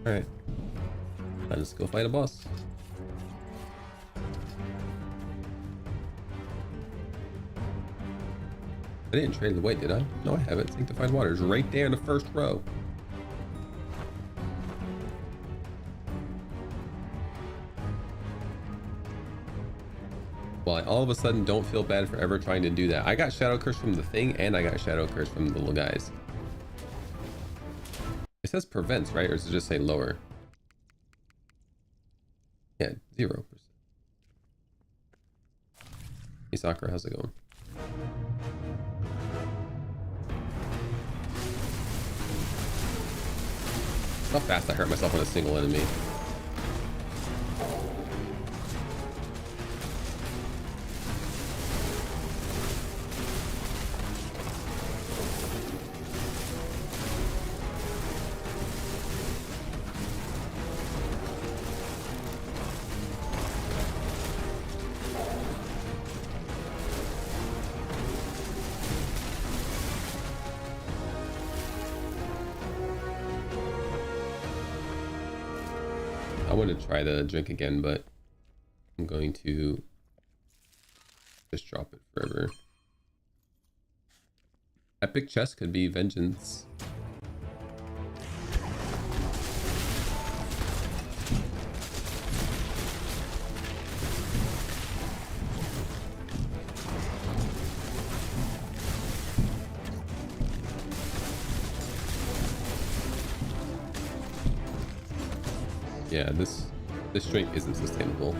Alright. Let's go fight a boss. I didn't trade it away, did I? No, I haven't. Sanctified Waters right there in the first row. Well, I all of a sudden don't feel bad for ever trying to do that. I got Shadow Curse from the thing, and I got Shadow Curse from the little guys. It says prevents, right? Or does it just say lower? Yeah, 0%. Hey, Sakura, how's it going? How fast I hurt myself on a single enemy. I want to try the drink again, but I'm going to just drop it forever. Epic chest could be vengeance. Yeah, this drink isn't sustainable.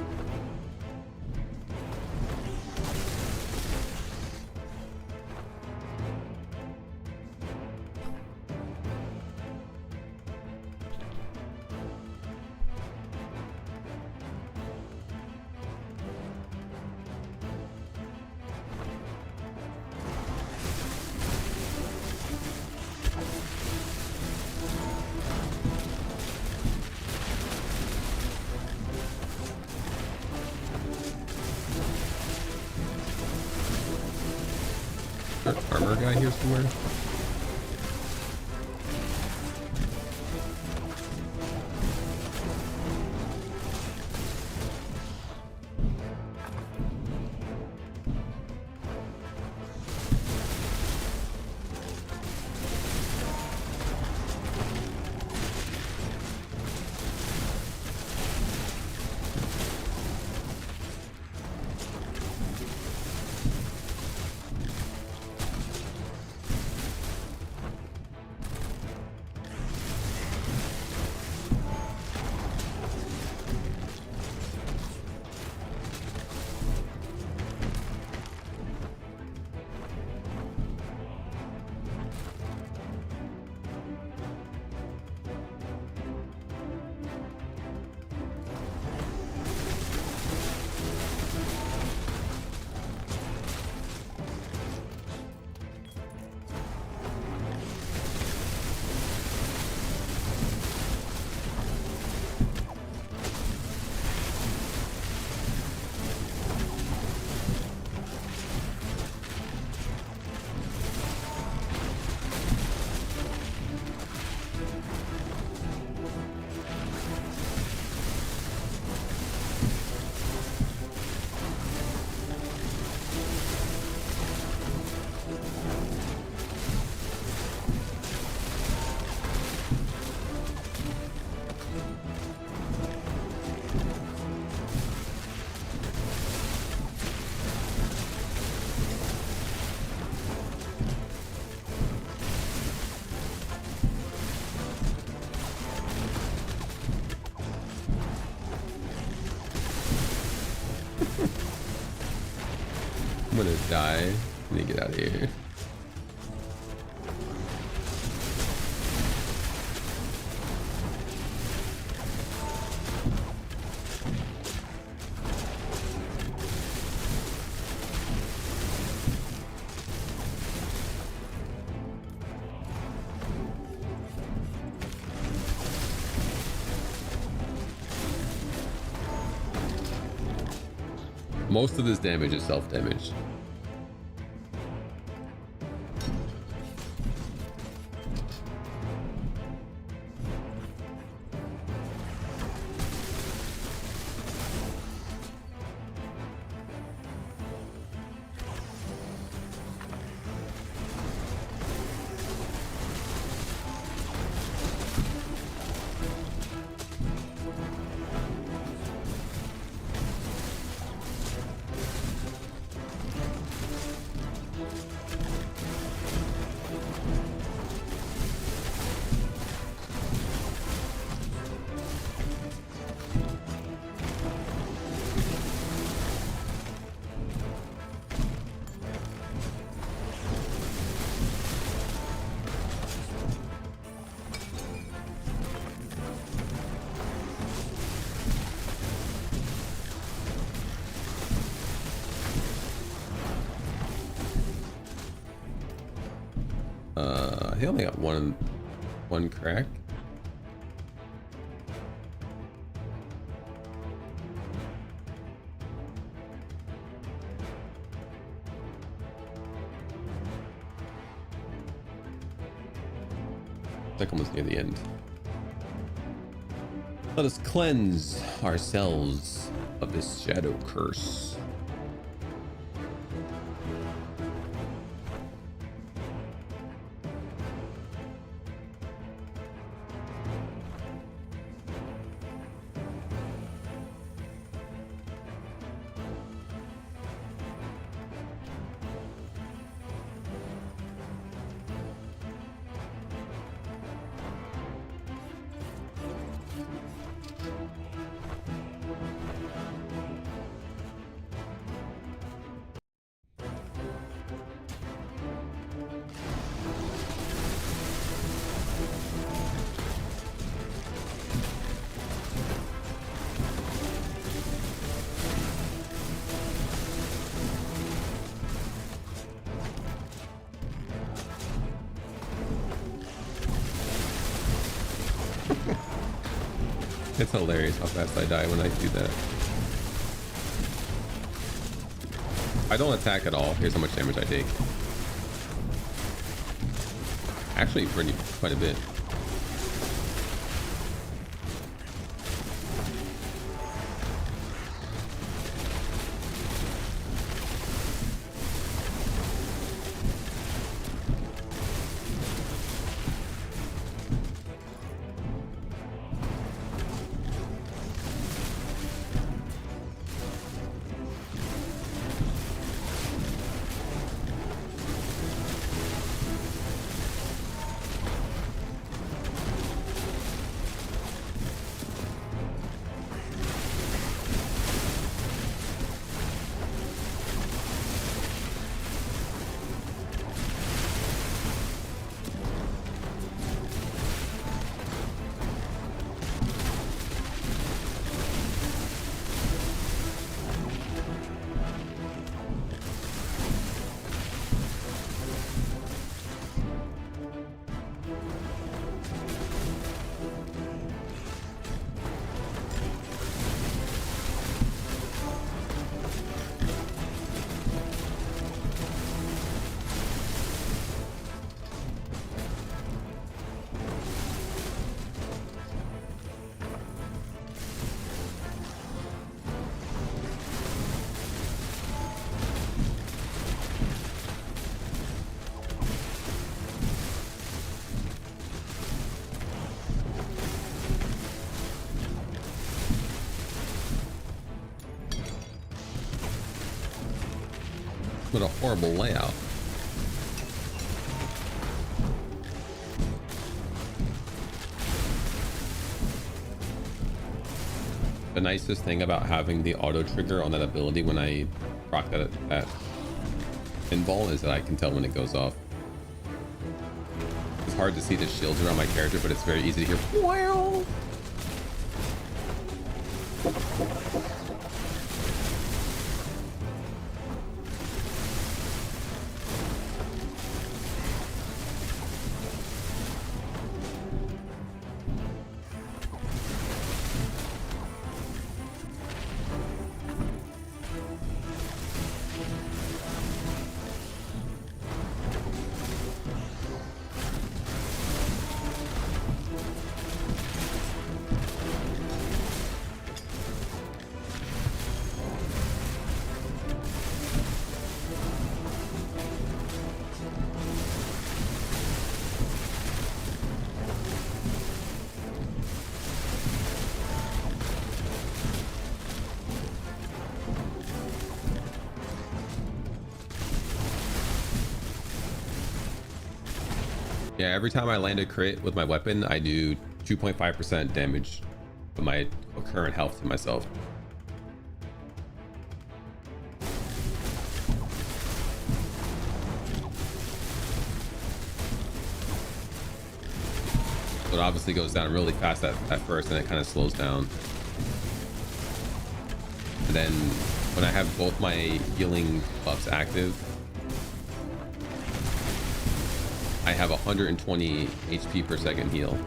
Armor guy here somewhere. I'm gonna die. Let me get out of here. Most of this damage is self-damage. I think I only got one crack. Like almost near the end. Let us cleanse ourselves of this shadow curse. It's hilarious how fast I die when I do that. I don't attack at all. Here's how much damage I take. Actually, quite a bit. What a horrible layout. The nicest thing about having the auto trigger on that ability when I proc that pinball is that I can tell when it goes off. It's hard to see the shields around my character, but it's very easy to hear. Wow. Yeah, every time I land a crit with my weapon, I do 2.5% damage of my current health to myself. So it obviously goes down really fast at first, and it kind of slows down. And then when I have both my healing buffs active, I have 120 HP per second heal.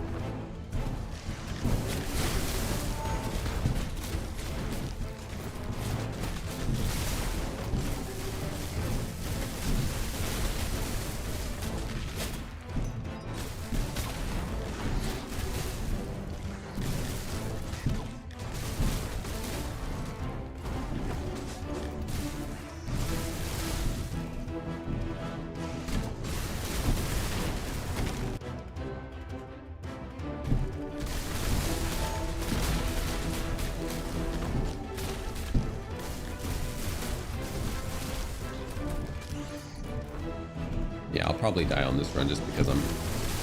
Yeah, I'll probably die on this run just because I'm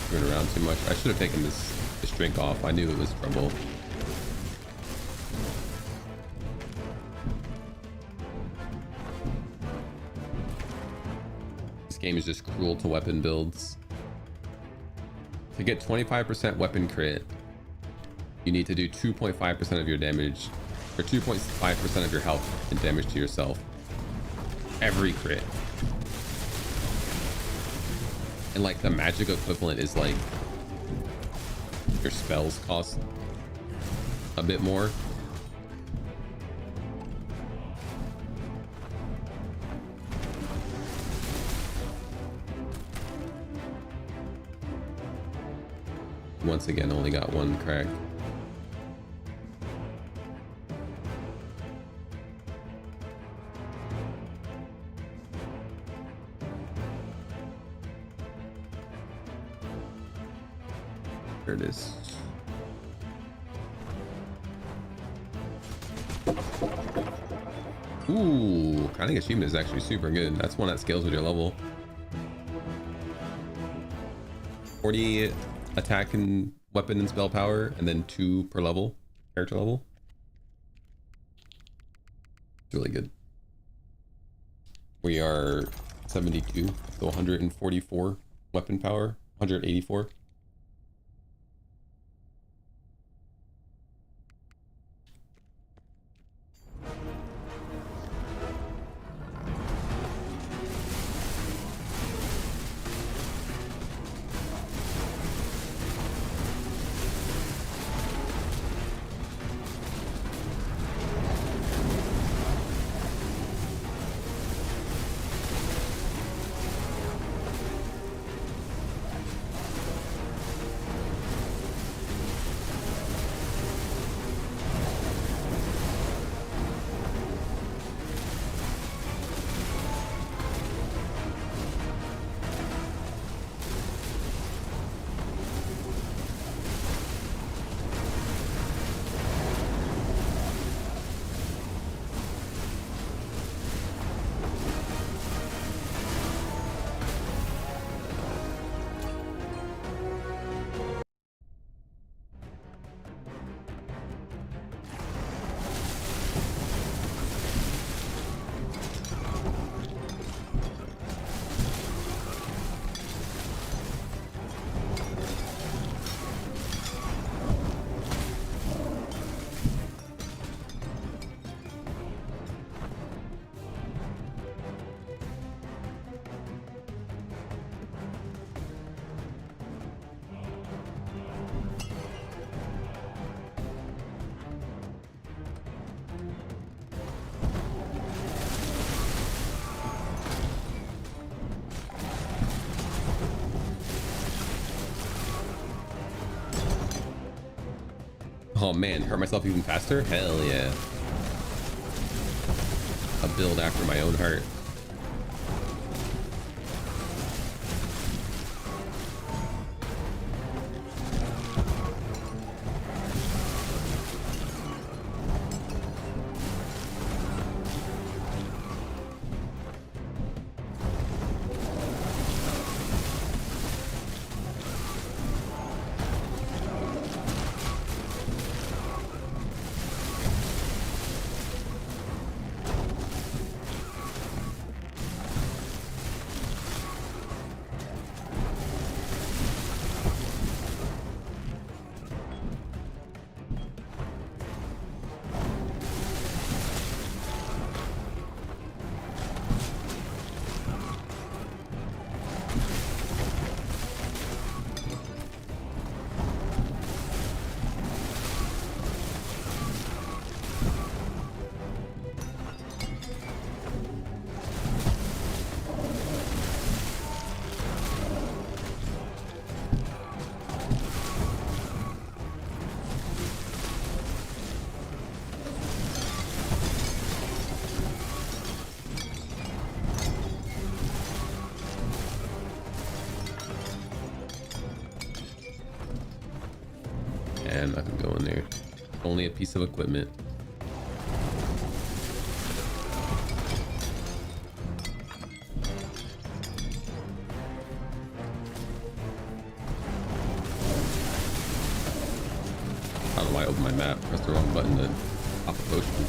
screwing around too much. I should have taken this drink off. I knew it was trouble. This game is just cruel to weapon builds. To get 25% weapon crit, you need to do 2.5% of your damage, or 2.5% of your health and damage to yourself. Every crit. And like the magic equivalent is like your spells cost a bit more. Once again, only got one crack. There it is. Ooh, crowning achievement is actually super good. That's one that scales with your level. 40 attack and weapon and spell power, and then 2 per level, character level. It's really good. We are 72, so 144 weapon power, 184. Oh man, hurt myself even faster? Hell yeah. A build after my own heart. And I can go in there. Only a piece of equipment. I don't know why I opened my map. Pressed the wrong button to pop a potion.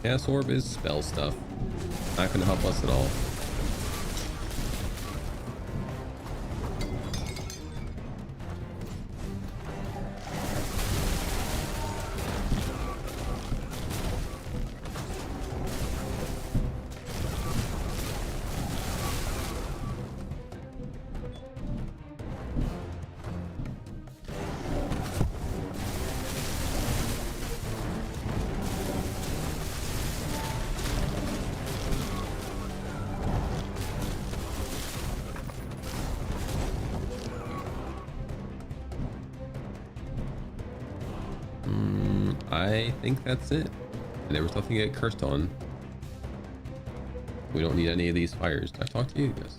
Gas orb is spell stuff. Not gonna help us at all. I think that's it. And there was nothing to get cursed on. We don't need any of these fires. Did I talk to you guys?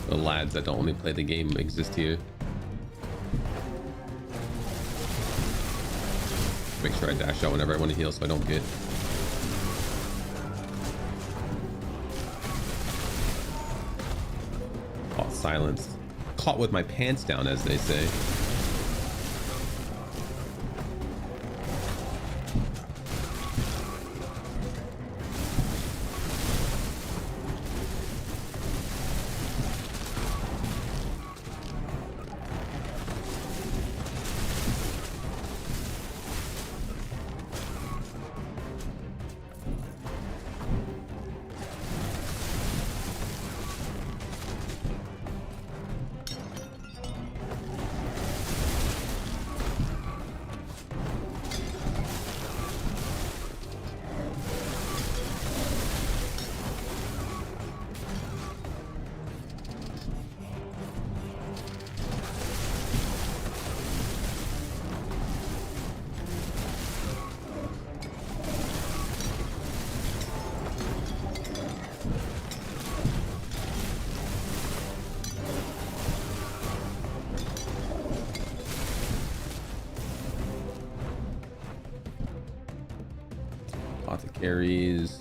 The lads that don't only play the game exist here. Make sure I dash out whenever I want to heal so I don't get caught silenced. Caught with my pants down, as they say. apothecaries.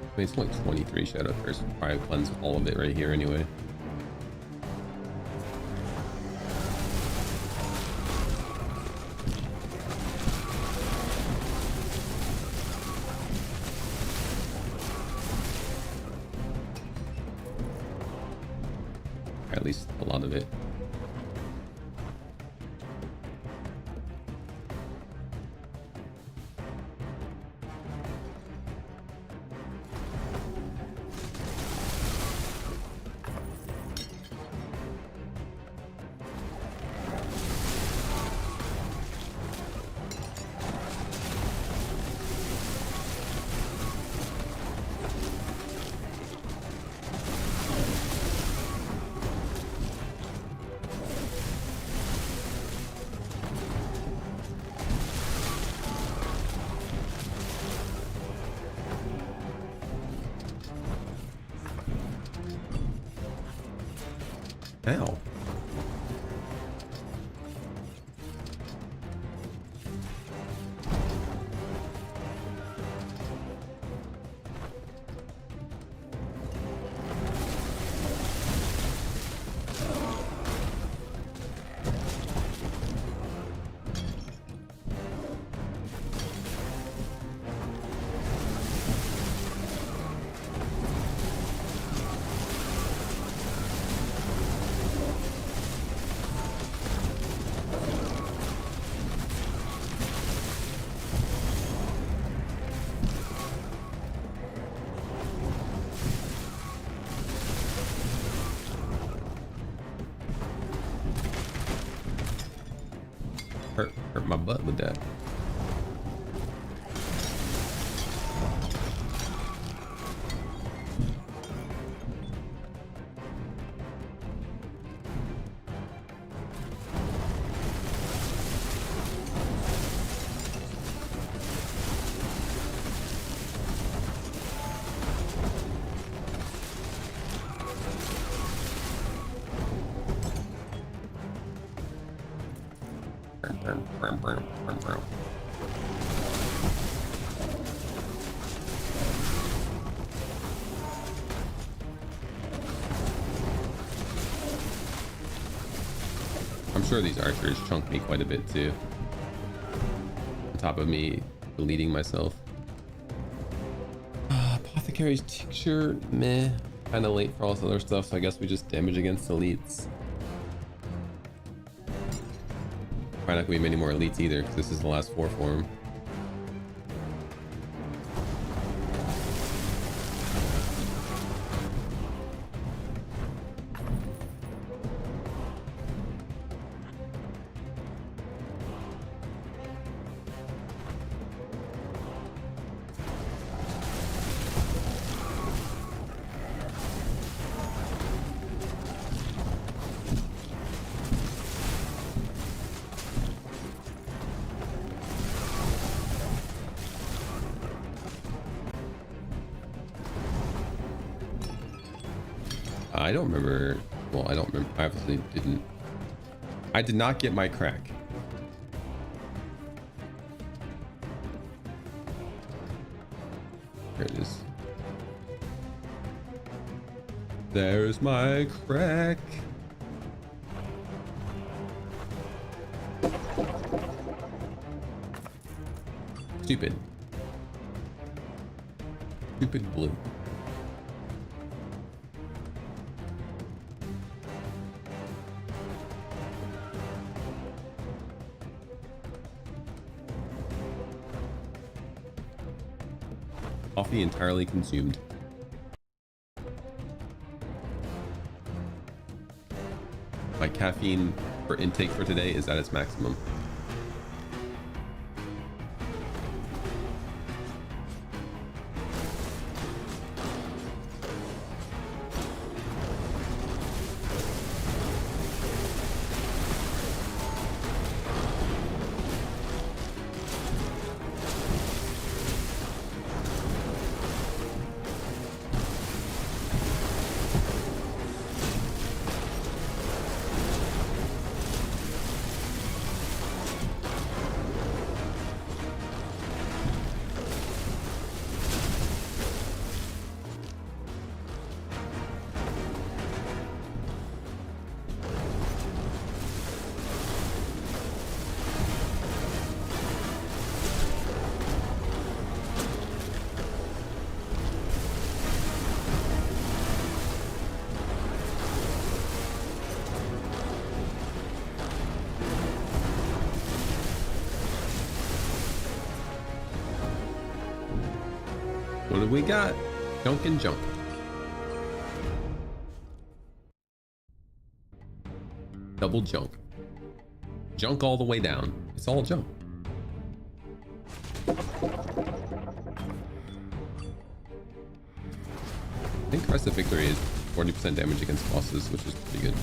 I mean, it's only 23 Shadow Curse. We'll probably cleanse all of it right here anyway. At least a lot of it. Ow. Hurt my butt with that. I'm sure these archers chunk me quite a bit too. On top of me bleeding myself. Apothecary's tincture, meh. Kind of late for all this other stuff, so I guess we just damage against elites. Probably not gonna be many more elites either, because this is the last 4 for him. I don't remember. Well, I don't remember. I obviously didn't. I did not get my crack. There it is. There's my crack. Stupid. Stupid blue. Coffee entirely consumed. My caffeine for intake for today is at its maximum. have we got? Junk and junk. Double junk. Junk all the way down. It's all junk. I think Crest of Victory is 40% damage against bosses, which is pretty good.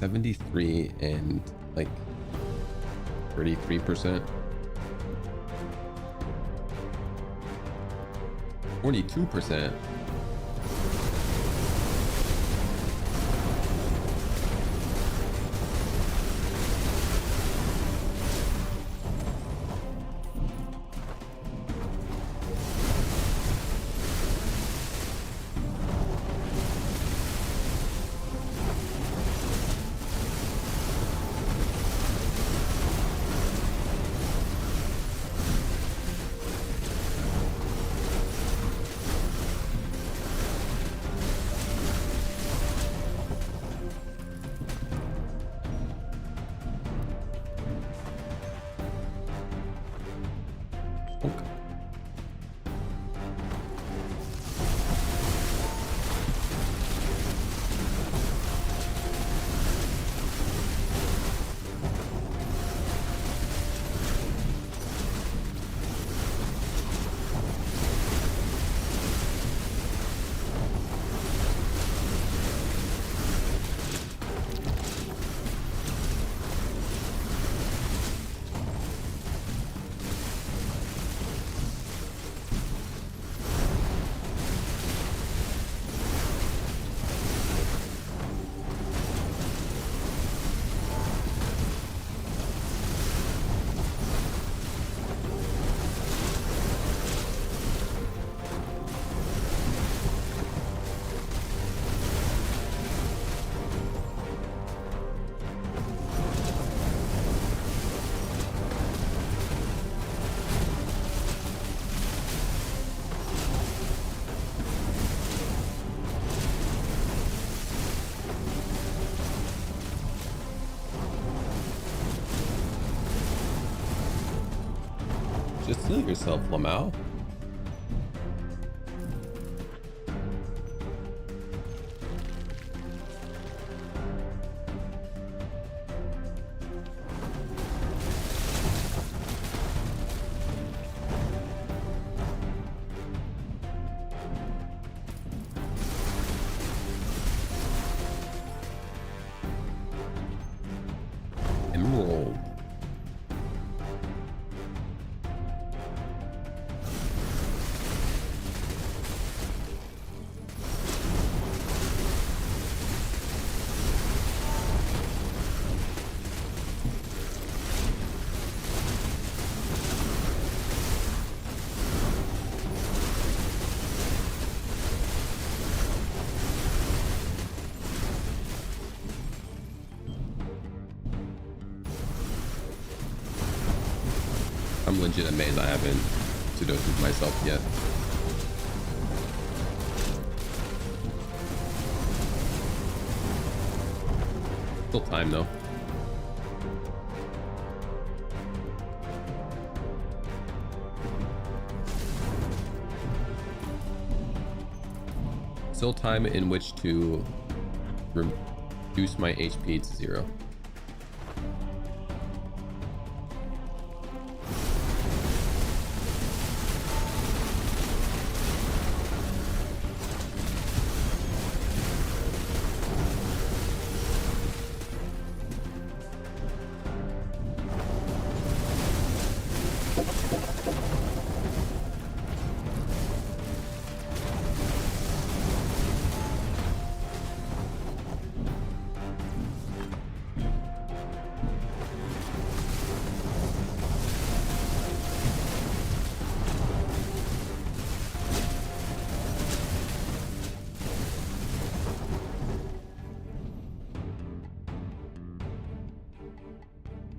$73 and like 33%. 42%. Just heal yourself, Lamau. Emerald. I'm legit amazed I haven't Sudoku'd myself yet. Still time though. Still time in which to reduce my HP to 0.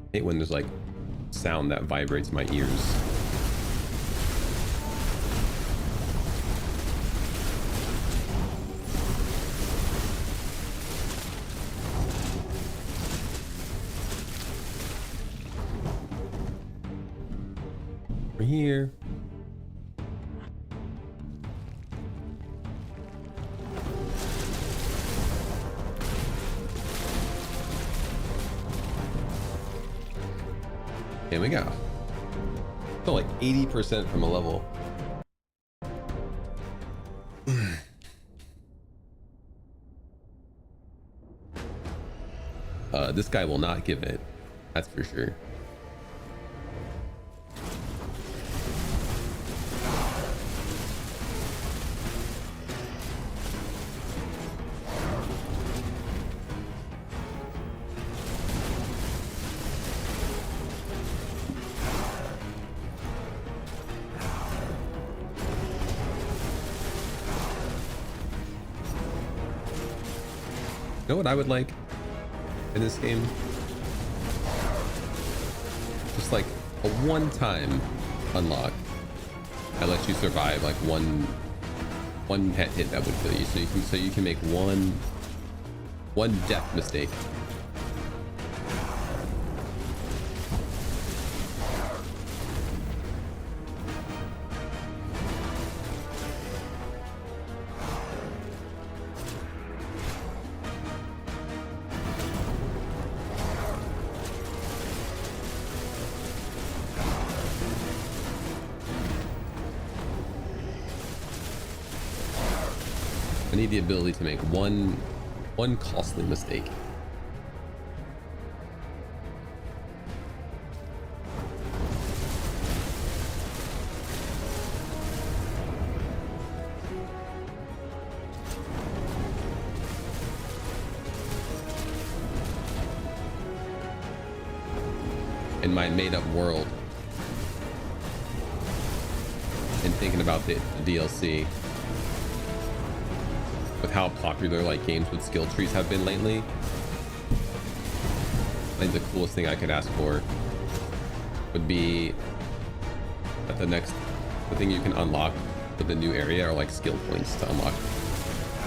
I hate when there's like sound that vibrates my ears. We're here. Here we go. So like 80% from a level. This guy will not give it. That's for sure. You know what I would like in this game? Just like a one-time unlock that lets you survive like one hit that would kill you, so you can make one death mistake. I need the ability to make one costly mistake. In my made-up world, and thinking about the DLC, with how popular like games with skill trees have been lately, I think the coolest thing I could ask for would be that the thing you can unlock with the new area are like skill points to unlock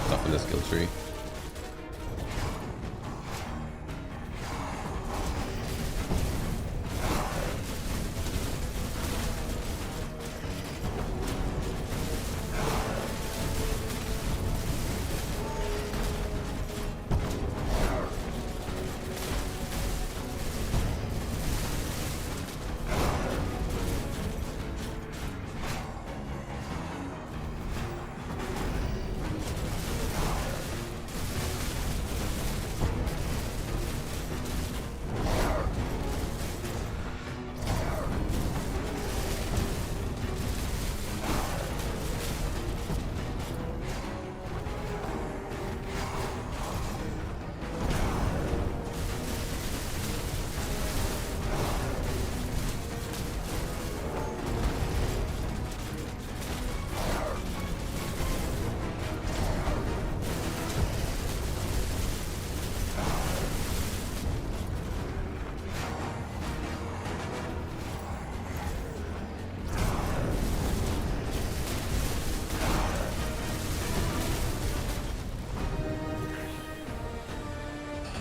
stuff in the skill tree.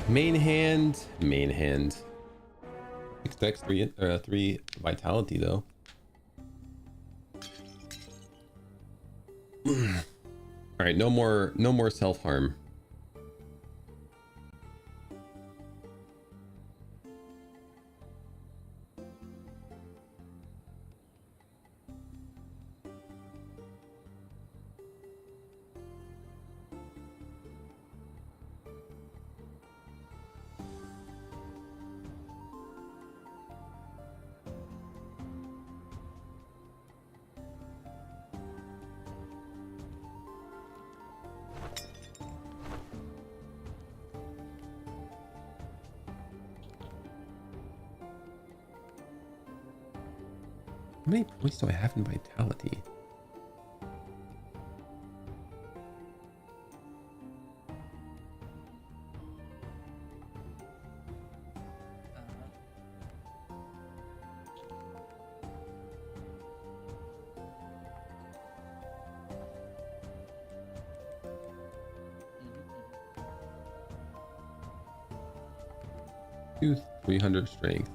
Main hand. 6 dex, 3 vitality though. All right, no more self harm. How many points do I have in vitality? Two, 300 strength.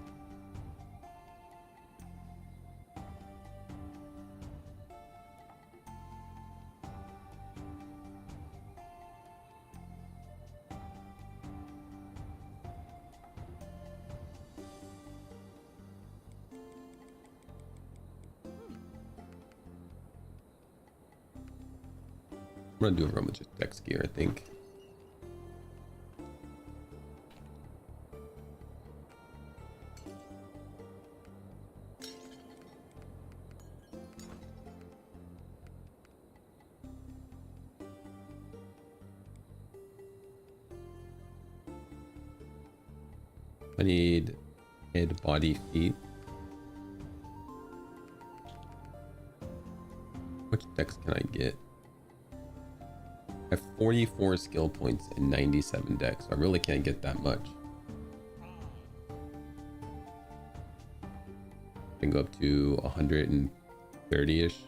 I'm gonna do a run with just dex gear, I think. I need head, body, feet. Which dex can I get? I have 44 skill points and 97 dex, so I really can't get that much. I can go up to 130-ish.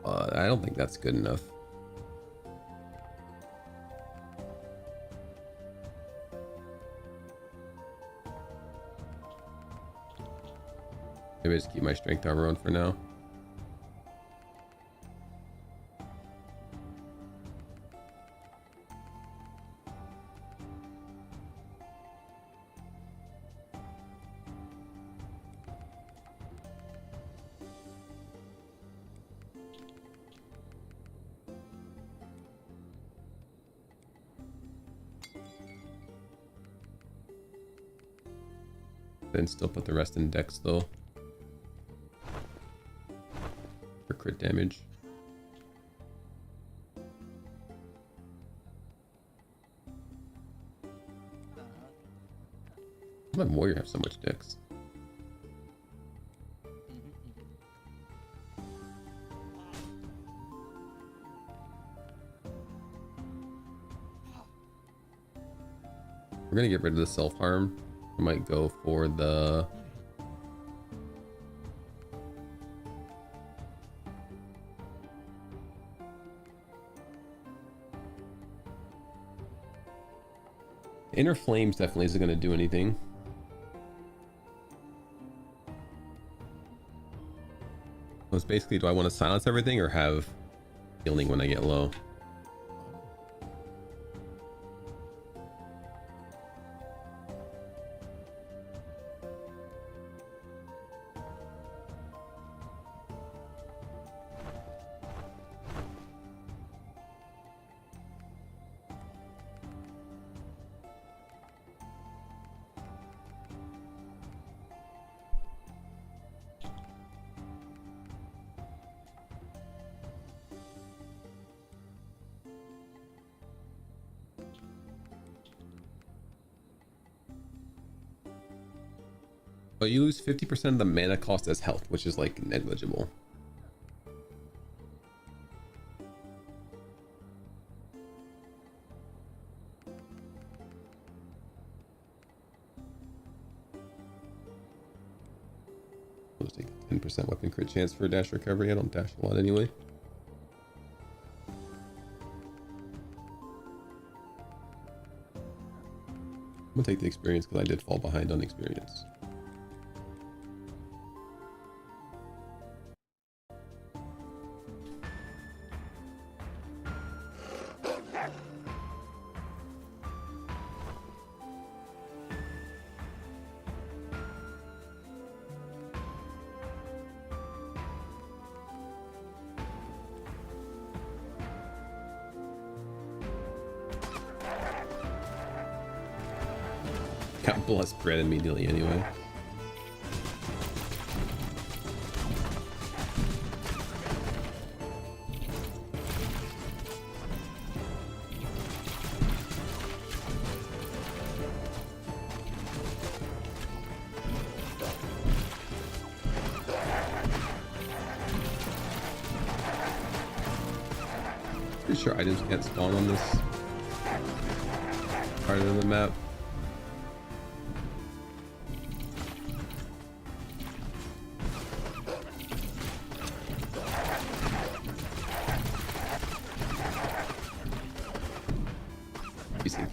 I don't think that's good enough. Maybe just keep my strength armor on for now. Then still put the rest in dex though. For crit damage. Why does my warrior have so much dex? We're gonna get rid of the self-harm. I might go for the Inner Flames definitely isn't going to do anything. So it's basically, do I want to silence everything or have healing when I get low? But you lose 50% of the mana cost as health, which is like negligible. I'll just take a 10% weapon crit chance for dash recovery. I don't dash a lot anyway. I'm gonna take the experience because I did fall behind on experience. Got blessed bread immediately anyway. Pretty sure items can't spawn on this part of the map.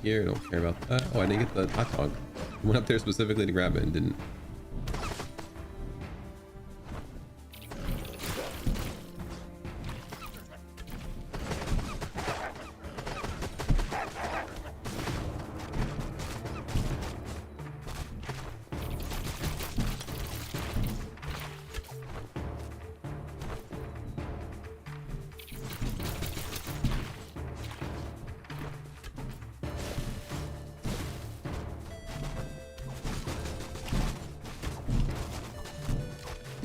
Here, don't care about that. Oh, I didn't get the hot dog. I went up there specifically to grab it and didn't.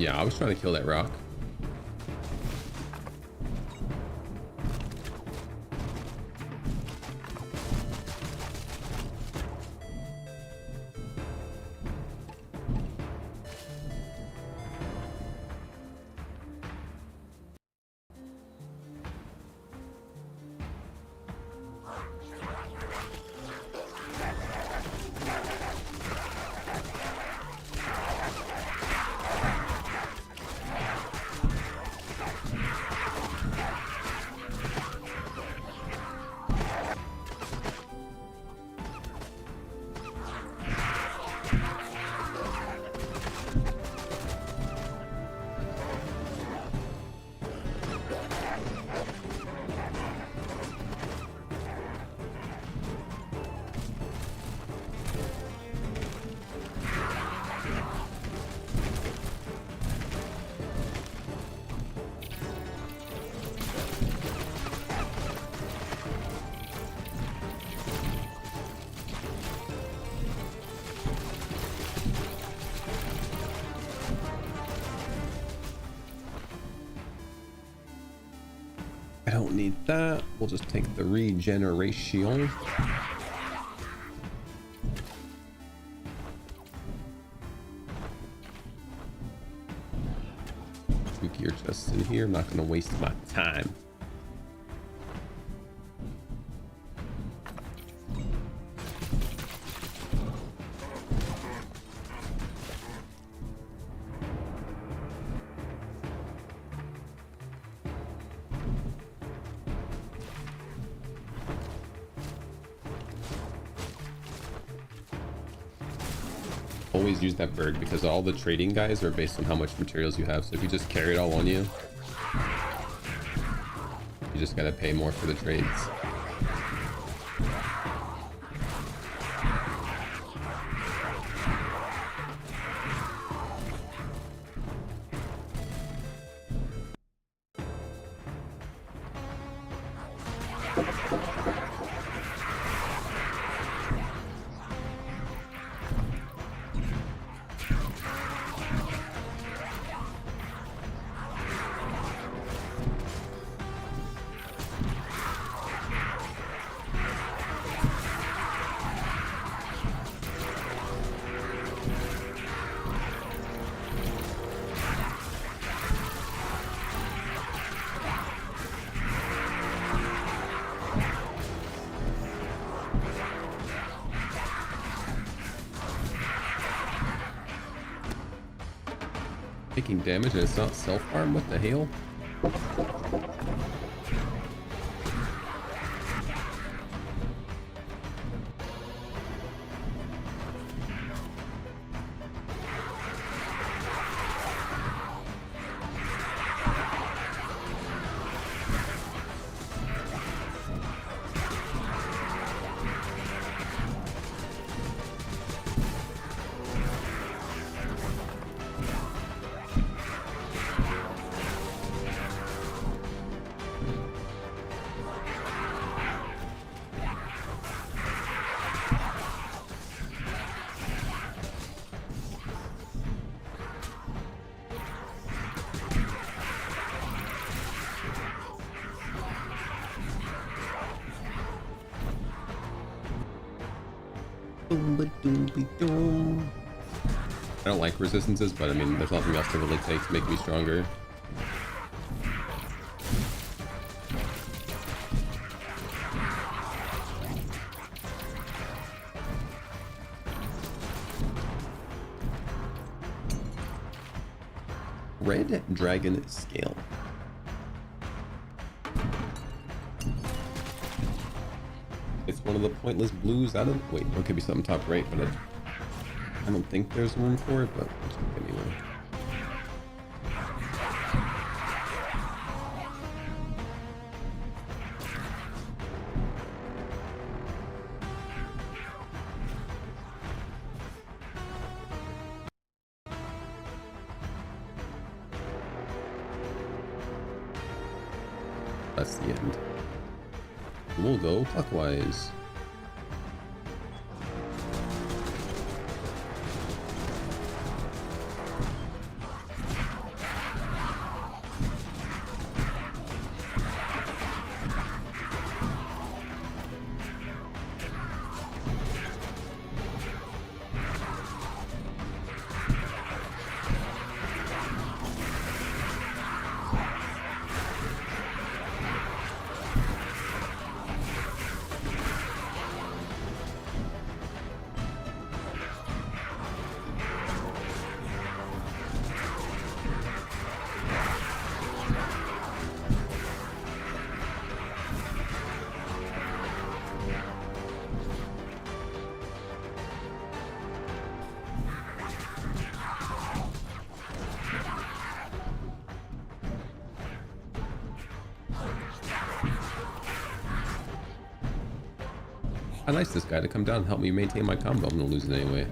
Yeah, I was trying to kill that rock. I don't need that. We'll just take the regeneration. Two gear chests in here. I'm not going to waste my time. Always use that bird because all the trading guys are based on how much materials you have. So if you just carry it all on you, you just gotta pay more for the trades. taking damage and it's not self-harm? What the hell? I don't like resistances, but I mean, there's nothing else to really take to make me stronger. Red Dragon Scale. It's one of the pointless blues out of... Wait, there could be something top right, but I don't think there's room for it, but anyway. That's the end. We'll go clockwise. I like this guy to come down and help me maintain my combo. I'm gonna lose it anyway.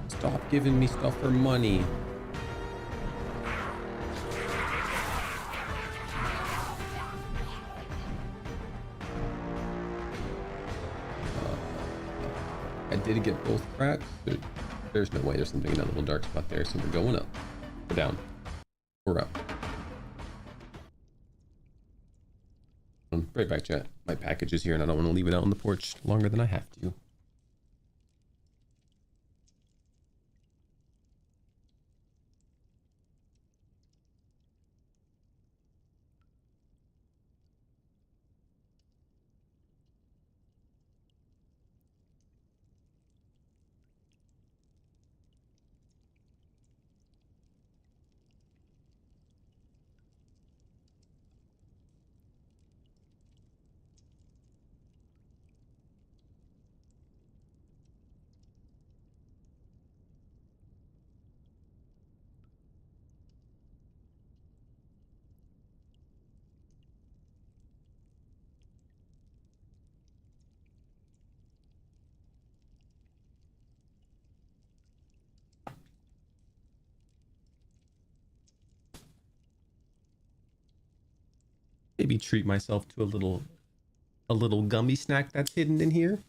Stop giving me stuff for money. I did get both cracks. There's no way. There's something in that little dark spot there. So we're going up. We're down. We're up. Right back, chat. My package is here and I don't want to leave it out on the porch longer than I have to. maybe treat myself to a little gummy snack that's hidden in here.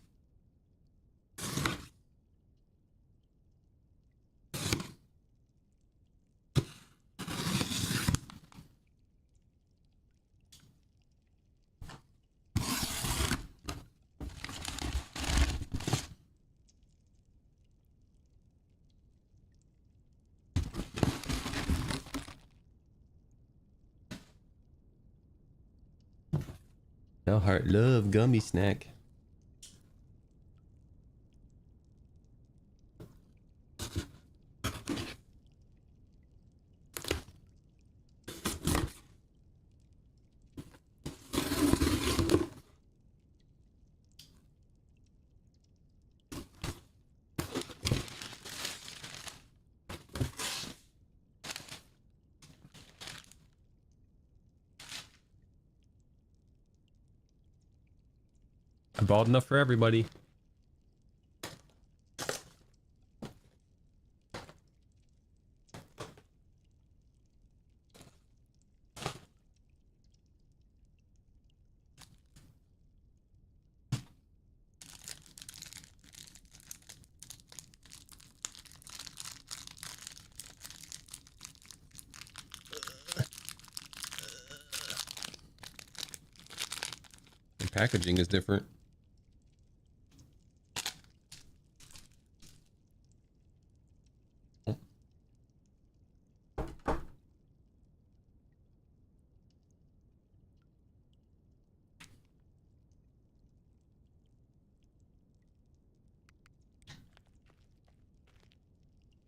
No heart love gummy snack. I bought enough for everybody. The packaging is different.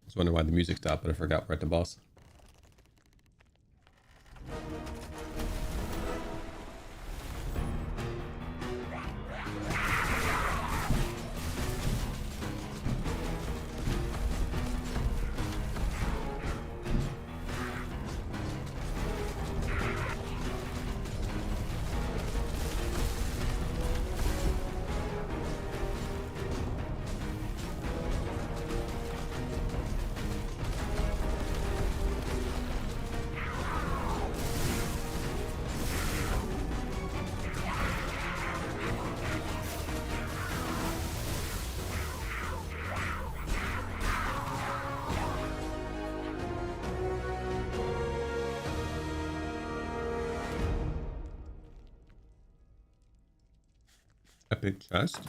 I was wondering why the music stopped, but I forgot we're at the boss. Epic chest.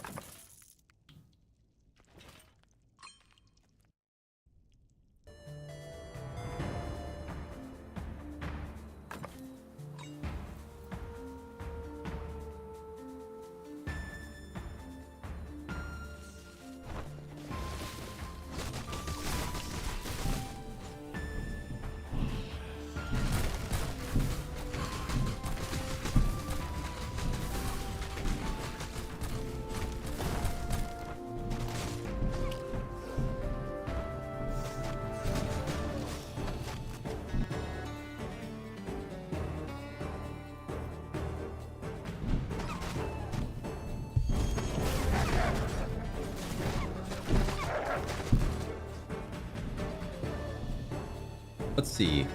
Let's see.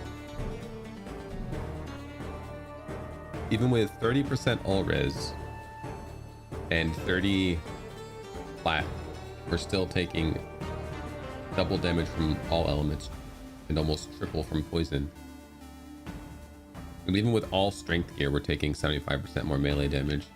Even with 30% all res and 30 flat, we're still taking double damage from all elements and almost triple from poison. And even with all strength gear, we're taking 75% more melee damage.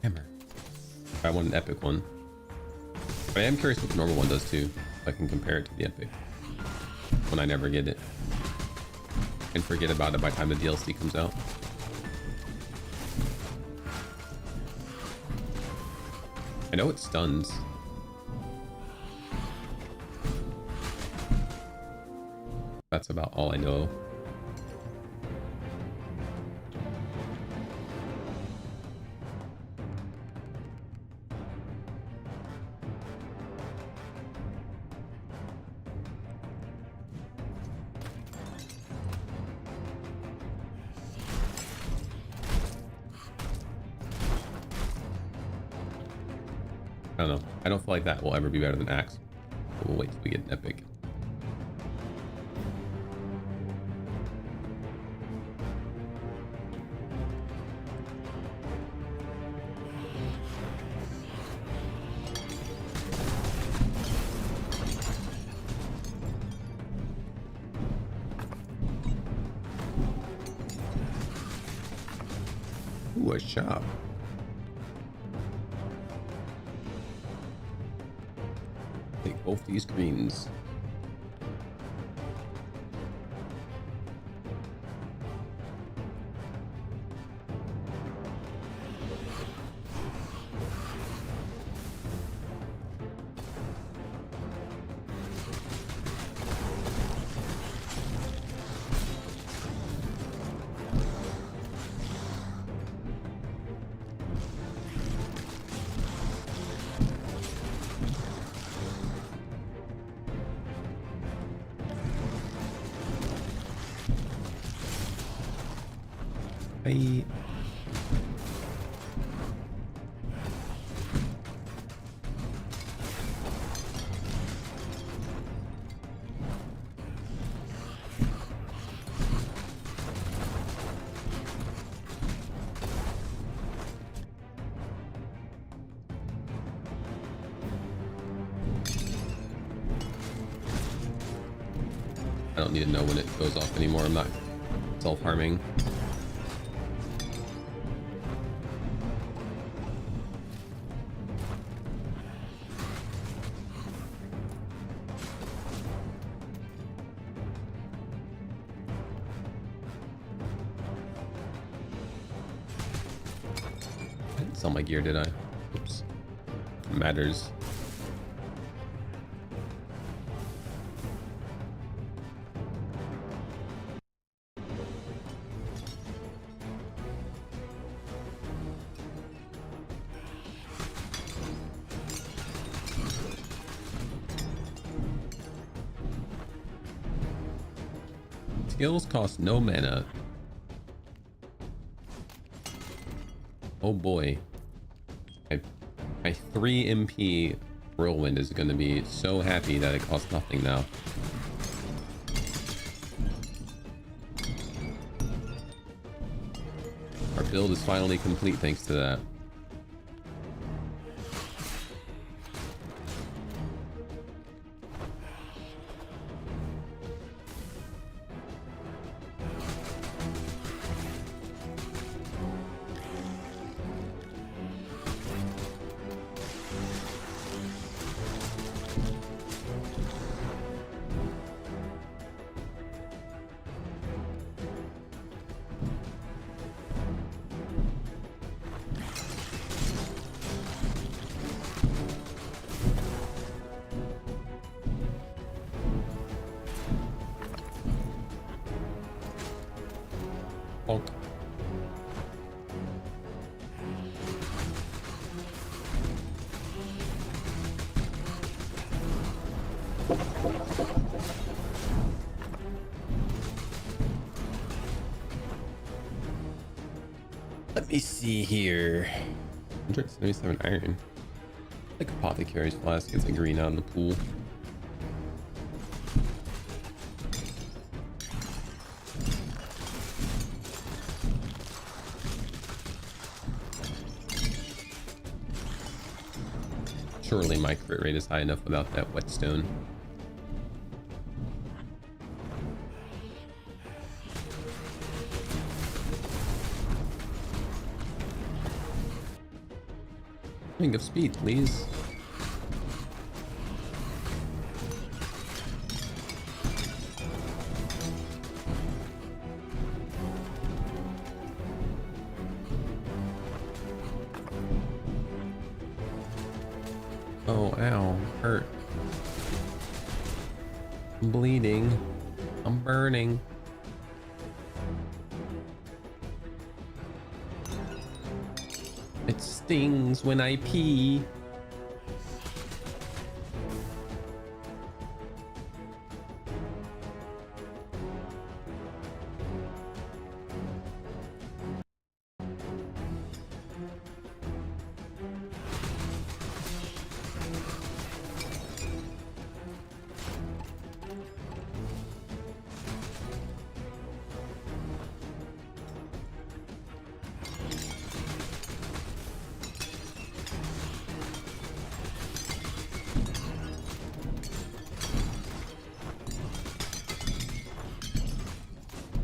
Hammer. I want an epic one. But I am curious what the normal one does too. If I can compare it to the epic. When I never get it. And forget about it by the time the DLC comes out. I know it stuns. That's about all I know. I don't know. I don't feel like that will ever be better than Axe. But we'll wait till we get an epic. Ooh, a shop. Take both these greens. Bye. I don't need to know when it goes off anymore. I'm not self-harming. I didn't sell my gear, did I? Oops. Matters. Skills cost no mana. Oh boy. My 3 MP Whirlwind is going to be so happy that it costs nothing now. Our build is finally complete thanks to that. Bonk. Let me see here. 177 iron. Like Apothecary's Flask gets a green out in the pool. Surely my crit rate is high enough without that whetstone. Ring of speed, please. Oh, ow, hurt. I'm bleeding. I'm burning. It stings when I pee.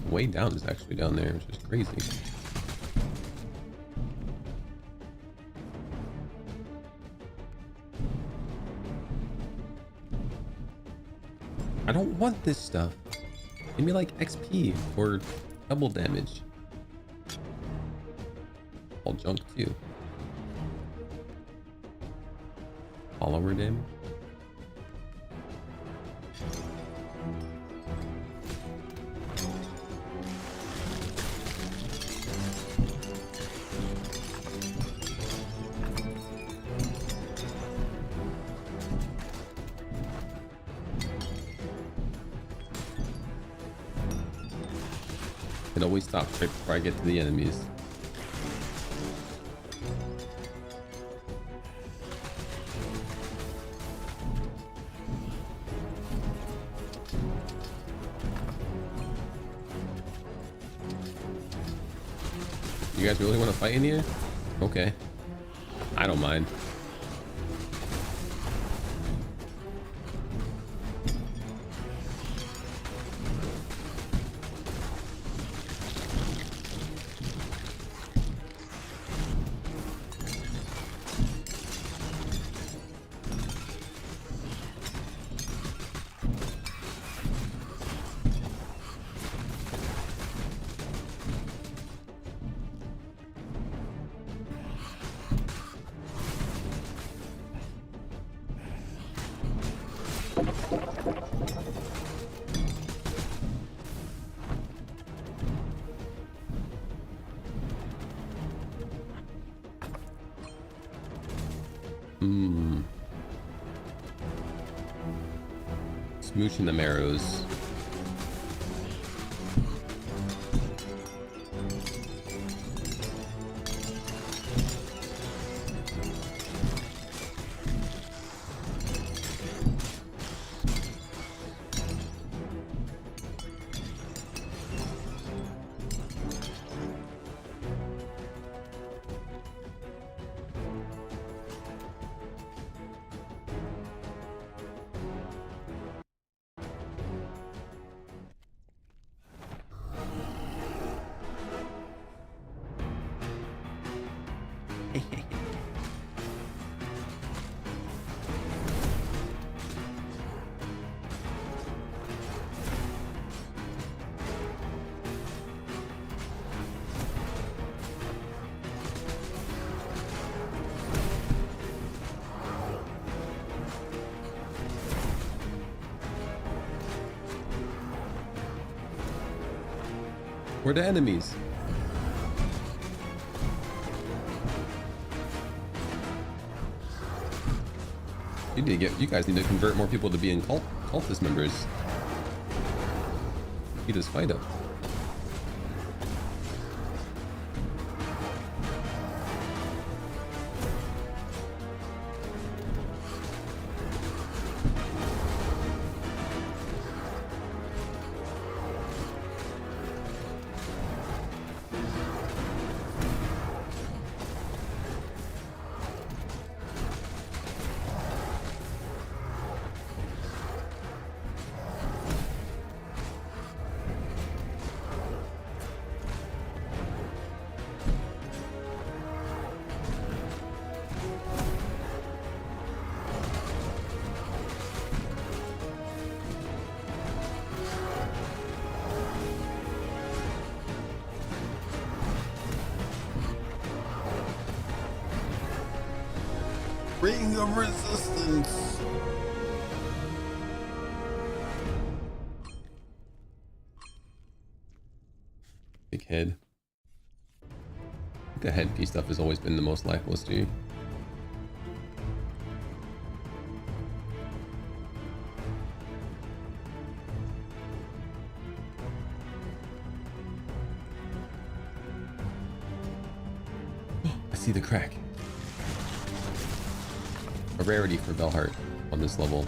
Way down is actually down there, which is crazy. I don't want this stuff. Give me like XP or double damage. All junk too. Follower damage. It always stops right before I get to the enemies. You guys really want to fight in here? Okay. I don't mind. Smooching the marrows. Where are the enemies? You guys need to convert more people to being cultist members. Beat this fight up. Ring of resistance. Big head. The headpiece stuff has always been the most lifeless to you. I see the crack. A rarity for Belhart on this level.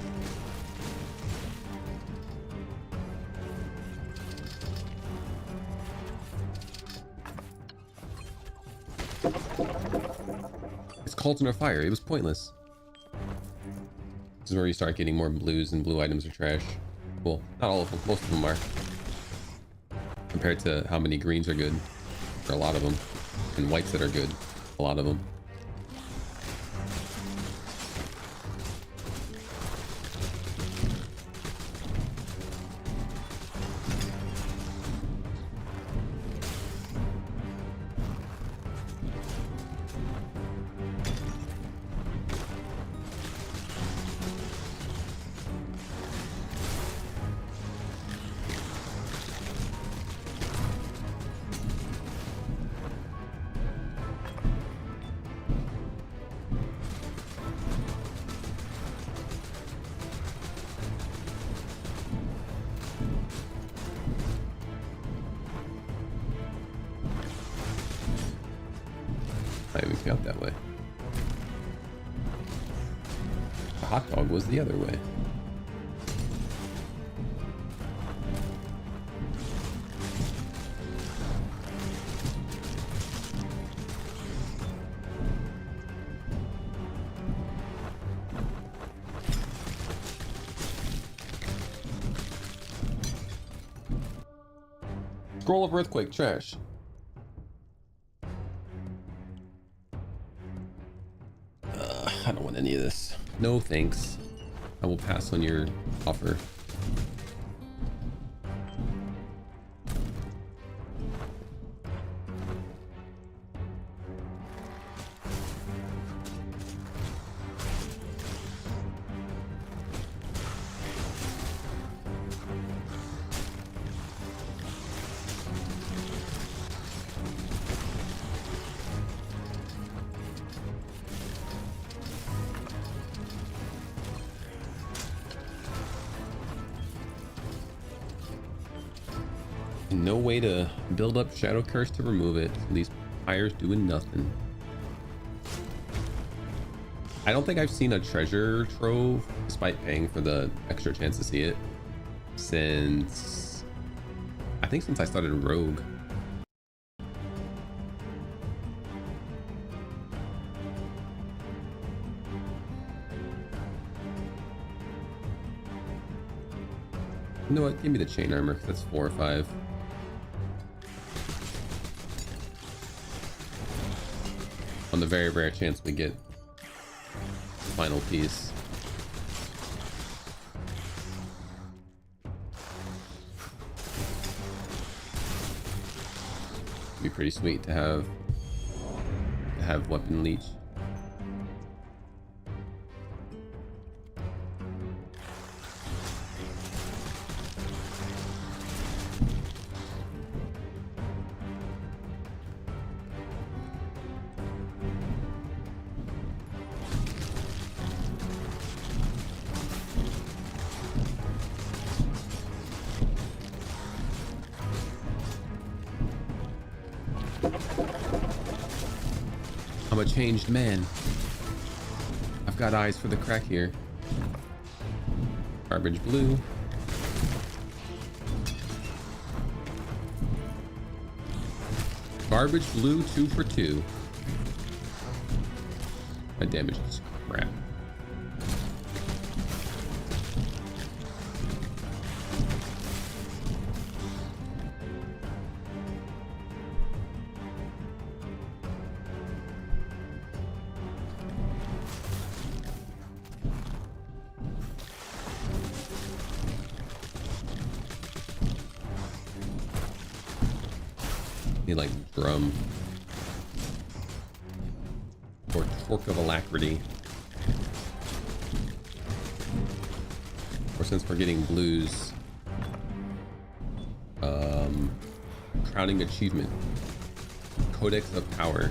It's Cauldron of Fire. It was pointless. This is where you start getting more blues, and blue items are trash. Well, not all of them. Most of them are. Compared to how many greens are good. For a lot of them. And whites that are good. A lot of them. I even came out that way. The hot dog was the other way. Scroll of Earthquake, trash. I don't want any of this. No thanks. I will pass on your offer. No way to build up Shadow Curse to remove it. These pyres doing nothing. I don't think I've seen a treasure trove, despite paying for the extra chance to see it, since I started Rogue. You know what? Give me the chain armor, 'cause that's 4 or 5. On the very rare chance we get the final piece. It'd be pretty sweet to have weapon leech. I'm a changed man. I've got eyes for the crack here. Garbage blue. Garbage blue 2 for 2. My damage is crap. Like drum or torque of alacrity. or since we're getting blues, crowning achievement, Codex of Power.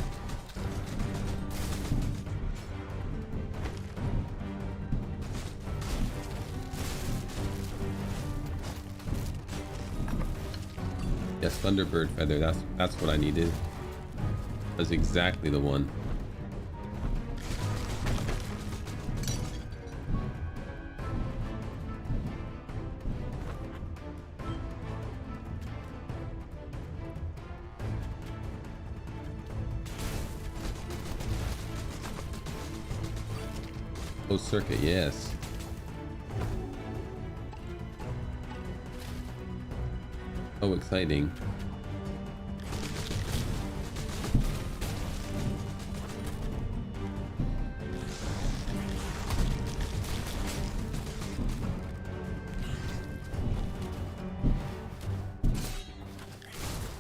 Yes, Thunderbird Feather. That's what I needed. That's exactly the one. Closed circuit, yes. So exciting.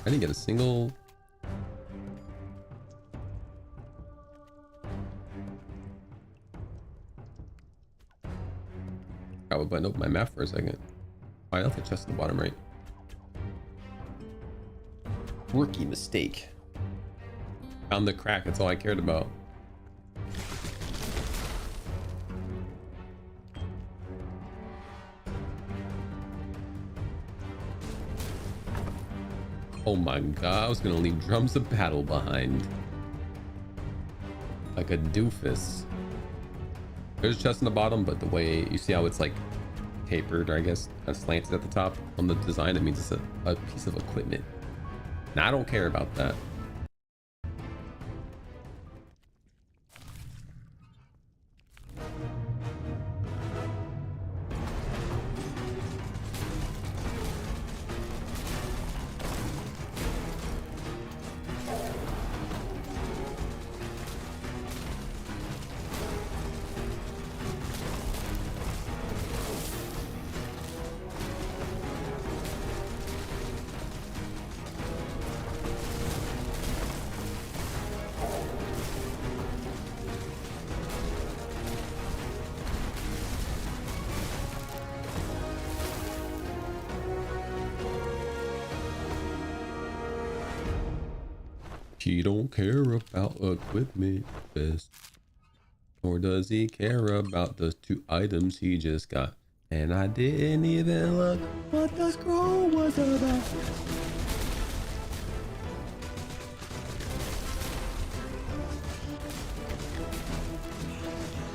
I didn't get a single. I would button open my map for a second. I left the chest at the bottom right. Rookie mistake. Found the crack, that's all I cared about. Oh my god, I was gonna leave drums of battle behind. Like a doofus. There's a chest in the bottom, but the way you see how it's like tapered, or I guess slanted at the top on the design, it means it's a piece of equipment. Now I don't care about that. He don't care about equipment best. Or does he care about the 2 items he just got? And I didn't even look what the scroll was about.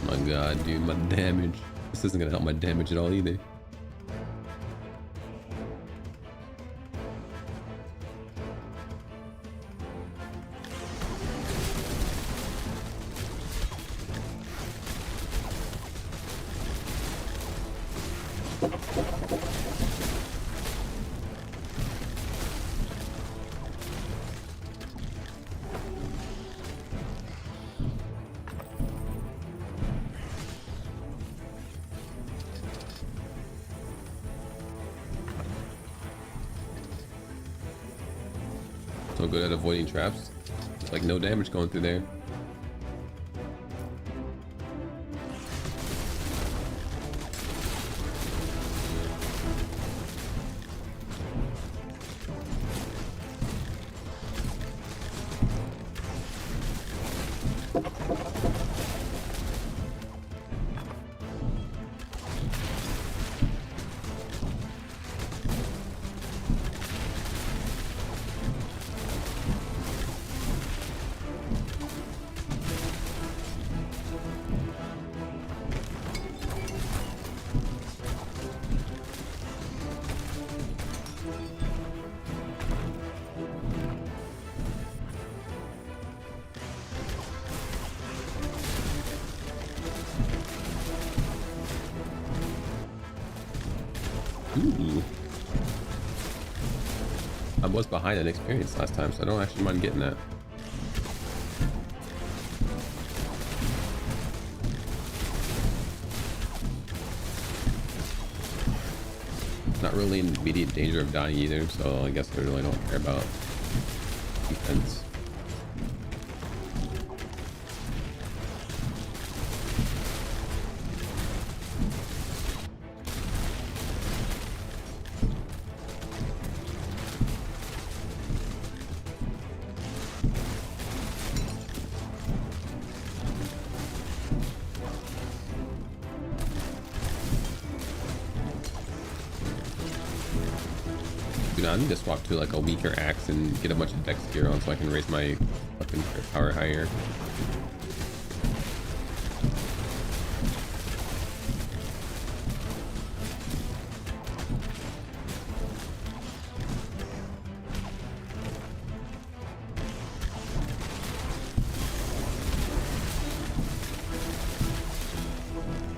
My god, dude, my damage. This isn't gonna help my damage at all either. So good at avoiding traps. It's like no damage going through there. Ooh. I was behind an experience last time, so I don't actually mind getting that. Not really in immediate danger of dying either, so I guess I really don't care about defense. know, I need to swap to like a weaker axe and get a bunch of dex gear on so I can raise my weapon power higher.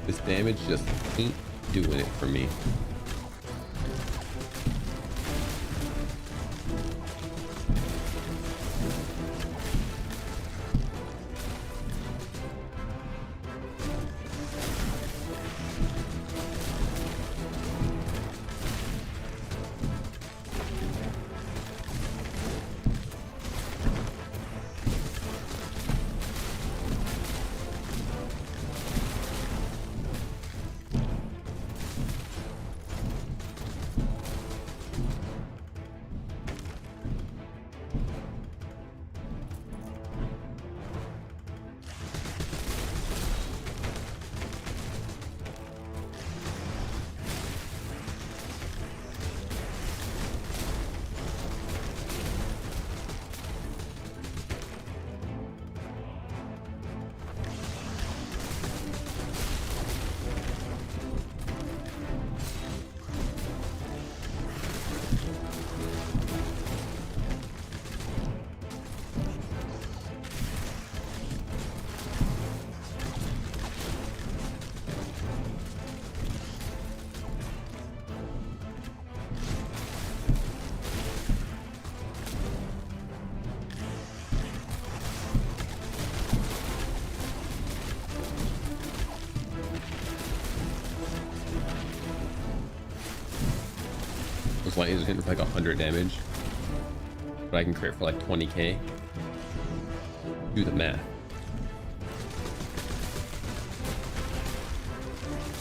This damage just ain't doing it for me. Those lightnings are hitting for like 100 damage, but I can crit for like 20k. Do the math.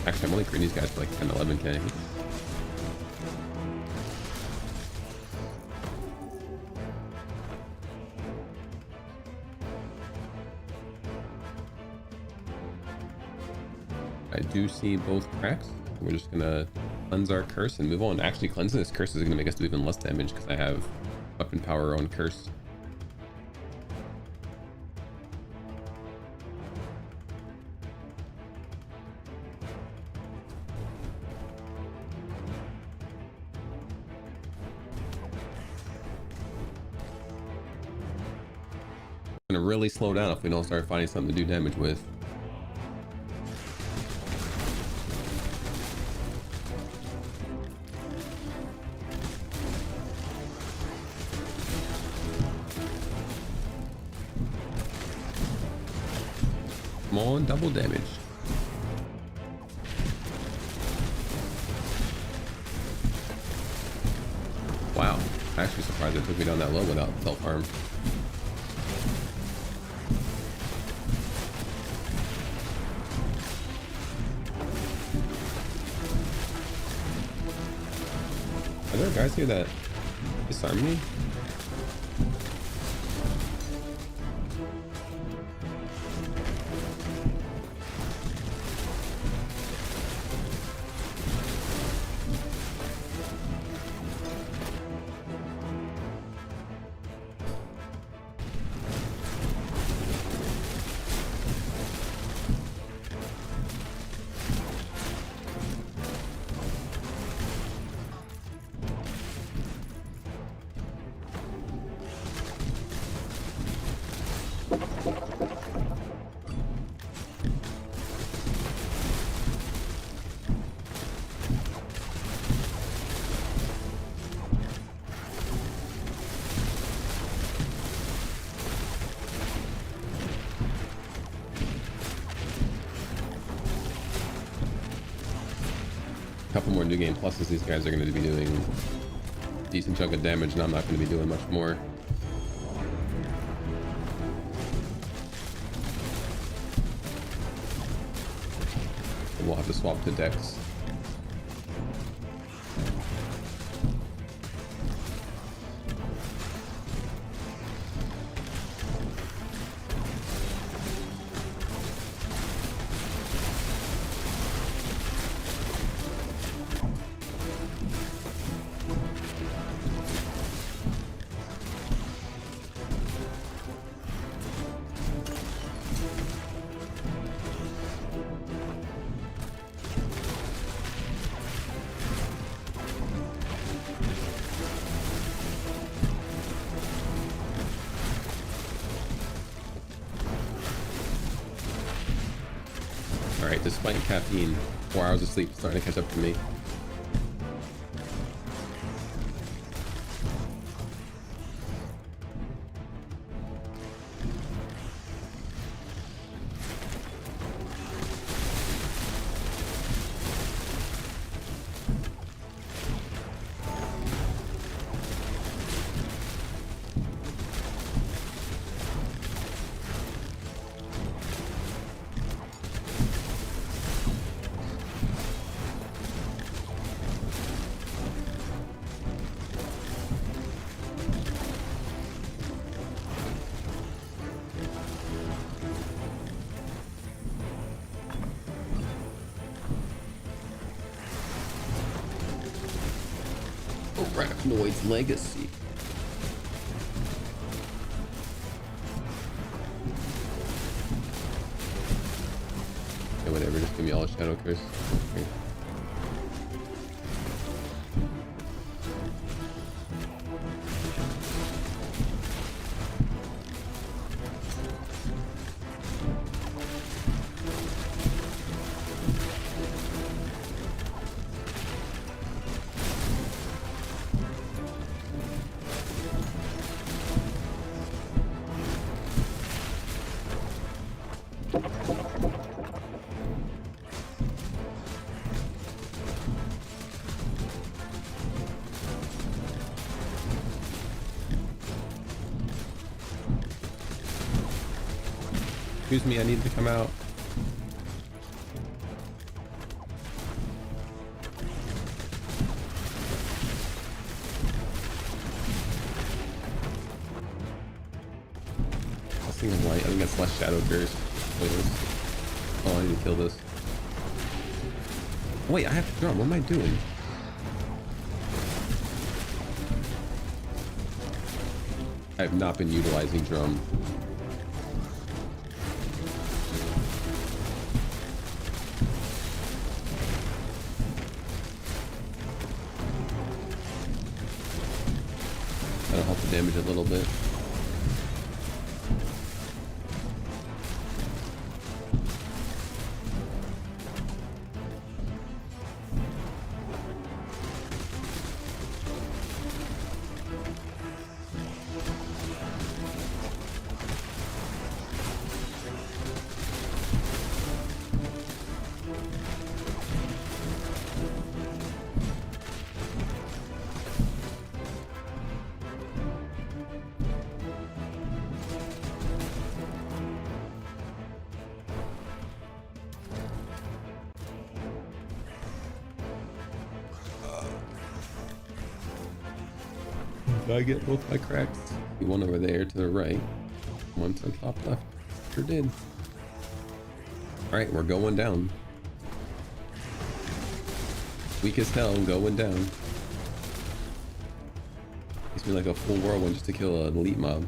Actually, I'm only critting these guys for like 10, 11k. I do see both cracks. We're just gonna cleanse our curse and move on. Actually, cleansing this curse is gonna make us do even less damage because I have weapon power on curse. It's gonna really slow down if we don't start finding something to do damage with. Come on, double damage. Wow, I'm actually surprised it took me down that low without self-harm. Are there guys here that disarm me? Couple more new game pluses, these guys are going to be doing a decent chunk of damage, and I'm not going to be doing much more. And we'll have to swap to Dex. All right, despite caffeine, 4 hours of sleep is starting to catch up to me. Arachnoid's Legacy. Okay, whatever, just give me all the Shadow Curse. Okay. Excuse me, I need to come out. This thing is light. I think that's less Shadow Curse. Wait, oh, I need to kill this. Wait, I have to drum. What am I doing? I have not been utilizing drum. That'll help the damage a little bit. Did I get both my cracks? One over there to the right. One to the top left. Sure did. Alright, we're going down. Weak as hell, going down. Takes me like a full whirlwind just to kill an elite mob.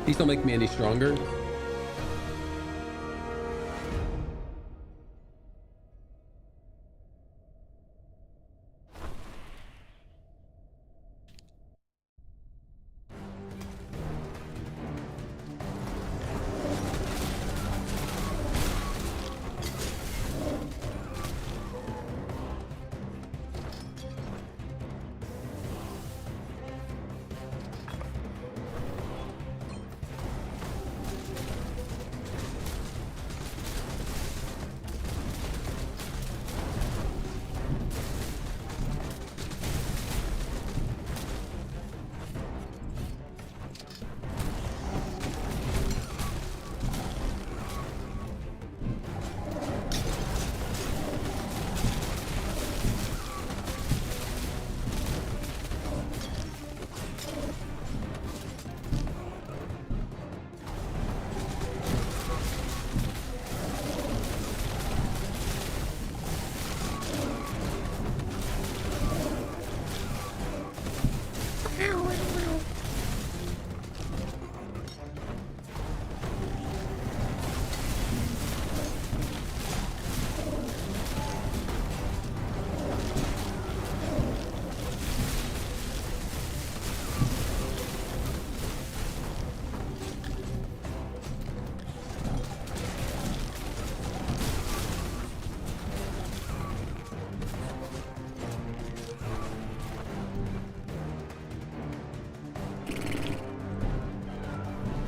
These don't make me any stronger.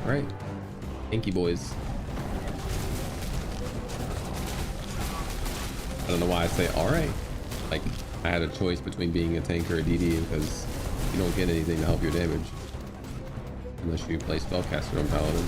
All right, thank you, boys. I don't know why I say all right. Like I had a choice between being a tank or a DD because you don't get anything to help your damage unless you play spellcaster on paladin.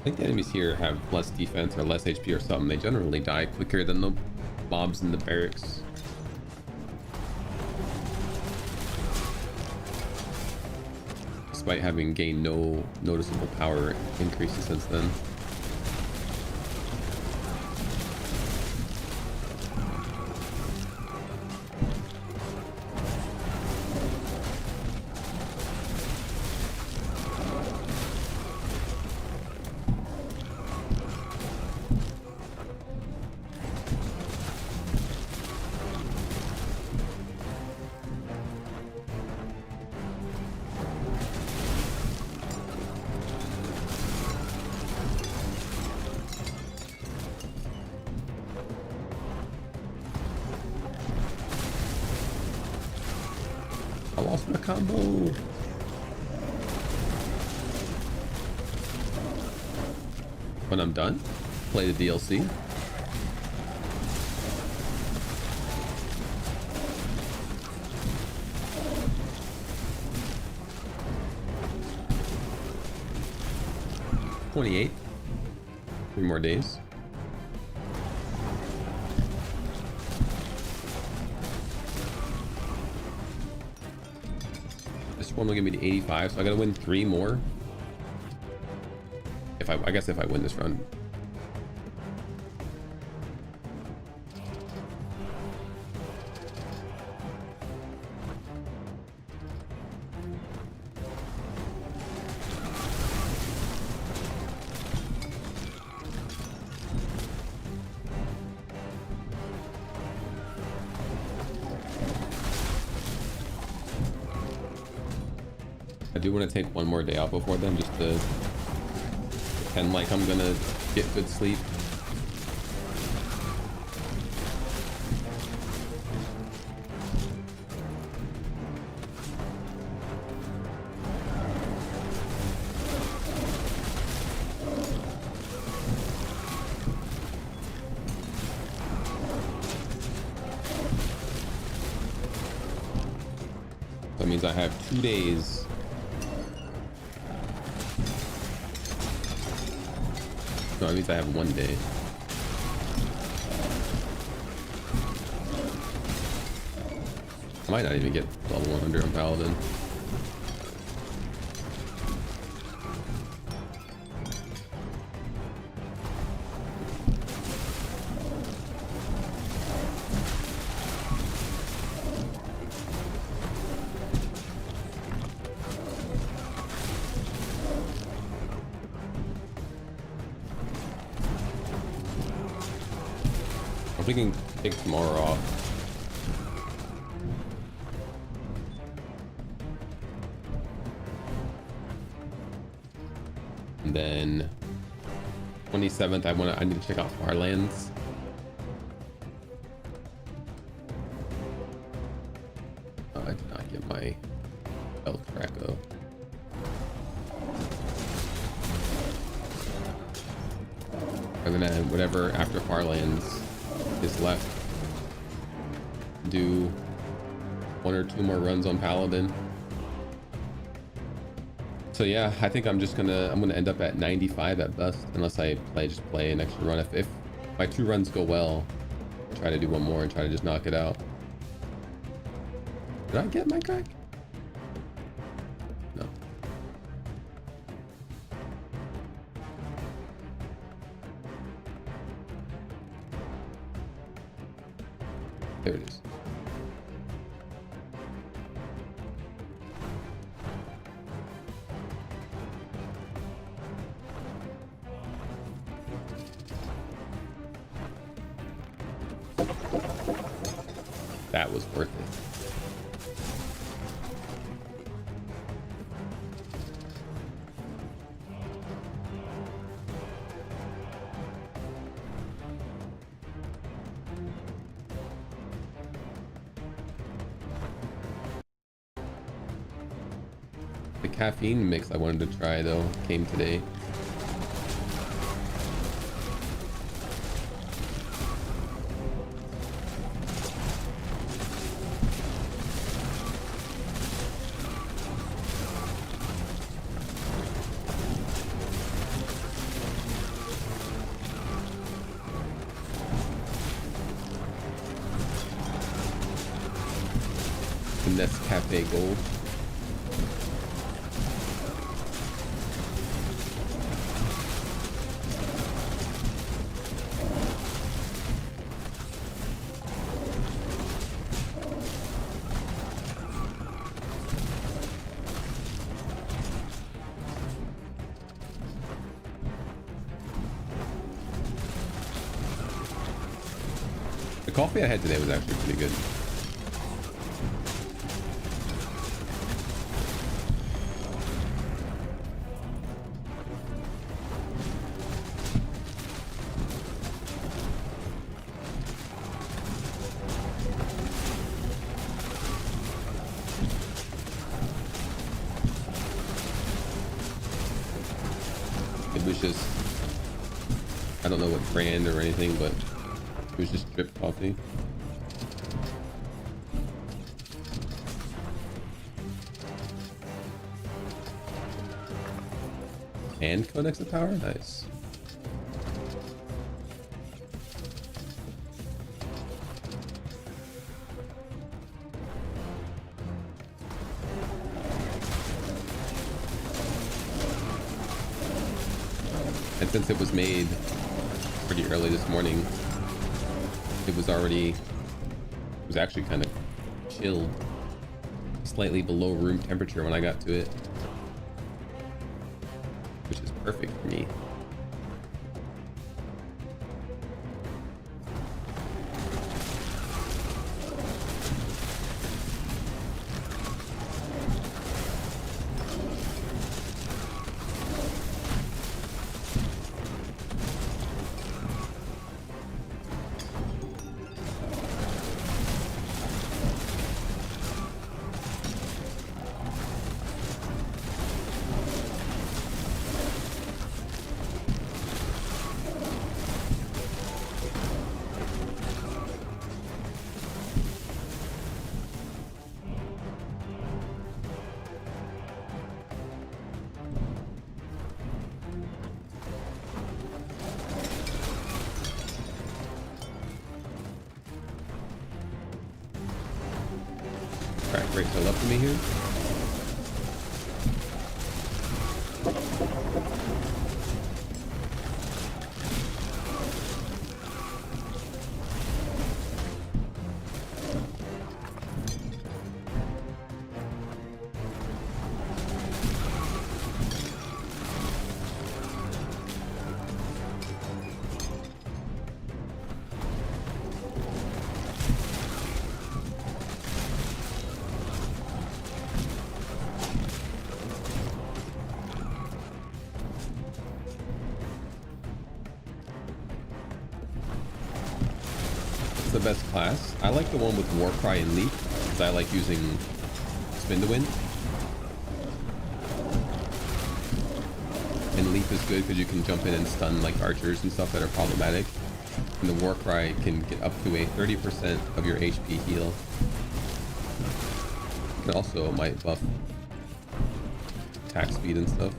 I think the enemies here have less defense or less HP or something. They generally die quicker than the mobs in the barracks. Despite having gained no noticeable power increases since then. I lost my combo. When I'm done, play the DLC. $28. 3 more days. One will give me to 85, so I gotta win 3 more. If I guess if I win this run. I do want to take one more day off before then, just to pretend like I'm gonna get good sleep. That means I have 2 days. No, it means I have 1 day. I might not even get level 100 on Paladin. We can take tomorrow off. And then 27th, I need to check out Farlands. Oh, I did not get my health Traco. And then whatever after Farlands is left, do 1 or 2 more runs on Paladin. So yeah, I think I'm gonna end up at 95 at best, unless I play an extra run. If my 2 runs go well, I'll try to do 1 more and try to just knock it out. Did I get my crack? No. There it is. That was worth it. The caffeine mix I wanted to try though came today. Cafe Gold. The coffee I had today was actually pretty good. I don't know what brand or anything, but it was just drip coffee. And Codex of Power? Nice. And since it was made pretty early this morning, it was actually kind of chilled, slightly below room temperature when I got to it, which is perfect for me. Crack breaks are left to me here. The best class. I like the one with Warcry and Leap because I like using Spin to Win. And Leap is good because you can jump in and stun like archers and stuff that are problematic. And the Warcry can get up to a 30% of your HP heal. It also might buff attack speed and stuff.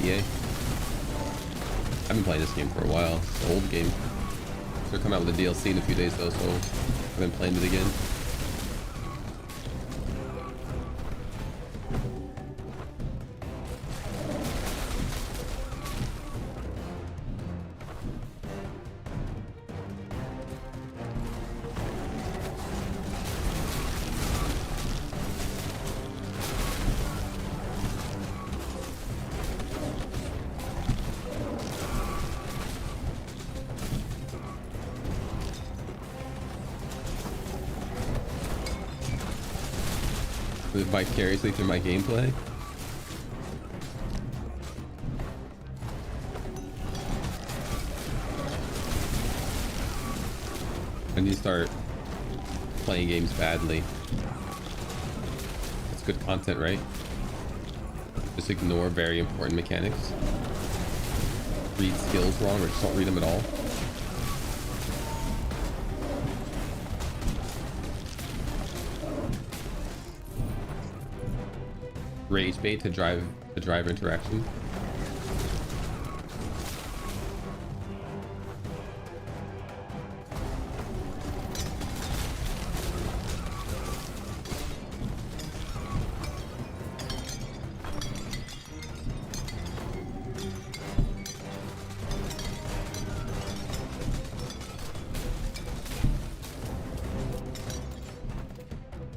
EA. I've been playing this game for a while. It's an old game. They're coming out with a DLC in a few days though, so I've been playing it again. Live vicariously through my gameplay. I need to start playing games badly. It's good content, right? Just ignore very important mechanics. Read skills wrong or just don't read them at all. Rage bait to drive the driver interaction.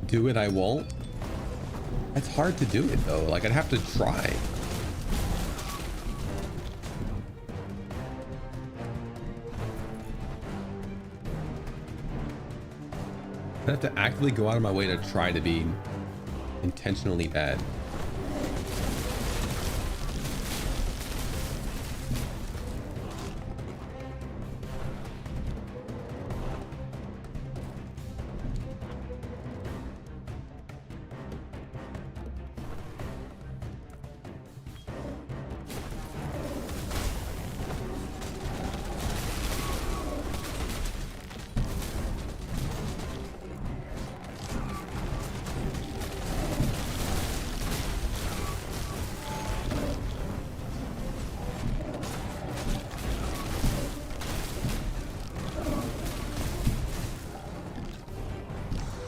Do it, I won't. It's hard to do it though. Like I'd have to try. I'd have to actively go out of my way to try to be intentionally bad.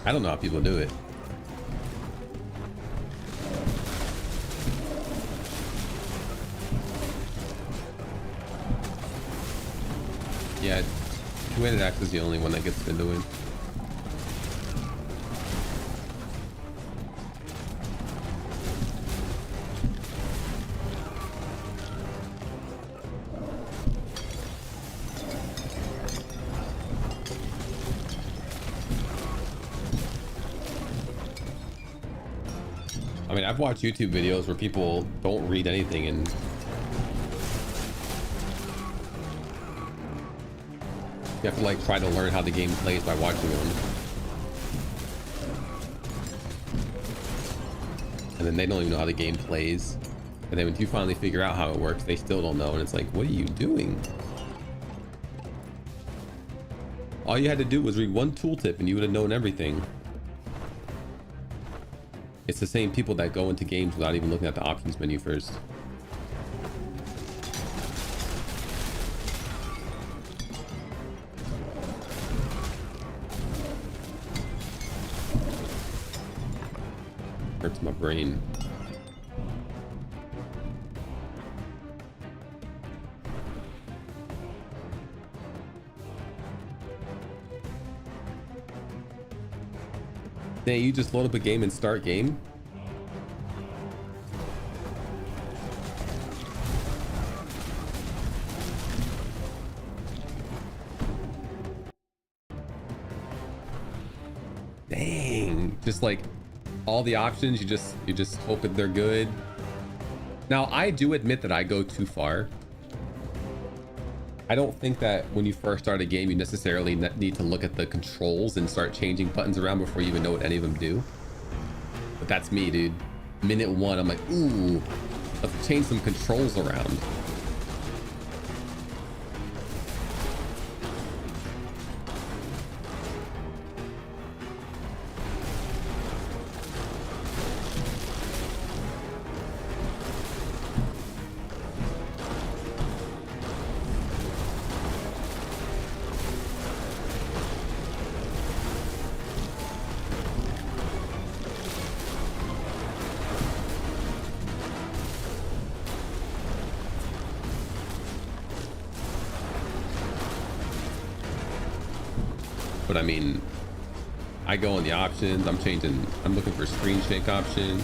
I don't know how people do it. Yeah, two-handed axe is the only one that gets spin to win. I mean, I've watched YouTube videos where people don't read anything and you have to like try to learn how the game plays by watching them. And then they don't even know how the game plays. And then when you finally figure out how it works, they still don't know. And it's like, what are you doing? All you had to do was read one tooltip and you would have known everything. It's the same people that go into games without even looking at the options menu first. Hurts my brain. Dang, you just load up a game and start game? Dang, just like all the options, you just hope that they're good. Now, I do admit that I go too far. I don't think that when you first start a game, you necessarily need to look at the controls and start changing buttons around before you even know what any of them do. But that's me, dude. Minute one, I'm like, ooh, let's change some controls around. But I mean, I go in the options, I'm looking for screen shake option.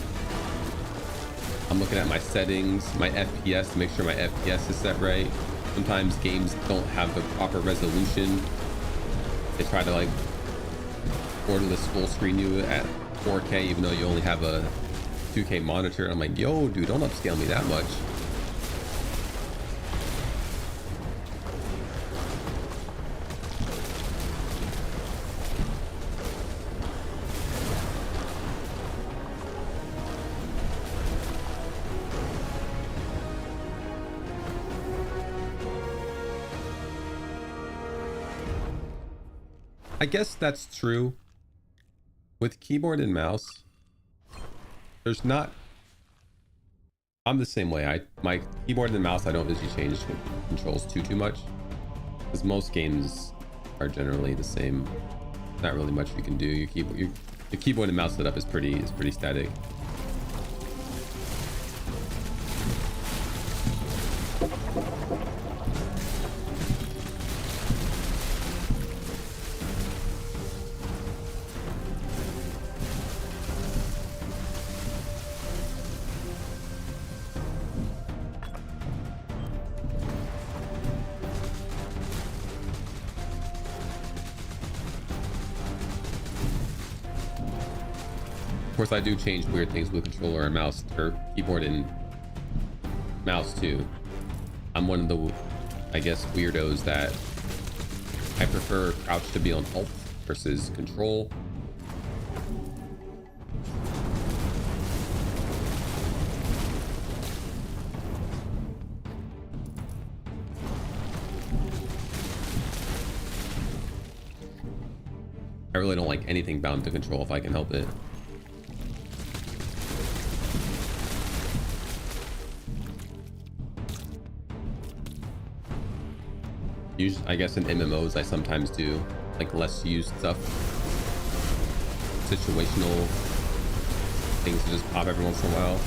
I'm looking at my settings, my FPS to make sure my FPS is set right. Sometimes games don't have the proper resolution. They try to like borderless full screen you at 4K even though you only have a 2K monitor. I'm like, yo, dude, don't upscale me that much. I guess that's true. With keyboard and mouse, there's not... I'm the same way. My keyboard and mouse, I don't usually change controls too much. Because most games are generally the same. Not really much you can do. Your keyboard and mouse setup is pretty static. Of course, I do change weird things with controller and mouse, or keyboard and mouse too. I'm one of the, I guess, weirdos that I prefer crouch to be on alt versus control. I really don't like anything bound to control if I can help it. Usually, I guess in MMOs I sometimes do like less used stuff, situational things to just pop every once in a while.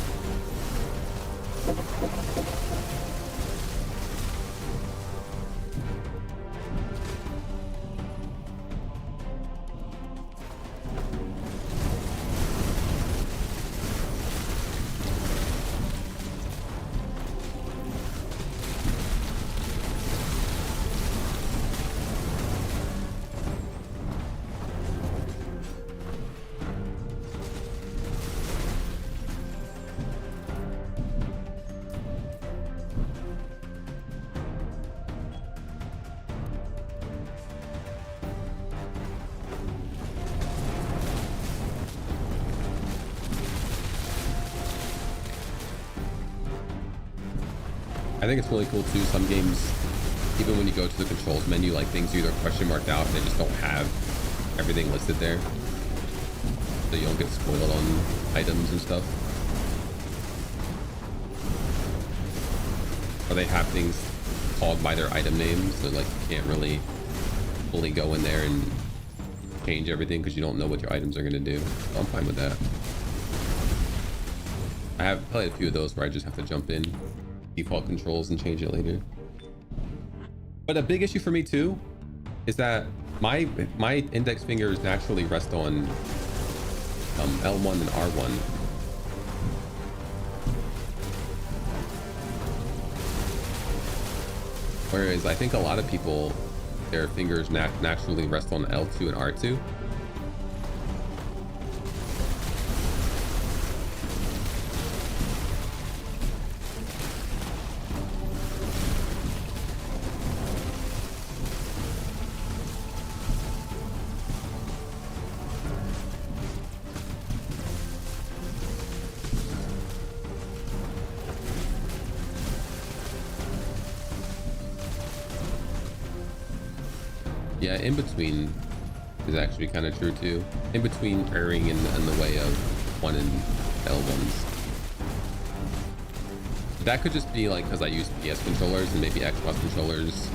I think it's really cool too. Some games even when you go to the controls menu, like things are either question marked out and they just don't have everything listed there. So you don't get spoiled on items and stuff. Or they have things called by their item names, so like you can't really fully go in there and change everything because you don't know what your items are going to do. So I'm fine with that. I have played a few of those where I just have to jump in default controls and change it later. But a big issue for me too is that my index fingers naturally rest on L1 and R1. Whereas I think a lot of people, their fingers naturally rest on L2 and R2. Yeah, in between is actually kind of true too. In between erring in the way of 1 and L1s. That could just be like because I use PS controllers and maybe Xbox controllers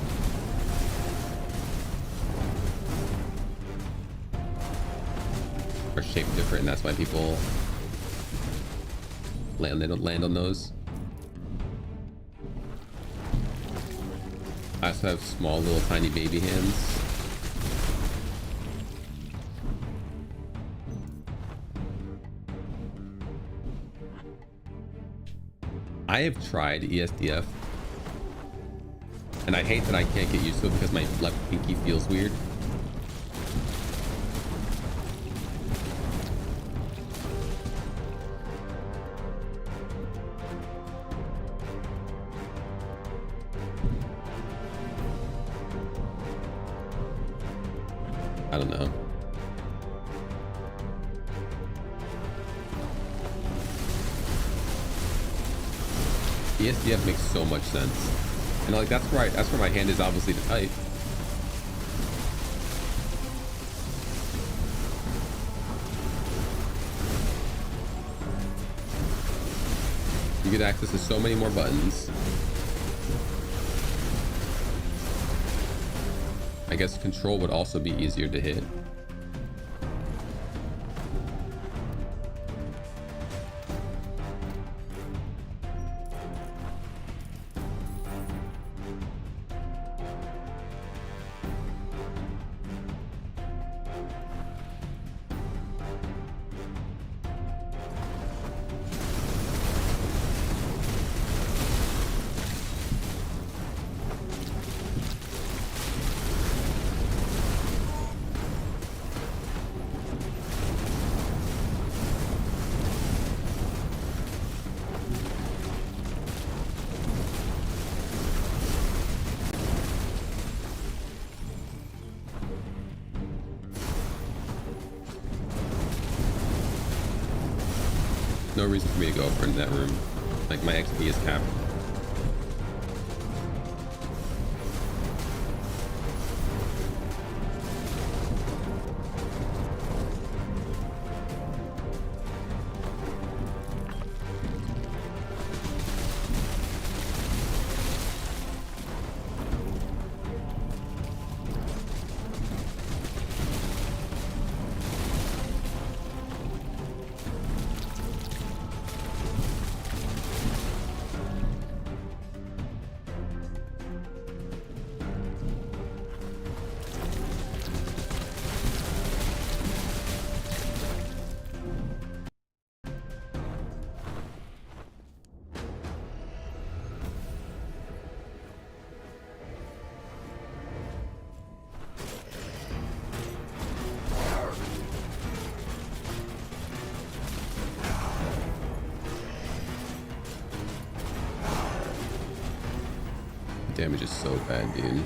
are shaped different, and that's why people they don't land on those. I also have small little tiny baby hands. I have tried ESDF, and I hate that I can't get used to it because my left pinky feels weird. I don't know. ESDF makes so much sense, and like that's where my hand is obviously to type. You get access to so many more buttons. I guess control would also be easier to hit. No reason for me to go over in that room. Like my XP is capped. Damage is so bad, dude.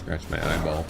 scratch my eyeball.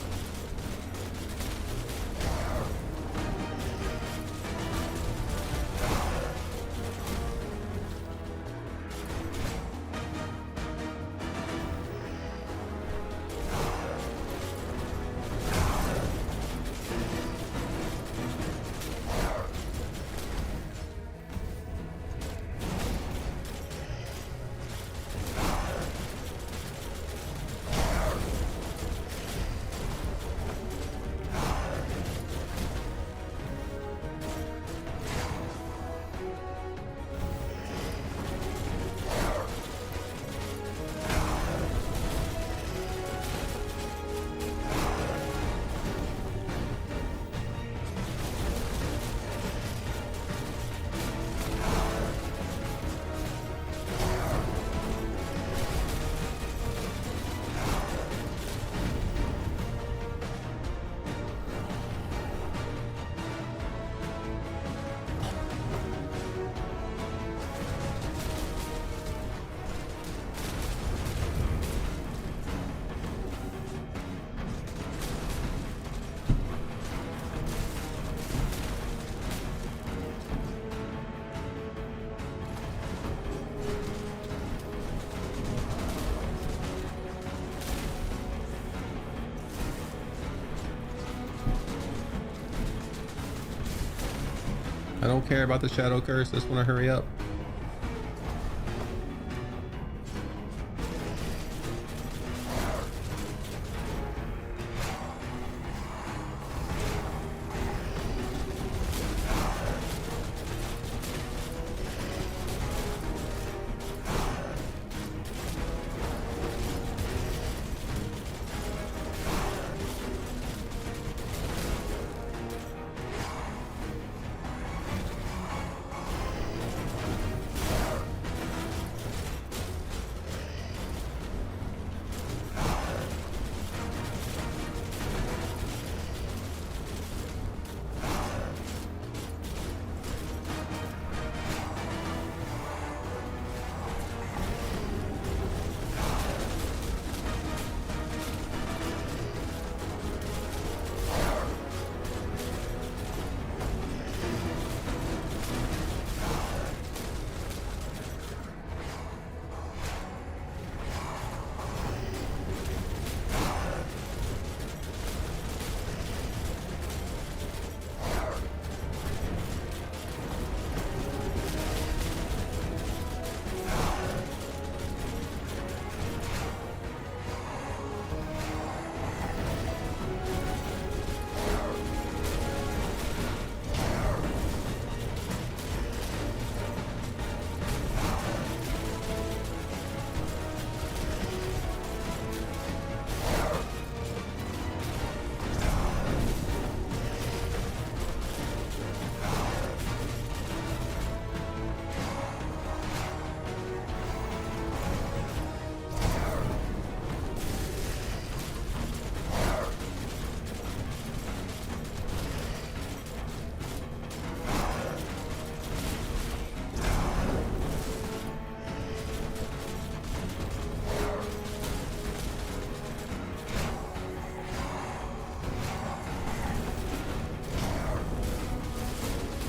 I don't care about the shadow curse. I just want to hurry up.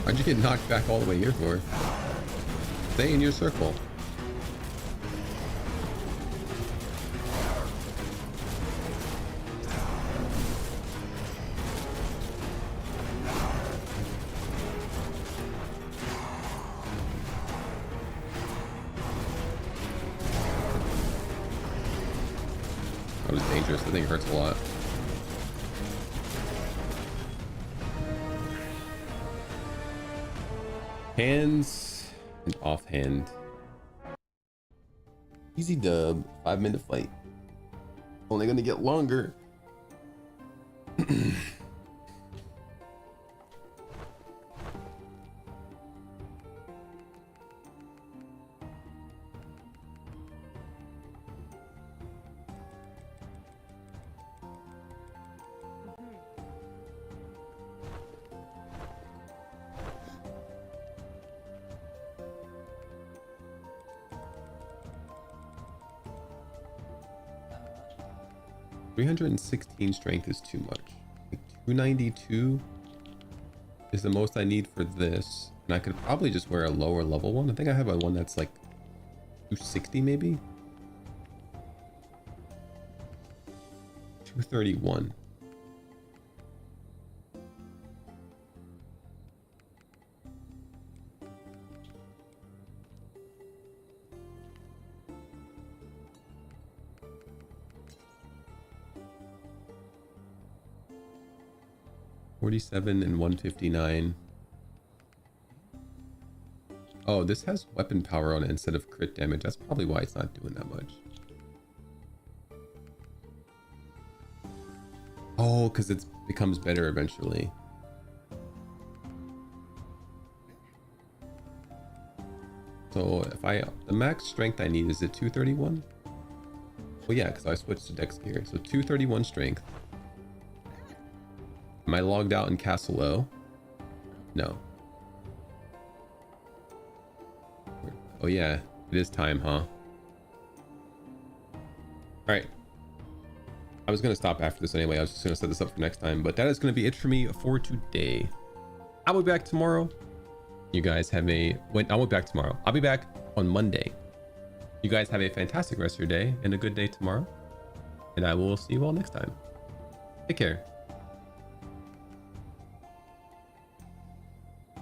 Why'd you get knocked back all the way here for? Stay in your circle. That was dangerous. I think it hurts a lot. Hands and offhand. Easy dub. 5-minute fight. Only gonna get longer. 316 strength is too much. Like 292 is the most I need for this. And I could probably just wear a lower level one. I think I have a one that's like 260 maybe. 231. $47 and 159. Oh, this has weapon power on it instead of crit damage. That's probably why it's not doing that much. Oh, because it becomes better eventually. So if the max strength I need, is it 231? Well, yeah, because I switched to dex gear. So 231 strength. Am I logged out in Castle O? No. Oh yeah, it is time, huh? Alright. I was going to stop after this anyway. I was just going to set this up for next time. But that is going to be it for me for today. I'll be back tomorrow. You guys have I won't be back tomorrow. I'll be back on Monday. You guys have a fantastic rest of your day and a good day tomorrow. And I will see you all next time. Take care.